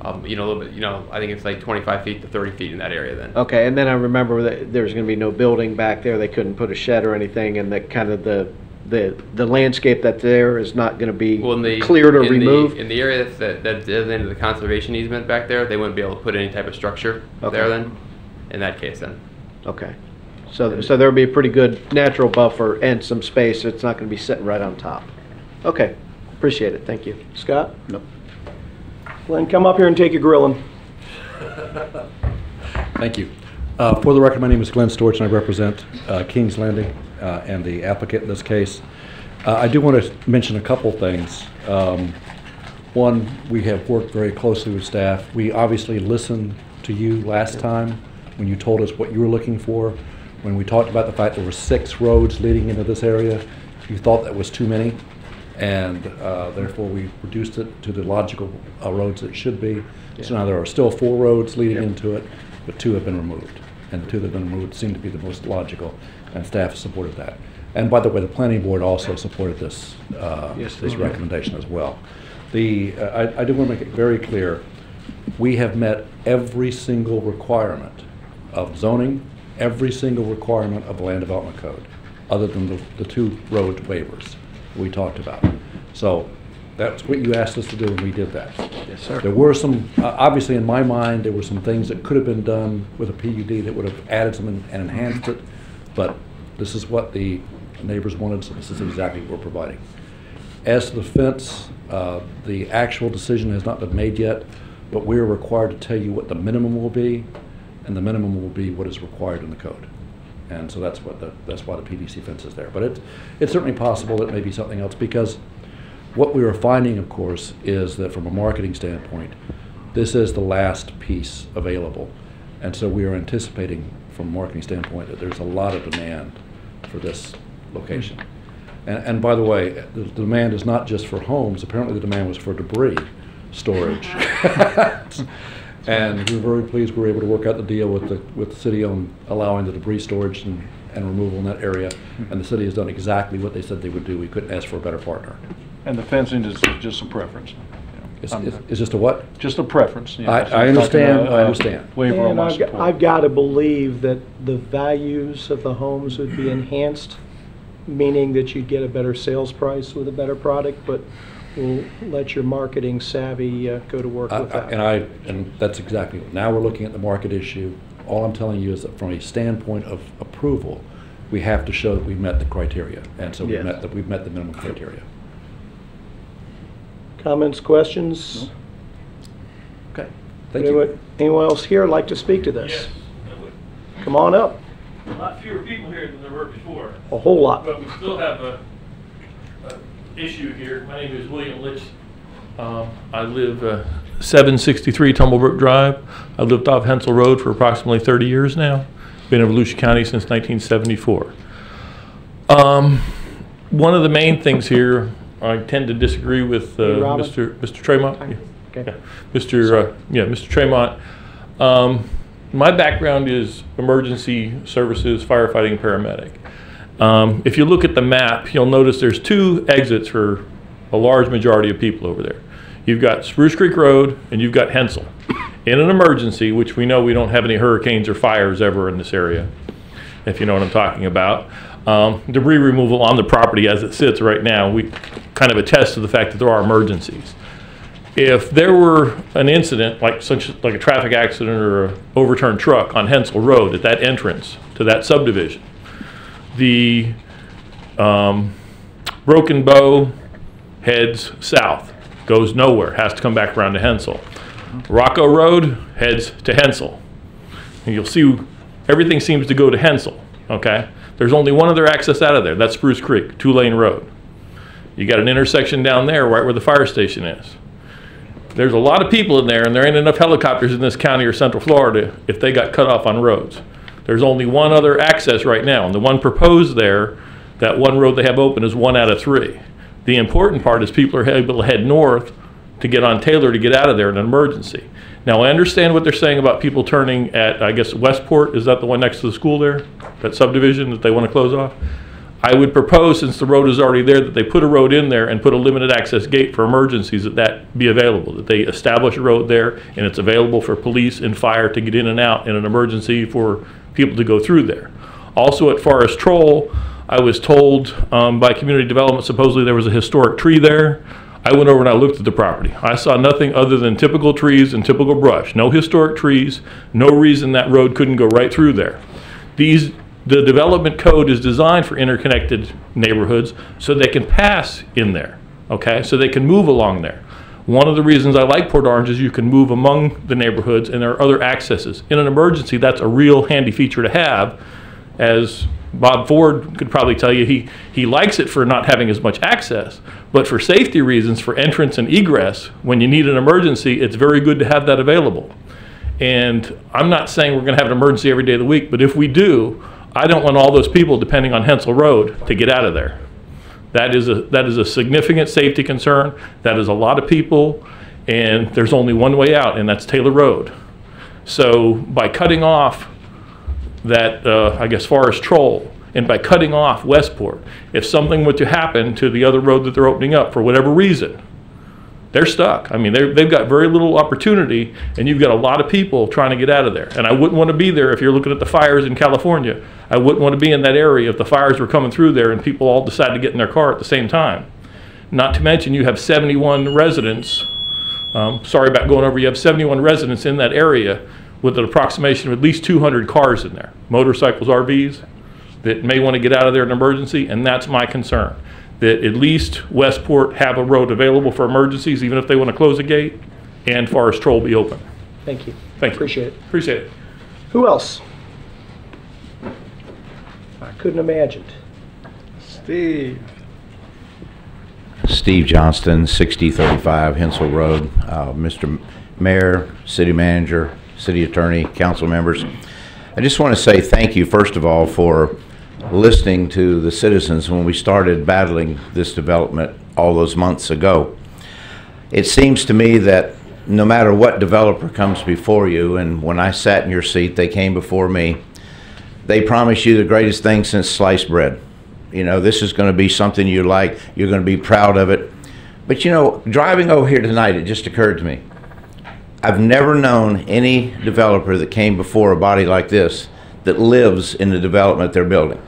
S14: a little bit, I think it's like 25 feet to 30 feet in that area then.
S4: Okay, and then I remember that there's going to be no building back there. They couldn't put a shed or anything, and that kind of the landscape that's there is not going to be cleared or removed?
S14: In the area that's designated the conservation easement back there, they wouldn't be able to put any type of structure there then, in that case then.
S4: Okay. So there'll be a pretty good natural buffer and some space. It's not going to be sitting right on top. Okay. Appreciate it. Thank you.
S1: Scott? No. Glenn, come up here and take your grilling.
S20: Thank you. For the record, my name is Glenn Storch, and I represent Kings Landing and the applicant in this case. I do want to mention a couple things. One, we have worked very closely with staff. We obviously listened to you last time when you told us what you were looking for. When we talked about the fact there were 6 roads leading into this area, you thought that was too many, and therefore we reduced it to the logical roads it should be. Yeah. So now there are still 4 roads leading into it, but 2 have been removed. And the 2 that have been removed seem to be the most logical, and staff supported that. And by the way, the planning board also supported this this recommendation as well. I do want to make it very clear, we have met every single requirement of zoning, every single requirement of the Land Development Code, other than the 2 road waivers we talked about. So that's what you asked us to do, and we did that.
S1: Yes, sir.
S20: There were some, obviously in my mind, there were some things that could have been done with a PUD that would have added some and enhanced it, but this is what the neighbors wanted, so this is exactly what we're providing. As to the fence, the actual decision has not been made yet, but we're required to tell you what the minimum will be, and the minimum will be what is required in the code. And so that's why the PVC fence is there. But it's certainly possible that it may be something else, because what we are finding, of course, is that from a marketing standpoint, this is the last piece available. And so we are anticipating, from a marketing standpoint, that there's a lot of demand for this location. And by the way, the demand is not just for homes. Apparently the demand was for debris storage. And we're very pleased we were able to work out the deal with the city on allowing the debris storage and removal in that area. And the city has done exactly what they said they would do. We couldn't ask for a better partner.
S5: And the fencing is just a preference.
S20: It's just a what?
S5: Just a preference.
S20: I understand. I understand.
S5: Waiver on
S1: And
S5: my support.
S1: I've got to believe that the values of the homes would be enhanced, meaning that you'd get a better sales price with a better product, but we'll let your marketing savvy go to work with that.
S20: And that's exactly, now we're looking at the market issue. All I'm telling you is that from a standpoint of approval, we have to show that we've met the criteria. And so we've met the minimum criteria.
S1: Comments, questions?
S20: Okay, thank you.
S1: Anyone else here like to speak to this?
S21: Yes.
S1: Come on up.
S21: A lot fewer people here than there were before.
S1: A whole lot.
S21: But we still have a issue here. My name is William Litch. I live 763 Tumblebrook Drive. I lived off Hensel Road for approximately 30 years now. Been in Volusia County since 1974. One of the main things here, I tend to disagree with Mr. Tremont.
S1: Okay.
S21: Yeah. Mr. Tremont. My background is emergency services, firefighting, paramedic. If you look at the map, you'll notice there's 2 exits for a large majority of people over there. You've got Spruce Creek Road and you've got Hensel. In an emergency, which we know we don't have any hurricanes or fires ever in this area, if you know what I'm talking about, debris removal on the property as it sits right now, we kind of attest to the fact that there are emergencies. If there were an incident like a traffic accident or an overturned truck on Hensel Road at that entrance to that subdivision, the Broken Bow heads south, goes nowhere, has to come back around to Hensel. Rocco Road heads to Hensel. And you'll see everything seems to go to Hensel, okay? There's only one other access out of there, that's Spruce Creek, 2-lane road. You got an intersection down there right where the fire station is. There's a lot of people in there, and there ain't enough helicopters in this county or Central Florida if they got cut off on roads. There's only one other access right now, and the one proposed there, that one road they have open, is 1 out of 3. The important part is people are able to head north to get on Taylor to get out of there in an emergency. Now, I understand what they're saying about people turning at, I guess, Westport. Is that the one next to the school there? That subdivision that they want to close off? I would propose, since the road is already there, that they put a road in there and put a limited access gate for emergencies, that be available, that they establish a road there and it's available for police and fire to get in and out in an emergency for people to go through there. Also at Forest Troll, I was told by community development supposedly there was a historic tree there. I went over and I looked at the property. I saw nothing other than typical trees and typical brush. No historic trees, no reason that road couldn't go right through there. The development code is designed for interconnected neighborhoods so they can pass in there, okay? So they can move along there. One of the reasons I like Port Orange is you can move among the neighborhoods and there are other accesses. In an emergency, that's a real handy feature to have. As Bob Ford could probably tell you, he likes it for not having as much access, but for safety reasons, for entrance and egress, when you need an emergency, it's very good to have that available. And I'm not saying we're gonna have an emergency every day of the week, but if we do, I don't want all those people depending on Hensel Road to get out of there. That is a significant safety concern. That is a lot of people, and there's only one way out, and that's Taylor Road. So by cutting off that, I guess, Forest Troll, and by cutting off Westport, if something were to happen to the other road that they're opening up for whatever reason, they're stuck. I mean, they've got very little opportunity, and you've got a lot of people trying to get out of there. And I wouldn't want to be there if you're looking at the fires in California. I wouldn't want to be in that area if the fires were coming through there and people all decided to get in their car at the same time. Not to mention you have 71 residents, sorry about going over, you have 71 residents in that area with an approximation of at least 200 cars in there, motorcycles, RVs, that may want to get out of there in an emergency, and that's my concern. That at least Westport have a road available for emergencies, even if they want to close a gate, and Forest Troll be open.
S1: Thank you.
S21: Thank you.
S1: Appreciate it.
S21: Appreciate it.
S1: Who else? I couldn't imagine.
S12: Steve.
S2: Steve Johnston, 6035 Hensel Road. Mr. Mayor, City Manager, City Attorney, Council members. I just want to say thank you, first of all, for listening to the citizens when we started battling this development all those months ago. It seems to me that no matter what developer comes before you, and when I sat in your seat, they came before me, they promise you the greatest thing since sliced bread. You know, this is going to be something you like, you're going to be proud of it. But you know, driving over here tonight, it just occurred to me, I've never known any developer that came before a body like this that lives in the development they're building.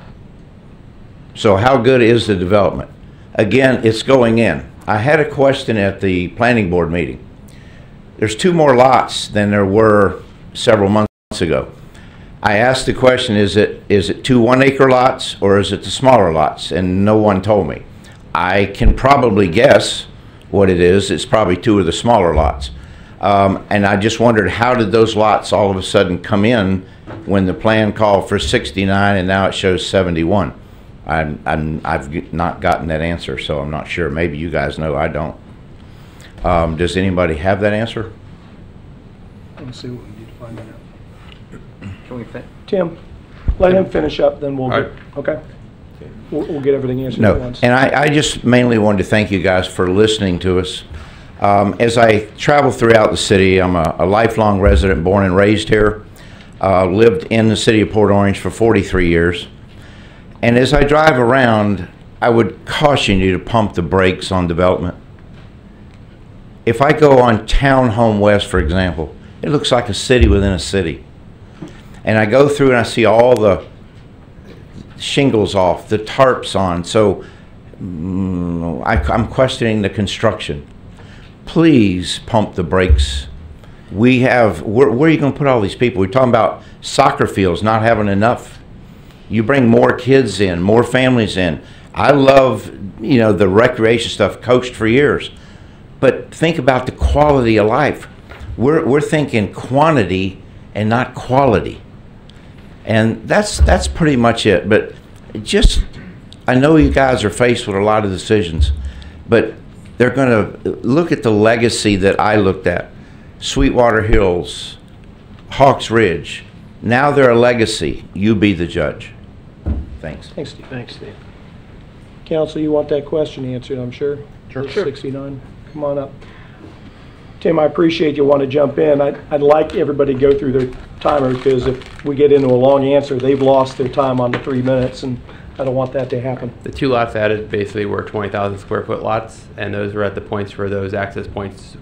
S2: So how good is the development? Again, it's going in. I had a question at the planning board meeting. There's 2 more lots than there were several months ago. I asked the question, is it 2 1-acre lots or is it the smaller lots? And no one told me. I can probably guess what it is. It's probably 2 of the smaller lots. And I just wondered, how did those lots all of a sudden come in when the plan called for 69 and now it shows 71? I've not gotten that answer, so I'm not sure. Maybe you guys know, I don't. Does anybody have that answer?
S12: Let's see what we need to find out.
S9: Can we fit?
S1: Tim, let him finish up, then we'll
S21: All
S1: get, okay? We'll get everything answered
S2: No,
S1: at once.
S2: and I just mainly wanted to thank you guys for listening to us. As I travel throughout the city, I'm a lifelong resident, born and raised here. Lived in the city of Port Orange for 43 years. And as I drive around, I would caution you to pump the brakes on development. If I go on Town Home West, for example, it looks like a city within a city. And I go through and I see all the shingles off, the tarps on, so I'm questioning the construction. Please pump the brakes. Where are you going to put all these people? We're talking about soccer fields not having enough. You bring more kids in, more families in. I love, you know, the recreation stuff, coached for years. But think about the quality of life. We're thinking quantity and not quality. And that's pretty much it. But just, I know you guys are faced with a lot of decisions, but they're going to look at the legacy that I looked at. Sweetwater Hills, Hawks Ridge. Now they're a legacy. You be the judge. Thanks.
S1: Thanks, Steve. Thanks, Steve. Council, you want that question answered, I'm sure?
S12: Sure.
S1: 69. Come on up. Tim, I appreciate you want to jump in. I'd like everybody to go through their timer, because if we get into a long answer, they've lost their time on the 3 minutes, and I don't want that to happen.
S14: The 2 lots added basically were 20,000 square foot lots, and those were at the points where those access points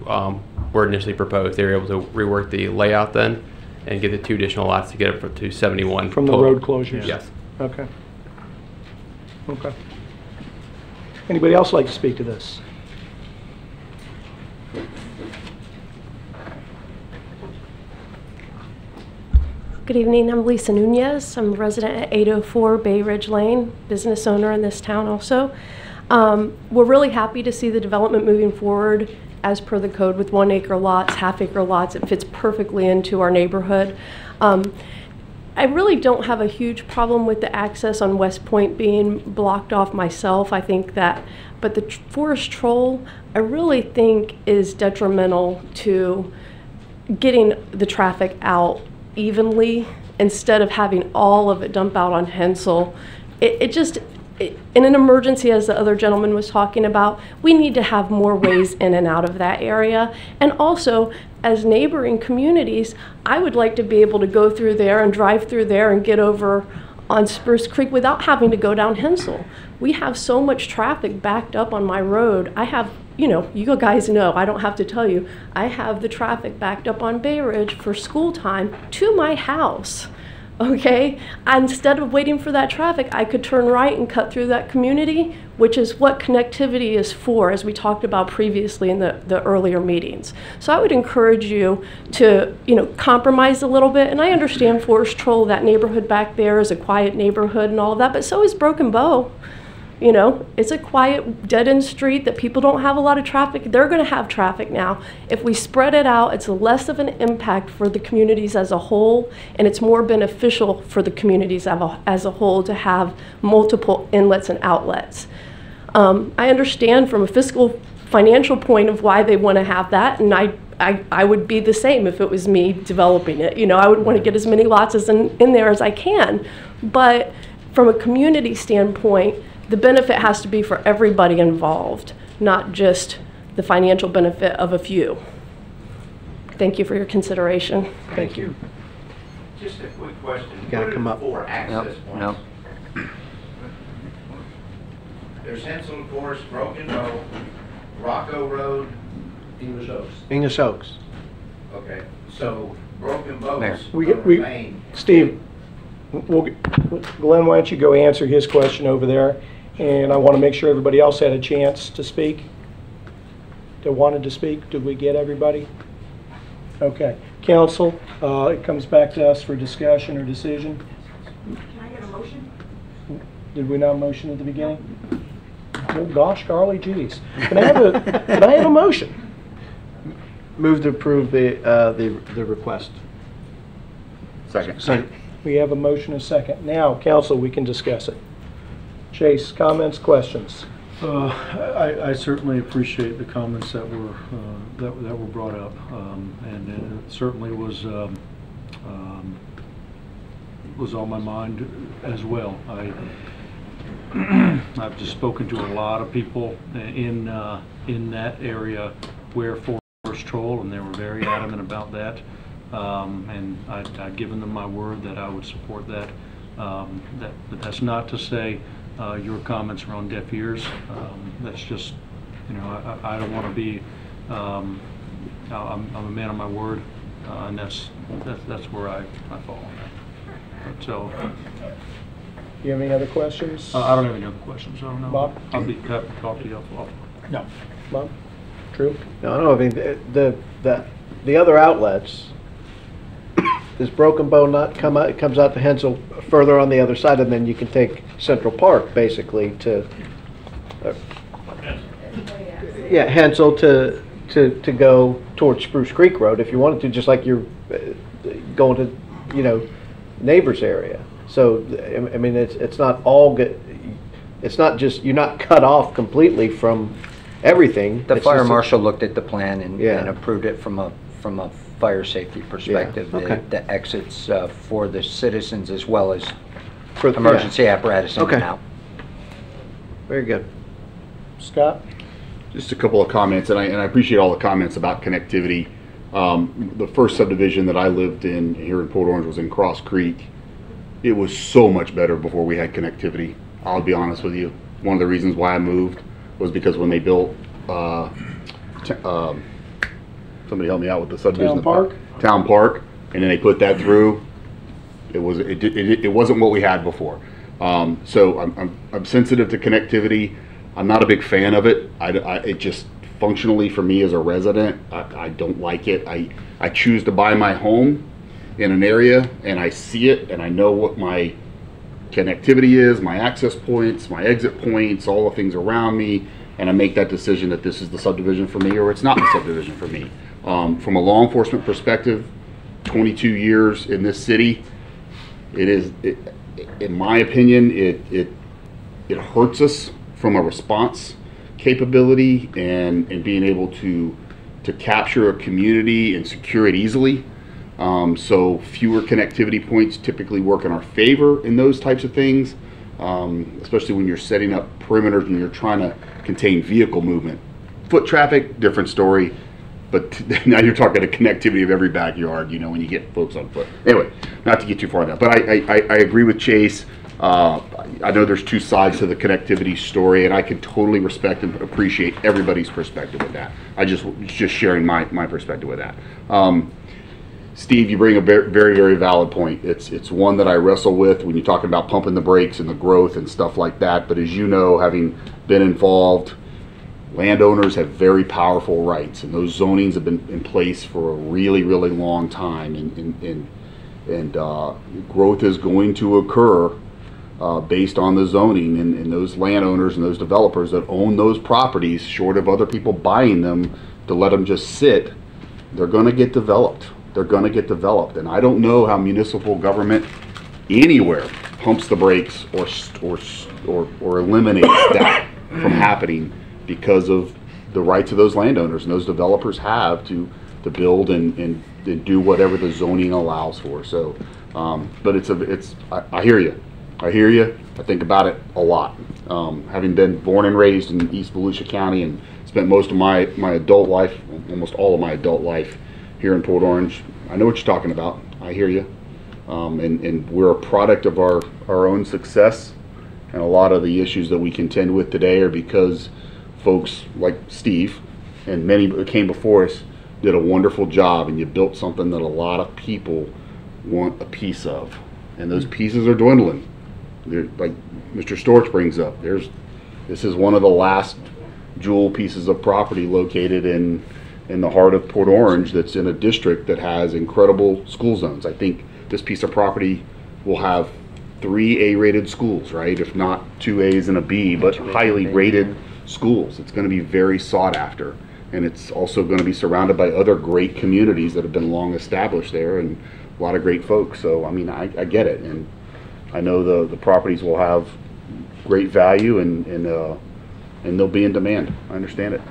S14: were initially proposed. They were able to rework the layout then and get the 2 additional lots to get up to 71.
S1: From the
S14: total.
S1: road closures?
S14: Yes.
S1: Okay. Okay. Anybody else like to speak to this?
S22: Good evening, I'm Lisa Nunez. I'm a resident at 804 Bay Ridge Lane, business owner in this town also. We're really happy to see the development moving forward as per the code with 1-acre lots, half-acre lots. It fits perfectly into our neighborhood. I really don't have a huge problem with the access on West Point being blocked off myself. I think that, but the Forest Troll, I really think is detrimental to getting the traffic out evenly instead of having all of it dump out on Hensel. In an emergency, as the other gentleman was talking about, we need to have more ways in and out of that area. And also, as neighboring communities, I would like to be able to go through there and drive through there and get over on Spruce Creek without having to go down Hensel. We have so much traffic backed up on my road. I have you know, you guys know, I don't have to tell you, I have the traffic backed up on Bay Ridge for school time to my house. Okay, instead of waiting for that traffic, I could turn right and cut through that community, which is what connectivity is for, as we talked about previously in the earlier meetings. So I would encourage you to, you know, compromise a little bit. And I understand Forest Troll, that neighborhood back there is a quiet neighborhood and all of that, but so is Broken Bow. You know, it's a quiet, dead-end street that people don't have a lot of traffic. They're going to have traffic now. If we spread it out, it's less of an impact for the communities as a whole, and it's more beneficial for the communities as a whole to have multiple inlets and outlets. I understand from a fiscal, financial point of why they want to have that, and I would be the same if it was me developing it. You know, I would want to get as many lots in there as I can. But from a community standpoint, the benefit has to be for everybody involved, not just the financial benefit of a few. Thank you for your consideration.
S4: Thank you.
S2: Just a quick question.
S4: You gotta come up.
S2: For access
S9: No.
S2: points. There's Hensel Course, Broken Bow, Rocco Road,
S1: English Oaks.
S4: English Oaks.
S2: Okay, so Broken Bow
S9: Mayor.
S2: is
S1: We
S2: gonna
S1: get, we,
S2: remain.
S1: Steve, Glenn, why don't you go answer his question over there? And I want to make sure everybody else had a chance to speak. That wanted to speak. Did we get everybody? Okay. Council, it comes back to us for discussion or decision.
S3: Can I get a motion?
S1: Did we not motion at the beginning? Oh gosh, golly geez. Can I have a motion?
S4: Move to approve the request.
S10: Second.
S1: We have a motion and a second. Now, council, we can discuss it. Chase, comments, questions?
S5: I certainly appreciate the comments that were brought up, and it certainly was on my mind as well. I've just spoken to a lot of people in that area where Forest Troll, and they were very adamant about that. And I'd given them my word that I would support that. But that's not to say your comments are on deaf ears. That's just, you know, I don't want to be. I'm a man of my word, and that's where I fall on that. But so.
S1: Do you have any other questions?
S5: I don't have any other questions. I don't know.
S1: Bob?
S5: I'll be happy to talk to you off.
S1: No. Bob? True?
S4: No, I mean, the other outlets, does Broken Bow not come out? It comes out to Hensel further on the other side, and then you can take Central Park basically to, Hensel to go towards Spruce Creek Road if you wanted to, just like you're going to, you know, neighbors area. So I mean, it's not all good. It's not just, you're not cut off completely from everything.
S9: The
S4: It's
S9: fire
S4: just
S9: marshal looked at the plan and
S4: Yeah.
S9: approved it from a fire safety perspective.
S4: Yeah, okay.
S9: The exits for the citizens as well as
S4: For-
S9: emergency apparatus in
S4: Okay.
S9: and out.
S4: Very good.
S1: Scott?
S10: Just a couple of comments, and I appreciate all the comments about connectivity. The first subdivision that I lived in here in Port Orange was in Cross Creek. It was so much better before we had connectivity. I'll be honest with you. One of the reasons why I moved was because when they built, somebody help me out with the subdivision.
S1: Town Park?
S10: Town Park, and then they put that through. It wasn't what we had before. So I'm sensitive to connectivity. I'm not a big fan of it. It just functionally for me as a resident, I don't like it. I choose to buy my home in an area and I see it and I know what my connectivity is, my access points, my exit points, all the things around me, and I make that decision that this is the subdivision for me or it's not the subdivision for me. From a law enforcement perspective, 22 years in this city, in my opinion, it hurts us from a response capability and being able to capture a community and secure it easily. So fewer connectivity points typically work in our favor in those types of things, especially when you're setting up perimeters and you're trying to contain vehicle movement. Foot traffic, different story, but now you're talking the connectivity of every backyard, you know, when you get folks on foot. Anyway, not to get too far now, but I agree with Chase. I know there's two sides to the connectivity story, and I can totally respect and appreciate everybody's perspective with that. I just sharing my perspective with that. Steve, you bring a very, very valid point. It's one that I wrestle with when you're talking about pumping the brakes and the growth and stuff like that. But as you know, having been involved, landowners have very powerful rights, and those zonings have been in place for a really, really long time. And growth is going to occur based on the zoning, and those landowners and those developers that own those properties, short of other people buying them to let them just sit, they're going to get developed. They're going to get developed, and I don't know how municipal government anywhere pumps the brakes or eliminates that from happening because of the rights of those landowners and those developers have to build and do whatever the zoning allows for. So, but I hear you. I hear you. I think about it a lot. Having been born and raised in East Volusia County and spent most of my adult life, almost all of my adult life here in Port Orange, I know what you're talking about. I hear you. And we're a product of our own success, and a lot of the issues that we contend with today are because folks like Steve and many that came before us did a wonderful job, and you built something that a lot of people want a piece of, and those pieces are dwindling. They're, like Mr. Storch brings up, this is one of the last jewel pieces of property located in the heart of Port Orange that's in a district that has incredible school zones. I think this piece of property will have 3 A-rated schools, right? If not 2 A's and a B, but highly rated schools. It's going to be very sought after, and it's also going to be surrounded by other great communities that have been long established there and a lot of great folks. So I mean, I get it, and I know the properties will have great value and they'll be in demand. I understand it.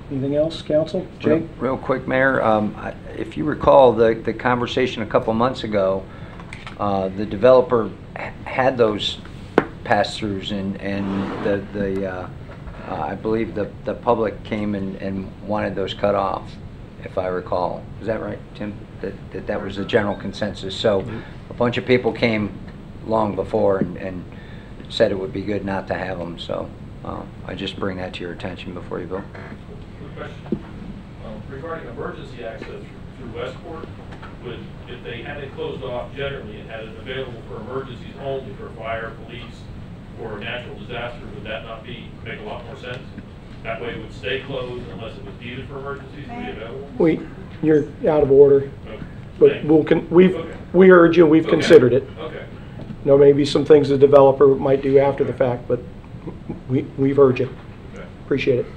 S1: Anything else, Council? Jake?
S9: Real quick, Mayor, if you recall the conversation a couple months ago, the developer had those pass-throughs, and I believe the public came and wanted those cut off, if I recall. Is that right, Tim? That was the general consensus. So a bunch of people came long before and said it would be good not to have them. So I just bring that to your attention before you go.
S21: Question. Regarding emergency access through Westport, if they had it closed off generally and had it available for emergencies only for fire, police, or natural disaster, would that not make a lot more sense? That way it would stay closed unless it was needed for emergencies to be available?
S1: You're out of order.
S21: Okay.
S1: But we heard you, we've considered it.
S21: Okay.
S1: There may be some things the developer might do after the fact, but we've heard you.
S21: Okay.
S1: Appreciate it.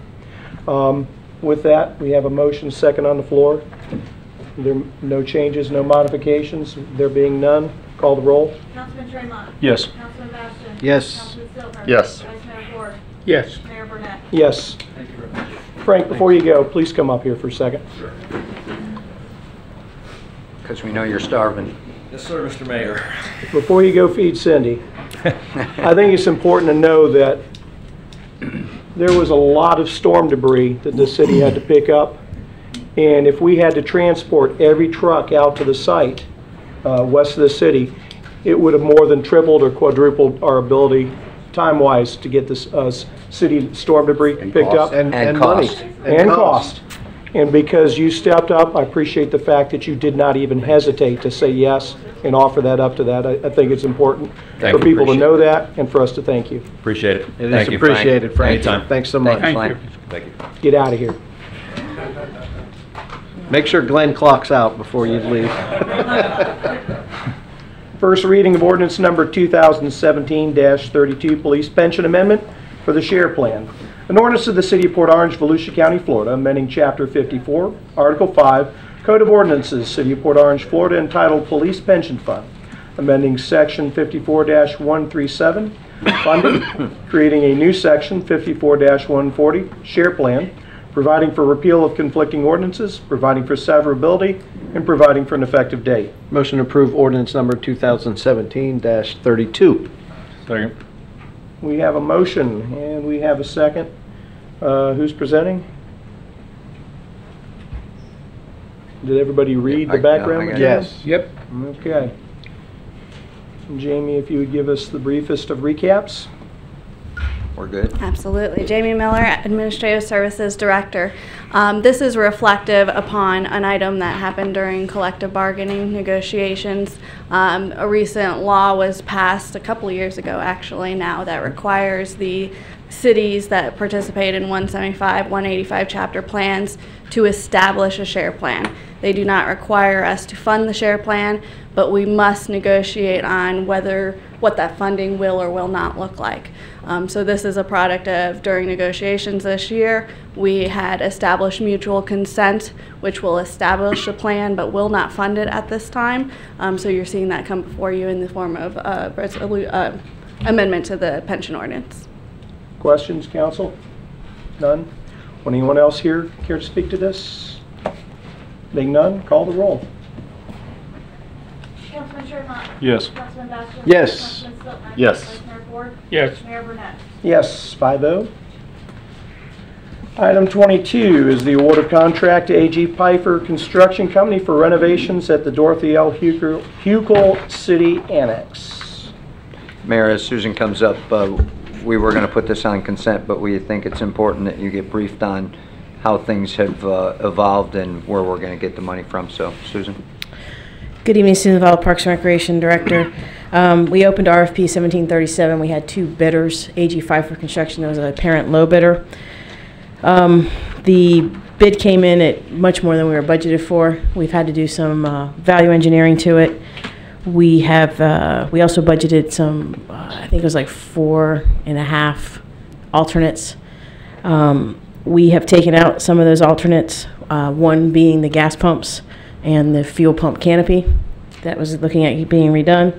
S1: With that, we have a motion second on the floor. There are no changes, no modifications. There being none, call the roll.
S3: Councilman Tremont.
S1: Yes.
S3: Councilman Bastian.
S4: Yes.
S3: Councilman Silver.
S10: Yes.
S3: Vice Mayor Ford.
S6: Yes.
S3: Mayor Burnett.
S1: Yes.
S21: Thank you very much.
S1: Frank, before you go, please come up here for a second.
S21: Sure.
S9: Because we know you're starving.
S17: Yes, sir, Mr. Mayor.
S1: Before you go feed Cindy, I think it's important to know that there was a lot of storm debris that the city had to pick up, and if we had to transport every truck out to the site west of the city, it would have more than tripled or quadrupled our ability time-wise to get this city storm debris picked up.
S4: And
S9: cost.
S4: money.
S1: And cost. And because you stepped up, I appreciate the fact that you did not even hesitate to say yes and offer that up to that. I think it's important for people to know that and for us to thank you.
S18: Appreciate it.
S4: It is appreciated, Frank.
S18: Anytime.
S4: Thanks so much.
S6: Thank you.
S18: Thank you.
S1: Get out of here.
S4: Make sure Glenn clocks out before you leave.
S1: First reading of ordinance number 2017-32, Police Pension Amendment for the Share Plan. An ordinance of the City of Port Orange, Volusia County, Florida, amending Chapter 54, Article 5, Code of Ordinances, City of Port Orange, Florida, entitled Police Pension Fund, amending Section 54-137, Funding, creating a new Section 54-140, Share Plan, providing for repeal of conflicting ordinances, providing for severability, and providing for an effective date.
S4: Motion to approve ordinance number 2017-32.
S18: Second.
S1: We have a motion and we have a second. Who's presenting? Did everybody read the background materials?
S4: Yes.
S6: Yep.
S1: Okay. Jamie, if you would give us the briefest of recaps.
S9: We're good.
S7: Absolutely. Jamie Miller, Administrative Services Director. This is reflective upon an item that happened during collective bargaining negotiations. A recent law was passed a couple of years ago, actually, now, that requires the cities that participate in 175, 185 chapter plans to establish a share plan. They do not require us to fund the share plan, but we must negotiate on what that funding will or will not look like. So this is a product of, during negotiations this year, we had established mutual consent, which will establish a plan but will not fund it at this time. So you're seeing that come before you in the form of amendment to the pension ordinance.
S1: Questions, council? None? Would anyone else here care to speak to this? Being none, call the roll.
S3: Councilman Sherman?
S5: Yes.
S3: Councilman Batchel?
S10: Yes.
S3: Councilman Stillman?
S10: Yes.
S3: Vice Mayor Ford?
S5: Yes.
S3: Mayor Burnett?
S1: Yes, 5-0. Item 22 is the award of contract to A.G. Pfeiffer Construction Company for renovations at the Dorothy L. Huckel City Annex.
S9: Mayor, as Susan comes up, we were going to put this on consent, but we think it's important that you get briefed on how things have evolved and where we're going to get the money from. So, Susan.
S8: Good evening, Susan Val, Parks and Recreation Director. We opened RFP 1737. We had two bidders, A.G. Pfeiffer Construction. There was a apparent low bidder. The bid came in at much more than we were budgeted for. We've had to do some value engineering to it. We also budgeted some, I think it was like 4.5 alternates. We have taken out some of those alternates, one being the gas pumps and the fuel pump canopy that was looking at being redone.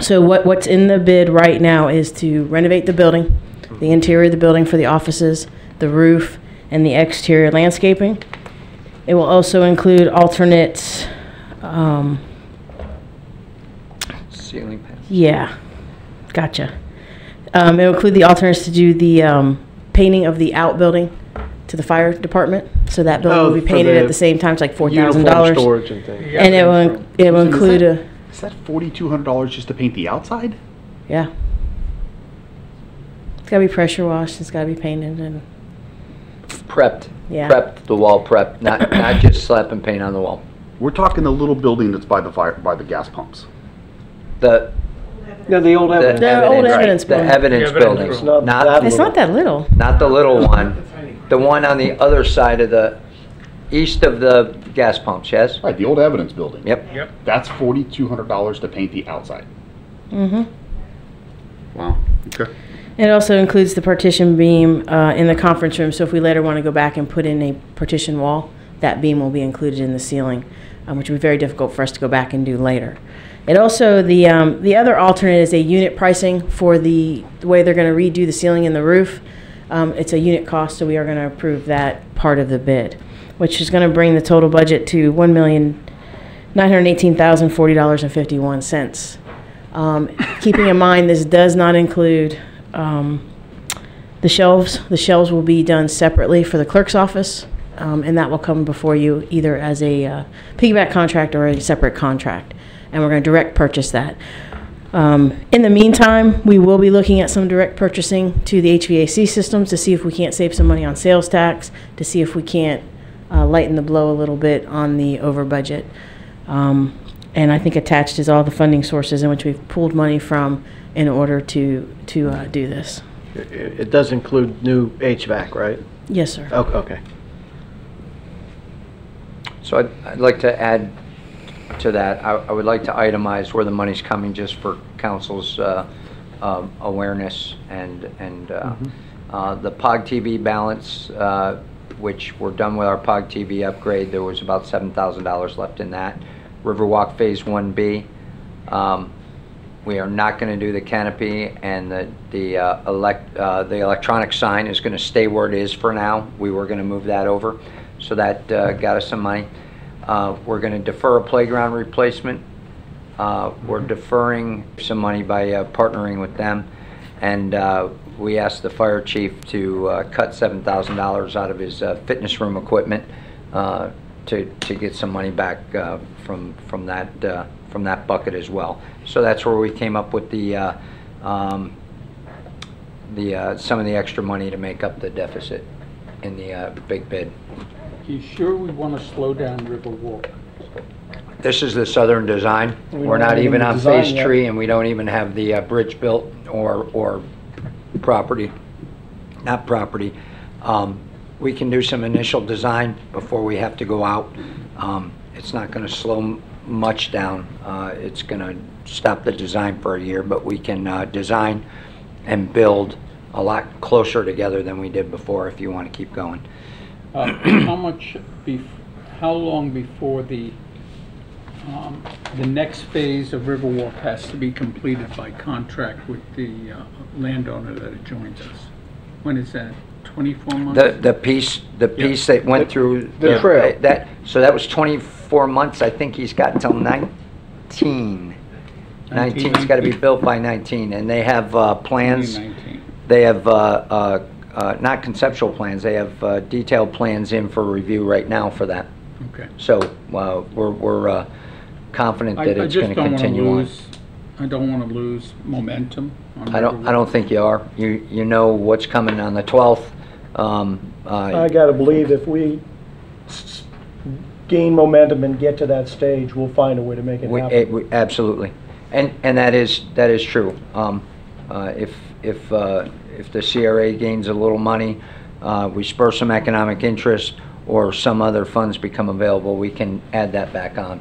S8: So what's in the bid right now is to renovate the building, the interior of the building for the offices, the roof, and the exterior landscaping. It will also include alternates.
S9: Ceiling panels.
S8: Yeah, gotcha. It will include the alternates to do the painting of the outbuilding to the fire department. So that building will be painted at the same time. It's like $4,000.
S4: Uniform storage and things.
S8: And it will include a.
S10: Is that $4,200 just to paint the outside?
S8: Yeah. It's got to be pressure washed. It's got to be painted and.
S9: Prepped.
S8: Yeah.
S9: Prepped, the wall prepped, not just slapping paint on the wall.
S10: We're talking the little building that's by the gas pumps.
S9: The
S4: old evidence.
S8: The old evidence building.
S9: The evidence building.
S1: It's not that
S8: It's not that little.
S9: Not the little one. The one on the other side of the east of the gas pumps, yes?
S10: Right, the old evidence building.
S9: Yep.
S10: That's $4,200 to paint the outside.
S8: Mm-hmm.
S10: Wow. Okay.
S8: It also includes the partition beam in the conference room. So if we later want to go back and put in a partition wall, that beam will be included in the ceiling, which will be very difficult for us to go back and do later. It also, the other alternate is a unit pricing for the way they're going to redo the ceiling and the roof. It's a unit cost, so we are going to approve that part of the bid, which is going to bring the total budget to $1,918,040.51. Keeping in mind, this does not include the shelves. The shelves will be done separately for the clerk's office, and that will come before you either as a piggyback contract or a separate contract. And we're going to direct purchase that. In the meantime, we will be looking at some direct purchasing to the HVAC systems to see if we can't save some money on sales tax, to see if we can't lighten the blow a little bit on the over budget. And I think attached is all the funding sources in which we've pulled money from in order to do this.
S4: It does include new HVAC, right?
S8: Yes, sir.
S4: Okay.
S9: So I'd like to add to that. I would like to itemize where the money's coming just for council's awareness and the POG TV balance, which we're done with our POG TV upgrade. There was about $7,000 left in that. Riverwalk Phase 1B. We are not going to do the canopy, and the electronic sign is going to stay where it is for now. We were going to move that over, so that got us some money. We're going to defer a playground replacement. We're deferring some money by partnering with them, and we asked the fire chief to cut $7,000 out of his fitness room equipment to get some money back from that from that bucket as well. So that's where we came up with some of the extra money to make up the deficit in the big bid.
S6: You sure we want to slow down Riverwalk?
S9: This is the southern design.
S6: We
S9: We're
S6: don't
S9: not
S6: have
S9: even
S6: the
S9: on
S6: design
S9: phase
S6: yet.
S9: 3, and we don't even have the bridge built or property, not property. We can do some initial design before we have to go out. It's not going to slow much down. It's going to stop the design for a year, but we can design and build a lot closer together than we did before if you want to keep going.
S6: How long before the next phase of Riverwalk has to be completed by contract with the landowner that adjoins us? When is that? 24 months?
S9: The piece that went through
S6: the trail.
S9: That was 24 months. I think he's got until 19. 19's got to be built by 19, and they have plans.
S6: 2019.
S9: They have not conceptual plans. They have detailed plans in for review right now for that.
S6: Okay.
S9: So we're confident that it's going to continue on.
S6: I don't want to lose momentum on
S9: I don't think you are. You know what's coming on the 12th.
S1: I got to believe if we gain momentum and get to that stage, we'll find a way to make it happen.
S9: Absolutely, and that is true. If the CRA gains a little money, we spur some economic interest, or some other funds become available, we can add that back on.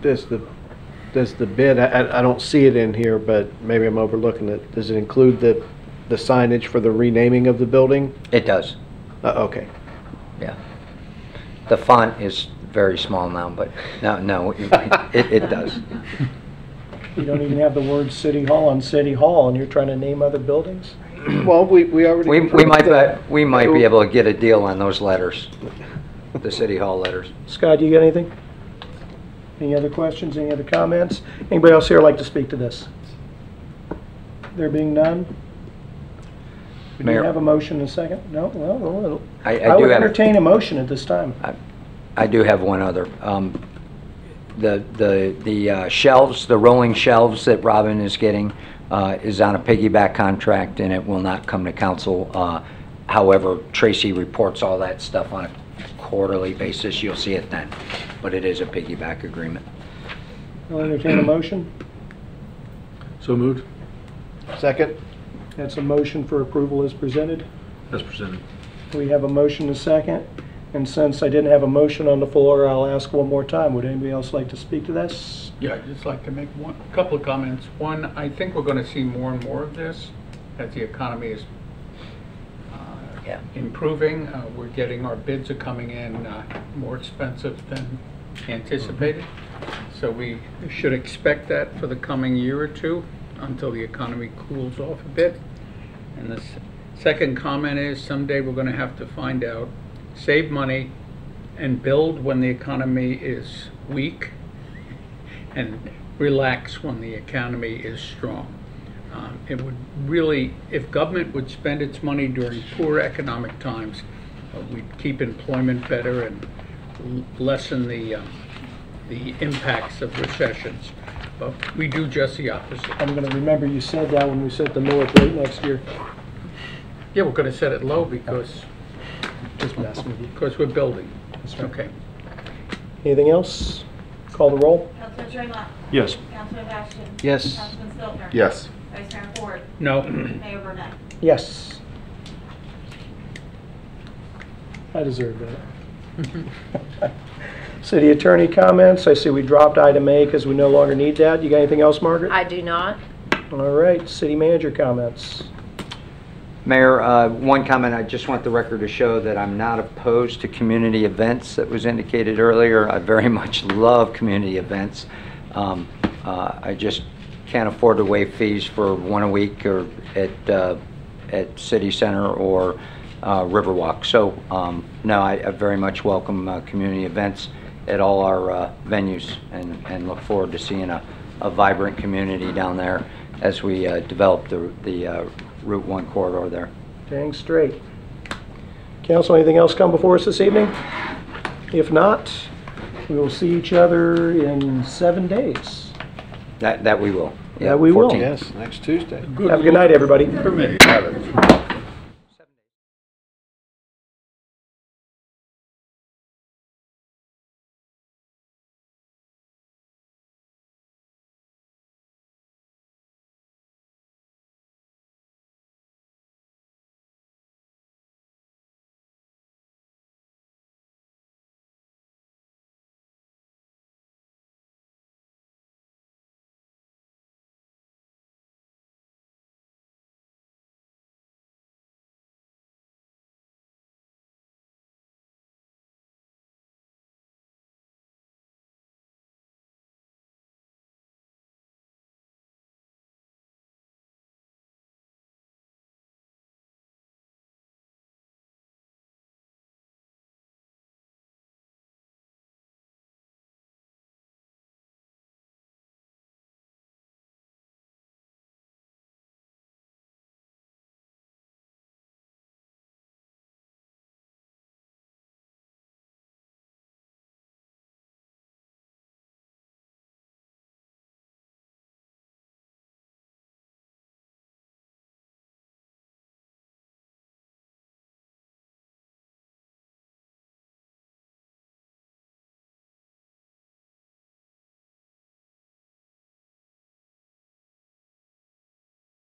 S4: Does the bid, I don't see it in here, but maybe I'm overlooking it. Does it include the signage for the renaming of the building?
S9: It does.
S4: Okay.
S9: Yeah. The font is very small now, but no, it does.
S1: You don't even have the word City Hall on City Hall, and you're trying to name other buildings?
S4: Well, we already.
S9: We might be able to get a deal on those letters, the City Hall letters.
S1: Scott, do you got anything? Any other questions, any other comments? Anybody else here like to speak to this? There being none? Do you
S9: Mayor.
S1: have a motion in a second? No? Well,
S9: I
S1: I
S9: do
S1: would
S9: have-
S1: entertain a motion at this time.
S9: I do have one other. The shelves, the rolling shelves that Robin is getting is on a piggyback contract, and it will not come to council. However, Tracy reports all that stuff on a quarterly basis. You'll see it then, but it is a piggyback agreement.
S1: I'll entertain a motion.
S5: So moved.
S4: Second.
S1: That's a motion for approval as presented.
S5: As presented.
S1: We have a motion and a second. And since I didn't have a motion on the floor, I'll ask one more time. Would anybody else like to speak to this?
S6: Yeah, I'd just like to make a couple of comments. One, I think we're going to see more and more of this as the economy is improving. We're getting, our bids are coming in more expensive than anticipated. So we should expect that for the coming year or two until the economy cools off a bit. And the second comment is someday we're going to have to find out, save money and build when the economy is weak and relax when the economy is strong. It would really, if government would spend its money during poor economic times, we'd keep employment better and lessen the impacts of recessions. But we do just the opposite.
S1: I'm going to remember you said that when we set the millage rate next year.
S6: Yeah, we're going to set it low because
S1: Just messing with you.
S6: because we're building. Okay.
S1: Anything else? Call the roll.
S3: Councilman Draymond.
S5: Yes.
S3: Councilman Bastian.
S4: Yes.
S3: Councilman Stiltner.
S10: Yes.
S3: Vice Mayor Ford.
S6: No.
S3: Mayor Burnett.
S1: Yes. I deserve that. City Attorney comments. I see we dropped item A because we no longer need that. You got anything else, Margaret?
S11: I do not.
S1: All right. City Manager comments.
S9: Mayor, one comment, I just want the record to show that I'm not opposed to community events that was indicated earlier. I very much love community events. I just can't afford to waive fees for one a week or at City Center or Riverwalk. So, no, I very much welcome community events at all our venues and look forward to seeing a vibrant community down there as we develop the Route 1 corridor there.
S1: Dang straight. Council, anything else come before us this evening? If not, We will see each other in 7 days.
S9: That we will.
S1: Yeah, we will.
S9: 14.
S4: Yes, next Tuesday.
S1: Have a good night, everybody.
S10: Have it.